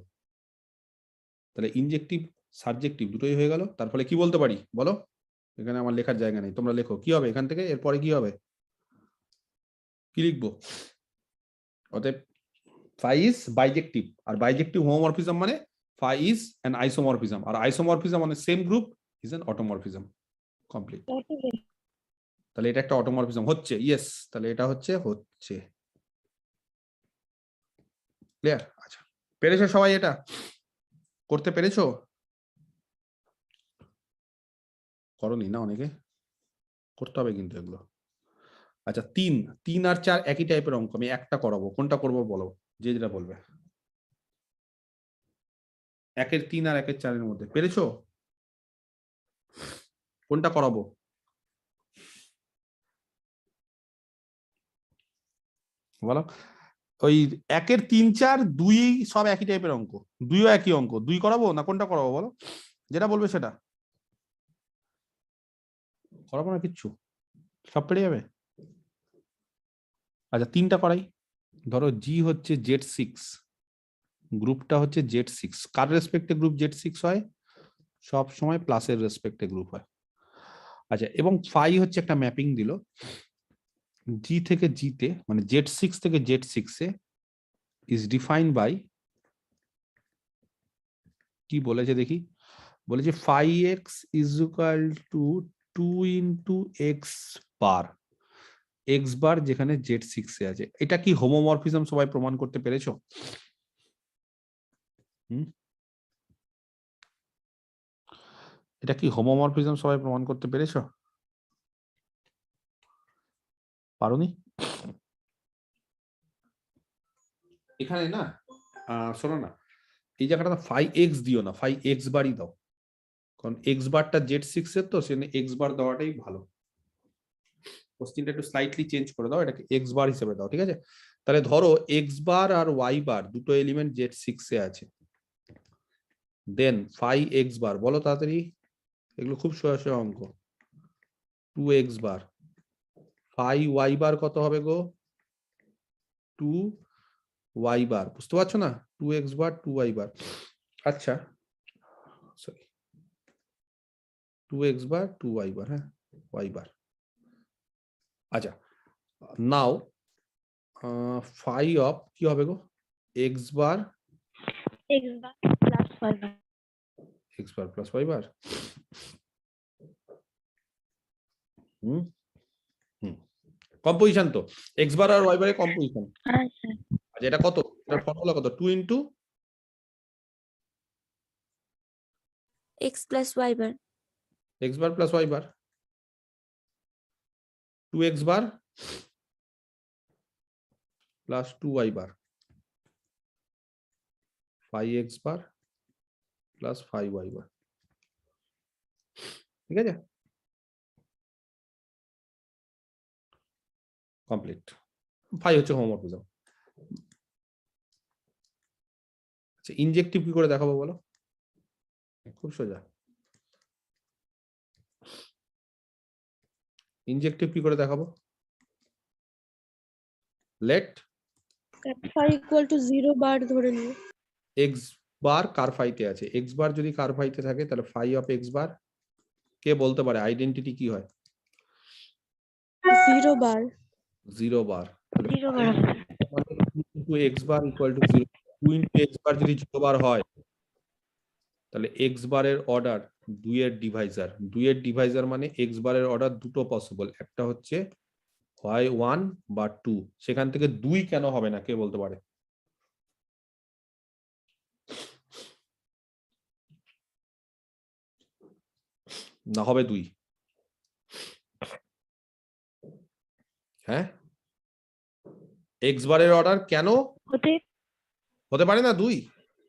তাহলে ইনজেক্টিভ সাবজেক্টিভ দুটোই হয়ে গেল। তার ফলে কি বলতে পারি বলো? এখানে আমার লেখার জায়গা নেই, তোমরা লেখো কি হবে এখান থেকে। এরপরে কি হবে, কি লিখবো? অতএব phi is bijective, আর bijective homomorphism মানে phi is an isomorphism, আর isomorphism মানে same group is an automorphism. Complete. তাহলে এটা একটা অটোমরফিজম হচ্ছে, ইয়েস, তাহলে এটা হচ্ছে ক্লিয়ার? আচ্ছা, পেরেছো সবাই? এটা করতে পেরেছো? করনি না অনেকে? করতে হবে কিন্তু এগুলো। আচ্ছা, 3 আর 4 একই টাইপের অঙ্ক, আমি একটা করাবো, কোনটা করবো বলো, যে যেটা বলবে। 1 এর 3 আর 1 এর 4 এর মধ্যে পেরেছো? কোনটা করাবো? বলো। ওই 1-এর 3, 4, 2 সব একই টাইপের অঙ্ক, 2ও একই অঙ্ক। 2 করাবো না কোনটা করাবো বলো, যেটা বলবে সেটা করাবো না, কিচ্ছু সব পেরে যাবে। আচ্ছা 3টা করাই। ধরো জি হচ্ছে Z6, গ্রুপটা হচ্ছে Z6, কার রেসপেক্টে গ্রুপ Z6 হয়? সব সময় প্লাসের রেসপেক্টে গ্রুপ হয়। আচ্ছা, এবং ফাই হচ্ছে একটা ম্যাপিং দিল জি থেকে জিতে, মানে Z6 থেকে Z6 A is defined by, কি বলেছে দেখি, বলেছে phi x is equal to 2 into x bar, x bar যেখানে Z6 এ আছে। এটা কি হোমোমরফিজম সবাই প্রমাণ করতে পেরেছো? এটা কি হোমোমরফিজম সবাই প্রমাণ করতে পেরেছো? পারোনি? এখানে না শোনো না, এই জায়গাটা ফাই এক্স দিও না, ফাই এক্স বারই দাও, কারণ এক্স বারটা Z6 এর, তো সেখানে এক্স বার দেওয়াটাই ভালো। কোশ্চেনটা একটু স্লাইটলি চেঞ্জ করে দাও, এটাকে এক্স বার হিসেবে দাও, ঠিক আছে? তাহলে ধরো এক্স বার আর ওয়াই বার দুটো এলিমেন্ট Z6 এ আছে, দেন ফাই এক্স বার, বলো তাড়াতাড়ি, এগুলো খুব সোজা সোজা অঙ্ক। 2x বার, ফাই ওয়াই বার কত হবে গো? 2y বার, বুঝতে পারছো না? 2x বার 2y বার। আচ্ছা সরি, 2x বার 2y বার, হ্যাঁ y বার। আচ্ছা নাও ফাই অফ কি হবে গো? x বার X bar plus Y bar. x বার প্লাস y বার। হুম হুম, কম্পোজিশন তো x বার আর y বারের কম্পোজিশন। আচ্ছা আচ্ছা এটা কত? এটার ফর্মুলা কত? 2 into x plus y bar. x বার প্লাস y বার, 2x বার প্লাস 2y বার, 5x বার প্লাস 5y বার, ঠিক আছে? কমপ্লিট। ফাই হচ্ছে হোমোমরফিজম। আচ্ছা ইনজেক্টিভ কি করে দেখাবো বলো? খুব সোজা। ইনজেক্টিভ কি করে দেখাবো? লেট ফাই ইকুয়াল টু 0 বার ধরে নিও। এক্স বার কার ফাইতে আছে, এক্স বার যদি কার ফাইতে থাকে তাহলে ফাই অফ এক্স বার কে বলতে পারে আইডেন্টিটি কি হয়? 0 বার। 0 বার। 0 bar হবে। মানে 2 into x bar equal to 0, 2 into x বার যদি 0 বার হয় তাহলে x বারের অর্ডার 2 এর ডিভাইজার, 2 এর ডিভাইজার মানে x বারের অর্ডার দুটো পসিবল, একটা হচ্ছে হয় 1 বা 2, সেখান থেকে 2 কেন হবে না কে বলতে পারে? না হবে 2, হ্যাঁ x বারের অর্ডার কেন হতে পারে না 2,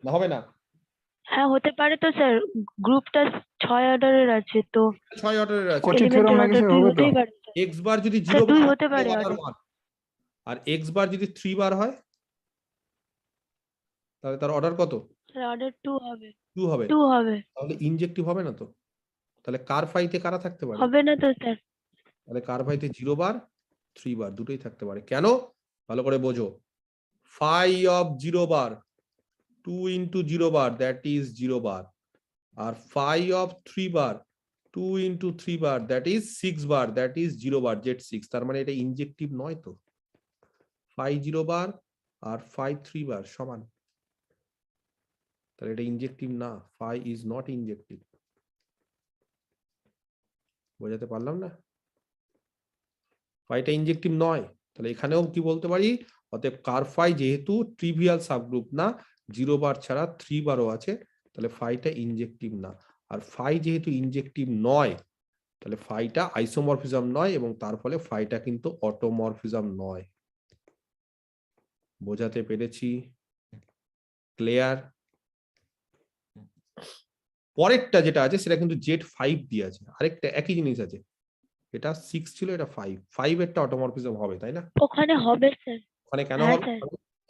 না হবে না? হ্যাঁ হতে পারে তো স্যার, গ্রুপটা 6 অর্ডারের আছে তো 6 অর্ডারের আছে, কোচিং এলিমেন্টের থিওরাম অর্ডার লাগিয়েছে 2 হবে তো? হতেই পারে স্যার। x বার যদি স্যার 0 2 বার হতে পারে অর্ডার order। 1, আর x বার যদি 3 বার হয় তাহলে তার অর্ডার কত? স্যার অর্ডার 2 হবে। 2 হবে। 2 হবে। তাহলে ইনজেক্টিভ হবে না তো? তাহলে কার ফাইতে কারা থাকতে পারে? হবে না তো স্যার। তাহলে কার ফাইতে 0 বার 3 বার দুটোই থাকতে পারে। কেন? ভালো করে বোঝো। Phi of 0 bar 2 into 0 bar that is 0 bar, আর phi of 3 bar 2 into 3 bar that is 6 bar, that is 0 bar Z6। তার মানে এটা ইনজেক্টিভ নয় তো। ফাই 0 বার আর ফাই 3 বার সমান, তাহলে এটা ইনজেক্টিভ না, ফাই ইজ নট ইনজেক্টিভ। বোঝাতে পারলাম না? ফাইটা ইনজেক্টিভ নয়, তাহলে এখানেও কি বলতে পারি? অতএব কার ফাই যেহেতু ট্রিভিয়াল সাবগ্রুপ না, 0 বার ছাড়া 3 বারও আছে, তাহলে ফাইটা ইনজেক্টিভ না। আর ফাই যেহেতু ইনজেক্টিভ নয় তাহলে ফাইটা আইসোমরফিজম নয়, এবং তার ফলে ফাইটা কিন্তু অটোমরফিজম নয়। বোঝাতে পেরেছি? ক্লিয়ার? পরেরটা যেটা আছে সেটা কিন্তু Z5 দিয়ে আছে, আরেকটা একই জিনিস আছে, এটা 6 ছিল এটা 5, 5 এরটা অটোমরফিজম হবে তাই না? ওখানে হবে স্যার। ওখানে কেন হ্যাঁ হবে? স্যার।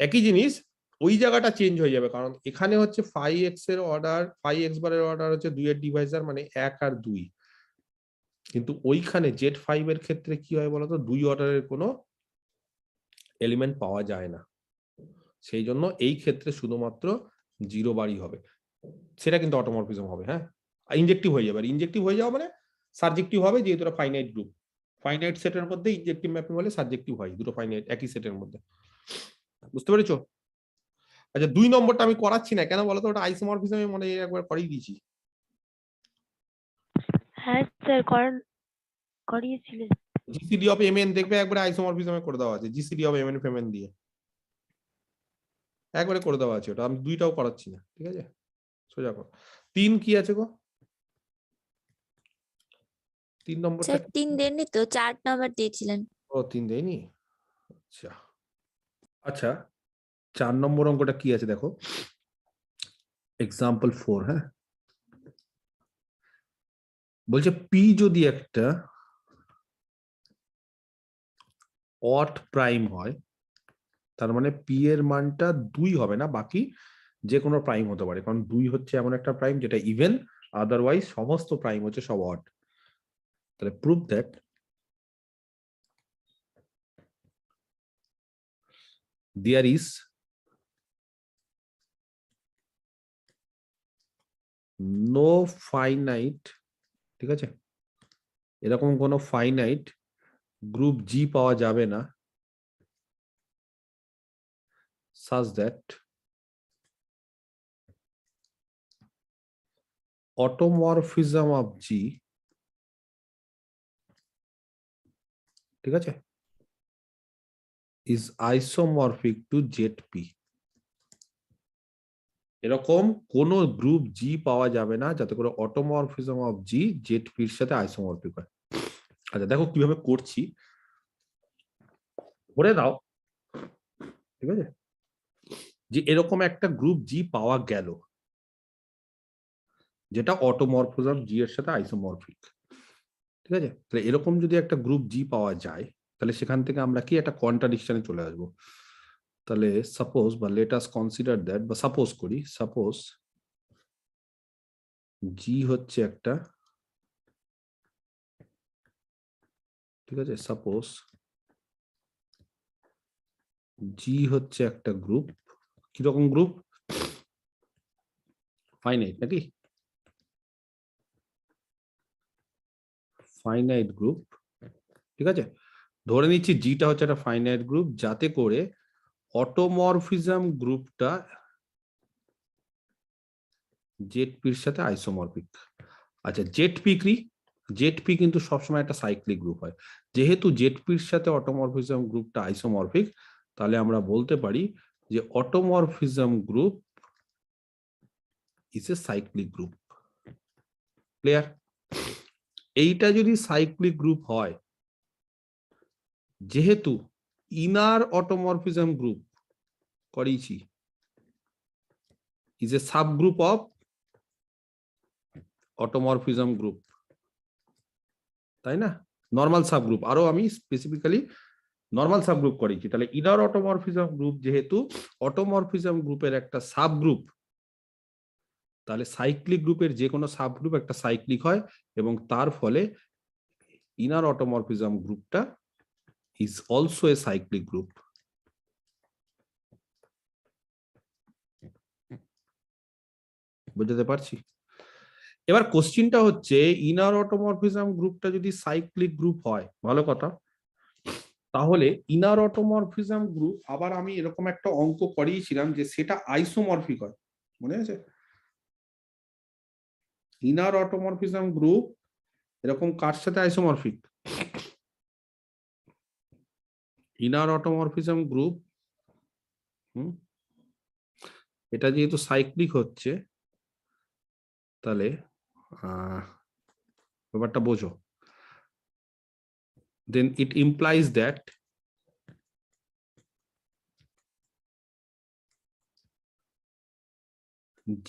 একই জিনিস ওই জায়গাটা চেঞ্জ হয়ে যাবে, কারণ এখানে হচ্ছে ফাই এক্স এর অর্ডার, ফাই এক্স বারের অর্ডার হচ্ছে 2 এর ডিভাইজার, মানে 1 আর 2, কিন্তু ওইখানে জেড 5 এর ক্ষেত্রে কি হয় বলতো, 2 অর্ডারের কোনো এলিমেন্ট পাওয়া যায় না, সেই জন্য এই ক্ষেত্রে শুধুমাত্র 0 বারই হবে, সেটা কিন্তু অটোমরফিজম হবে। হ্যাঁ, ইনজেক্টিভ হয়ে যাবে, আর ইনজেক্টিভ হয়ে যাওয়া মানে সাবজেক্টিভ হবে, যেহেতু এটা ফাইনাইট গ্রুপ, ফাইনাইট সেটের মধ্যে ইনজেক্টিভ ম্যাপিং হলে সাবজেক্টিভ হয়, দুটো ফাইনাইট একই সেটের মধ্যে। বুঝতে পেরেছো? আচ্ছা 2 নম্বরটা আমি করাচ্ছি না কেন বলতো, ওটা আইসোমরফিজমে মনে হয় একবার করিয়ে দিয়েছি। হ্যাঁ স্যার করিয়েছিলেন। জিসিডি অফ এমএন দেখবে একবারে আইসোমরফিজমে করে দেওয়া আছে, জিসিডি অফ এমএন ফেমেন দিয়ে একবারে করে দেওয়া আছে, ওটা আমি 2টাও করাচ্ছি না, ঠিক আছে? সোজা কর। 3 কি আছে গো? 3 নম্বরটা স্যার 3 দেননি তো, 4 নাম্বার দিয়েছিলেন। ও 3 দেয়নি, আচ্ছা আচ্ছা। 4 নম্বর অঙ্কটা কি আছে দেখো, এক্সাম্পল 4। হ্যাঁ, বলছে পি যদি একটা অড প্রাইম হয়, তার মানে পি এর মানটা 2 হবে না, বাকি যে কোনো প্রাইম হতে পারে, কারণ 2 হচ্ছে এমন একটা প্রাইম যেটা ইভেন, আদারওয়াইজ সমস্ত প্রাইম হচ্ছে সব অড। তাহলে prove that there is no finite, ঠিক আছে, এরকম কোনো ফাইনাইট গ্রুপ জি পাওয়া যাবে না such that automorphism of G, ঠিক আছে, is isomorphic to ZP। এরকম কোন গ্রুপ জি পাওয়া যাবে না যাতে করে অটোমরফিজম অফ জি ZP এর সাথে আইসোমরফিক হয়। আচ্ছা দেখো কিভাবে করছি, ধরে দাও, ঠিক আছে, যে এরকম একটা গ্রুপ জি পাওয়া গেল যেটা অটোমরফিজম জি এর সাথে আইসোমরফিক, ঠিক আছে? তাহলে এরকম যদি একটা গ্রুপ জি পাওয়া যায়, তাহলে সেখান থেকে আমরা কি একটা কন্ট্রাডিকশনে চলে আসবো। তাহলে সাপোজ বা লেট আস কনসিডার দ্যাট, বা সাপোজ করি, সাপোজ জি হচ্ছে একটা, ঠিক আছে, সাপোজ জি হচ্ছে একটা গ্রুপ, কিরকম গ্রুপ, ফাইনাইট নাকি, ফাইনাইট গ্রুপ, ঠিক আছে, ধরে নিচ্ছি জিটা হচ্ছে একটা ফাইনাইট গ্রুপ যাতে করে অটোমরফিজম গ্রুপটা জেডপির সাথে আইসোমরফিক। আচ্ছা জেডপি কি, জেডপি কিন্তু সবসময় একটা সাইক্লিক গ্রুপ হয়, যেহেতু জেডপির সাথে অটোমরফিজম গ্রুপটা আইসোমরফিক, তাহলে আমরা বলতে পারি যে automorphism group is a cyclic group. Clear? এইটা যদি সাইক্লিক গ্রুপ হয়, যেহেতু ইনার অটোমরফিজম গ্রুপ করেছি is a subgroup of automorphism group, তাই না, নর্মাল সাবগ্রুপ, আরো আমি স্পেসিফিক্যালি নর্মাল সাবগ্রুপ করেছি, তাহলে ইনার অটোমরফিজম গ্রুপ যেহেতু অটোমরফিজম গ্রুপের একটা সাবগ্রুপ, তাহলে সাইক্লিক গ্রুপের যে কোনো সাবগ্রুপ একটা সাইক্লিক হয়, এবং তার ফলে ইনার অটোমরফিজম গ্রুপটা is also a cyclic group. বুঝতে পারছি? এবার কোশ্চিনটা হচ্ছে ইনার অটোমরফিজম গ্রুপটা যদি সাইক্লিক গ্রুপ হয়, ভালো কথা, তাহলে ইনার অটোমরফিজম গ্রুপ, আবার আমি এরকম একটা অঙ্ক করিয়েছিলাম যে সেটা আইসোমরফিক হয়, মনে আছে? ইনার অটোমরফিজম গ্রুপ এরকম কার সাথে আইসোমরফিক, ইনার অটোমরফিজম গ্রুপ, এটা যেহেতু সাইক্লিক হচ্ছে, তাহলে ব্যাপারটা বোঝো, then it implies that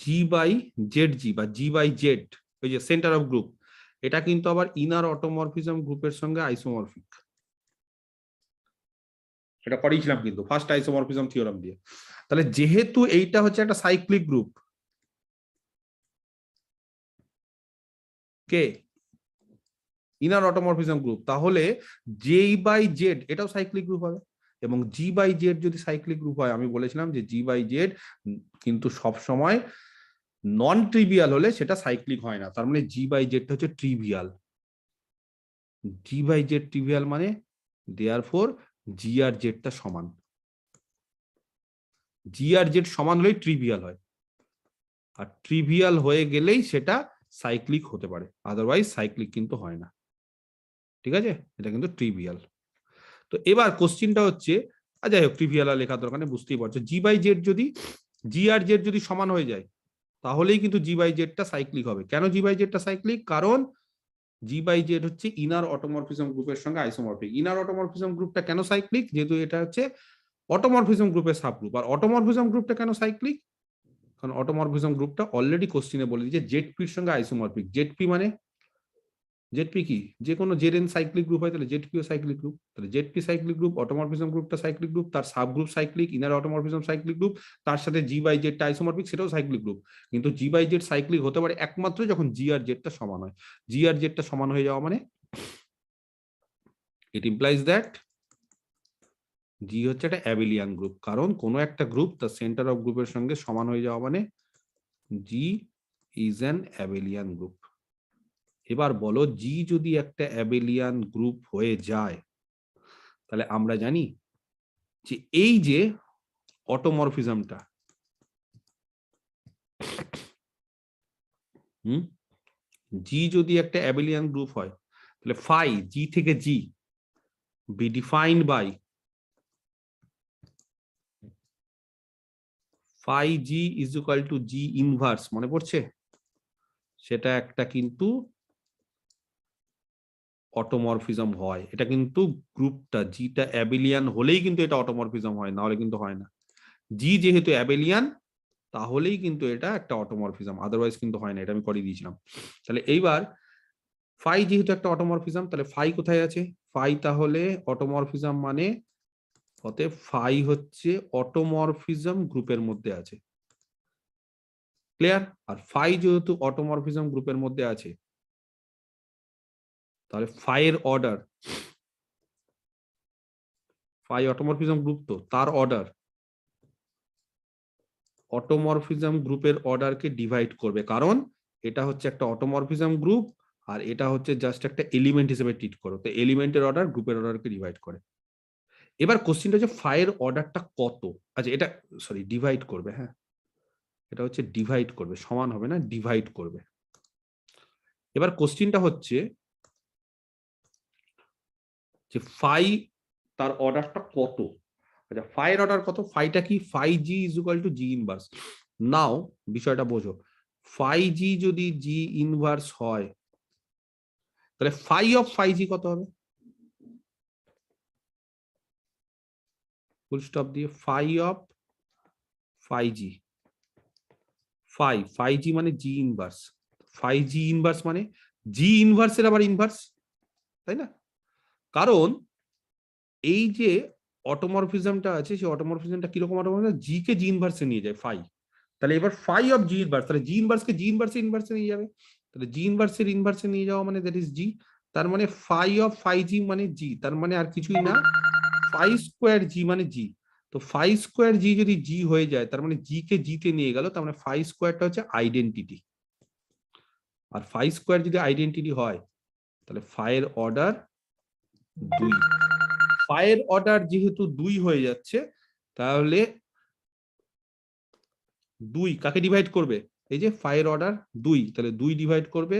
G by Z G বা জি বাই জেড, ওই যে সেন্টার অফ গ্রুপ, এটা কিন্তু আবার ইনার অটোমরফিজম গ্রুপের সঙ্গে আইসোমরফিক। এটা করেছিলাম কিন্তু ফার্স্ট আইসোমরফিজম থিওরাম দিয়ে। তাহলে যেহেতু এইটা হচ্ছে একটা সাইক্লিক গ্রুপ, কে ইনার অটোমরফিজম গ্রুপ, তাহলে জে বাই জেড এটাও সাইক্লিক গ্রুপ হবে। এবং জি বাই জেড যদি সাইক্লিক গ্রুপ হয়, আমি বলেছিলাম যে জি বাই জেড কিন্তু সব সময় নন ট্রিভিয়াল হলে সেটা সাইক্লিক হয় না, তার মানে জি বাই জেডটা হচ্ছে trivial. G by Z trivial মানে দেয়ারফর জি আর জেডটা সমান, জি আর জেড সমান হলেই ট্রিভিয়াল হয়, আর ট্রিভিয়াল হয়ে গেলেই সেটা সাইক্লিক হতে পারে, আদারওয়াইজ সাইক্লিক কিন্তু হয় না। ঠিক আছে, এটা কিন্তু ট্রিভিয়াল। তো এবার কোশ্চিনটা হচ্ছে, যাই হোক ট্রিভিয়াল আর লেখার দরকার নেই, বুঝতেই পারছো জি বাই জেড যদি জি আর জেড যদি সমান হয়ে যায় তাহলেই কিন্তু জি বাই জেডটা সাইক্লিক হবে। কেন জি বাই জেডটা সাইক্লিক? কারণ জি বাই জেড হচ্ছে ইনার অটোমরফিজম গ্রুপের সঙ্গে আইসোমরফিক। ইনার অটোমরফিজম গ্রুপটা কেন সাইক্লিক? যেহেতু এটা হচ্ছে অটোমরফিজম গ্রুপের সাবগ্রুপ। আর অটোমরফিজম গ্রুপটা কেন সাইক্লিক? কারণ অটোমরফিজম গ্রুপটা অলরেডি কোশ্চিনে বলে দিয়েছে জেডপির সঙ্গে আইসোমরফিক। জেডপি মানে জেডপি কি, যে কোনো জেডএন সাইক্লিক গ্রুপ হয় তাহলে জেডপিও সাইক্লিক গ্রুপ। তাহলে জেডপি সাইক্লিক গ্রুপ, অটোমরফিজম গ্রুপটা সাইক্লিক গ্রুপ, তার subgroup cyclic, inner automorphism cyclic group, তার সাথে জি বাই জেডটা আইসোমরফিক, সেটাও সাইক্লিক গ্রুপ। কিন্তু জি বাই জেড সাইক্লিক হতে পারে একমাত্র যখন জি আর জেডটা সমান হয়। জি আর জেডটা সমান হয়ে যাওয়া মানে ইট ইমপ্লাইজ দ্যাট জি হচ্ছে একটা অ্যাবেলিয়ান গ্রুপ। কারণ কোনো একটা গ্রুপ তার সেন্টার অফ গ্রুপের সঙ্গে সমান হয়ে যাওয়া মানে জি ইজ অ্যান অ্যাবেলিয়ান গ্রুপ। এবার বলো, জি যদি একটা অ্যাবেলিয়ান গ্রুপ হয়ে যায় তাহলে আমরা জানি যে এই যে অটোমরফিজমটা, জি যদি একটা অ্যাবেলিয়ান গ্রুপ হয় তাহলে ফাই জি থেকে G be defined by phi G is equal to G inverse. মনে পড়ছে? সেটা একটা কিন্তু অটোমরফিজম হয়। এটা কিন্তু গ্রুপটা জিটা অ্যাবেলিয়ান হলেই কিন্তু এটা অটোমরফিজম হয়, না হলে কিন্তু হয় না। জি যেহেতু অ্যাবেলিয়ান তাহলেই কিন্তু এটা একটা অটোমরফিজম, আদারওয়াইজ কিন্তু হয় না। এটা আমি করে দিয়েছিলাম। তাহলে এইবার ফাই যেহেতু একটা অটোমরফিজম, তাহলে ফাই কোথায় আছে? ফাই তাহলে অটোমরফিজম মানে অতএব ফাই হচ্ছে অটোমরফিজম গ্রুপের মধ্যে আছে। ক্লিয়ার? আর ফাই যেহেতু অটোমরফিজম গ্রুপের মধ্যে আছে তাহলে ফাই এর অর্ডার, ফাই অটোমরফিজম গ্রুপ তো তার অর্ডার অটোমরফিজম গ্রুপের অর্ডারকে ডিভাইড করবে, কারণ এটা হচ্ছে একটা অটোমরফিজম গ্রুপ আর এটা হচ্ছে জাস্ট একটা এলিমেন্ট হিসেবে ট্রিট করো। তো এলিমেন্টের অর্ডার গ্রুপের অর্ডারকে ডিভাইড করে। এবার কোশ্চেনটা হচ্ছে ফাইয়ের অর্ডারটা কত? আচ্ছা এটা সরি ডিভাইড করবে, হ্যাঁ এটা হচ্ছে ডিভাইড করবে, সমান হবে না, ডিভাইড করবে। এবার কোশ্চেনটা হচ্ছে যে ফাই তার অর্ডারটা কত? আচ্ছা ফাইয়ের অর্ডার কত? ফাইটা কি? Phi G is equal to G inverse. Now বিষয়টা বোঝো, ফাই জি যদি জি ইনভার্স হয় তাহলে ফাই অফ ফাই জি কত হবে? ফুল স্টপ দিয়ে phi of phi g, phi g মানে g inverse, phi g inverse মানে জি ইনভার্সের আবার ইনভার্স, তাই না? কারণ এই যে অটোমরফিজমটা আছে সেই অটোমরফিজমটা কিরকম অটোমরফিজম? জি কে জি ইনভার্সে নিয়ে যায় ফাই। তাহলে এবার ফাই অফ জি ইনভার্স, তাহলে জি ইনভার্সকে জি ইনভার্সে ইনভার্সে নিয়ে যাবে। তাহলে জি ইনভার্সের ইনভার্সে নিয়ে যাওয়া মানে দ্যাট ইজ জি। তার মানে ফাই অফ ফাই জি মানে জি, তার মানে আর কিছুই না, ফাই স্কোয়ার জি মানে জি। তো ফাই স্কোয়ার জি যদি জি হয়ে যায় তার মানে জি কে জি তে নিয়ে গেল, তার মানে ফাই স্কোয়ারটা হচ্ছে আইডেন্টিটি। আর ফাই স্কোয়ার যদি আইডেন্টিটি হয় তাহলে ফাইয়ের অর্ডার 2। ফাইয়ের অর্ডার যেহেতু 2 হয়ে যাচ্ছে তাহলে 2 কাকে ডিভাইড করবে? এই যে ফাইয়ের অর্ডার 2, তাহলে 2 ডিভাইড করবে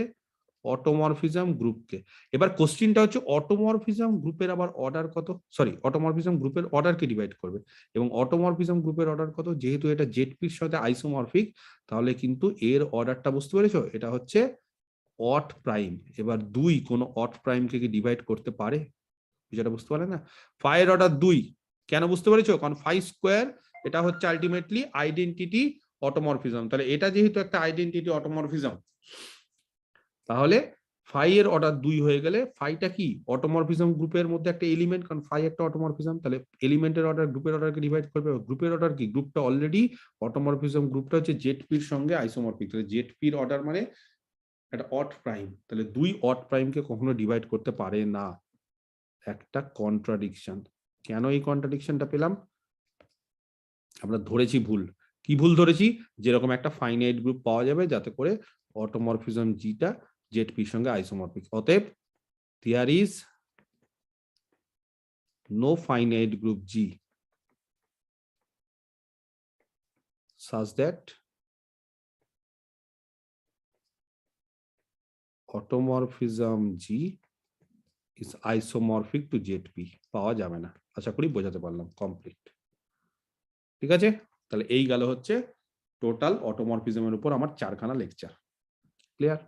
অটোমরফিজম গ্রুপকে। এবার কোশ্চেনটা হচ্ছে অটোমরফিজম গ্রুপের আবার অর্ডার কত? সরি, অটোমরফিজম গ্রুপের অর্ডারকে ডিভাইড করবে। এবং অটোমরফিজম গ্রুপের অর্ডার কত? যেহেতু এটা জেডপির সাথে আইসোমরফিক তাহলে কিন্তু এর অর্ডারটা বুঝতে পেরেছো, এটা হচ্ছে অড প্রাইম। এবার 2 কোন অড প্রাইমকে কি ডিভাইড করতে পারে? যেটা বুঝতে পারে না। ফাইয়ের অর্ডার 2 কেন বুঝতে পেরেছো? কারণ ফাই স্কোয়ার এটা হচ্ছে আলটিমেটলি আইডেন্টিটি অটোমরফিজম। তাহলে এটা যেহেতু একটা আইডেন্টিটি অটোমরফিজম তাহলে ফাই এর অর্ডার 2 হয়ে গেলে ফাইটা কি অটোমরফিজম গ্রুপের মধ্যে একটা এলিমেন্ট, কারণ ফাই একটা অটোমরফিজম, তাহলে এলিমেন্টের অর্ডার গ্রুপের অর্ডারকে ডিভাইড করবে। গ্রুপের অর্ডার কি, গ্রুপটা অলরেডি অটোমরফিজম গ্রুপটা হচ্ছে জেডপির সঙ্গে আইসোমরফিক, তাহলে জেডপির অর্ডার মানে একটা অড প্রাইম, তাহলে 2 অড প্রাইমকে কখনো ডিভাইড করতে পারে না, একটা কন্ট্রাডিকশন। কেন এই কন্ট্রাডিকশনটা পেলাম? আমরা ধরেছি ভুল। কি ভুল ধরেছি? যেরকম একটা ফাইনাইট গ্রুপ পাওয়া যাবে যাতে করে অটোমরফিজম জিটা জেডপির সঙ্গে আইসোমরফিক। অতএব there is no finite group G such that automorphism G is isomorphic to ZP। পাওয়া যাবে না। আশা করি বোঝাতে পারলাম। কমপ্লিট। ঠিক আছে, তাহলে এই গেল হচ্ছে টোটাল অটোমরফিজমের উপর আমার 4খানা লেকচার। ক্লিয়ার?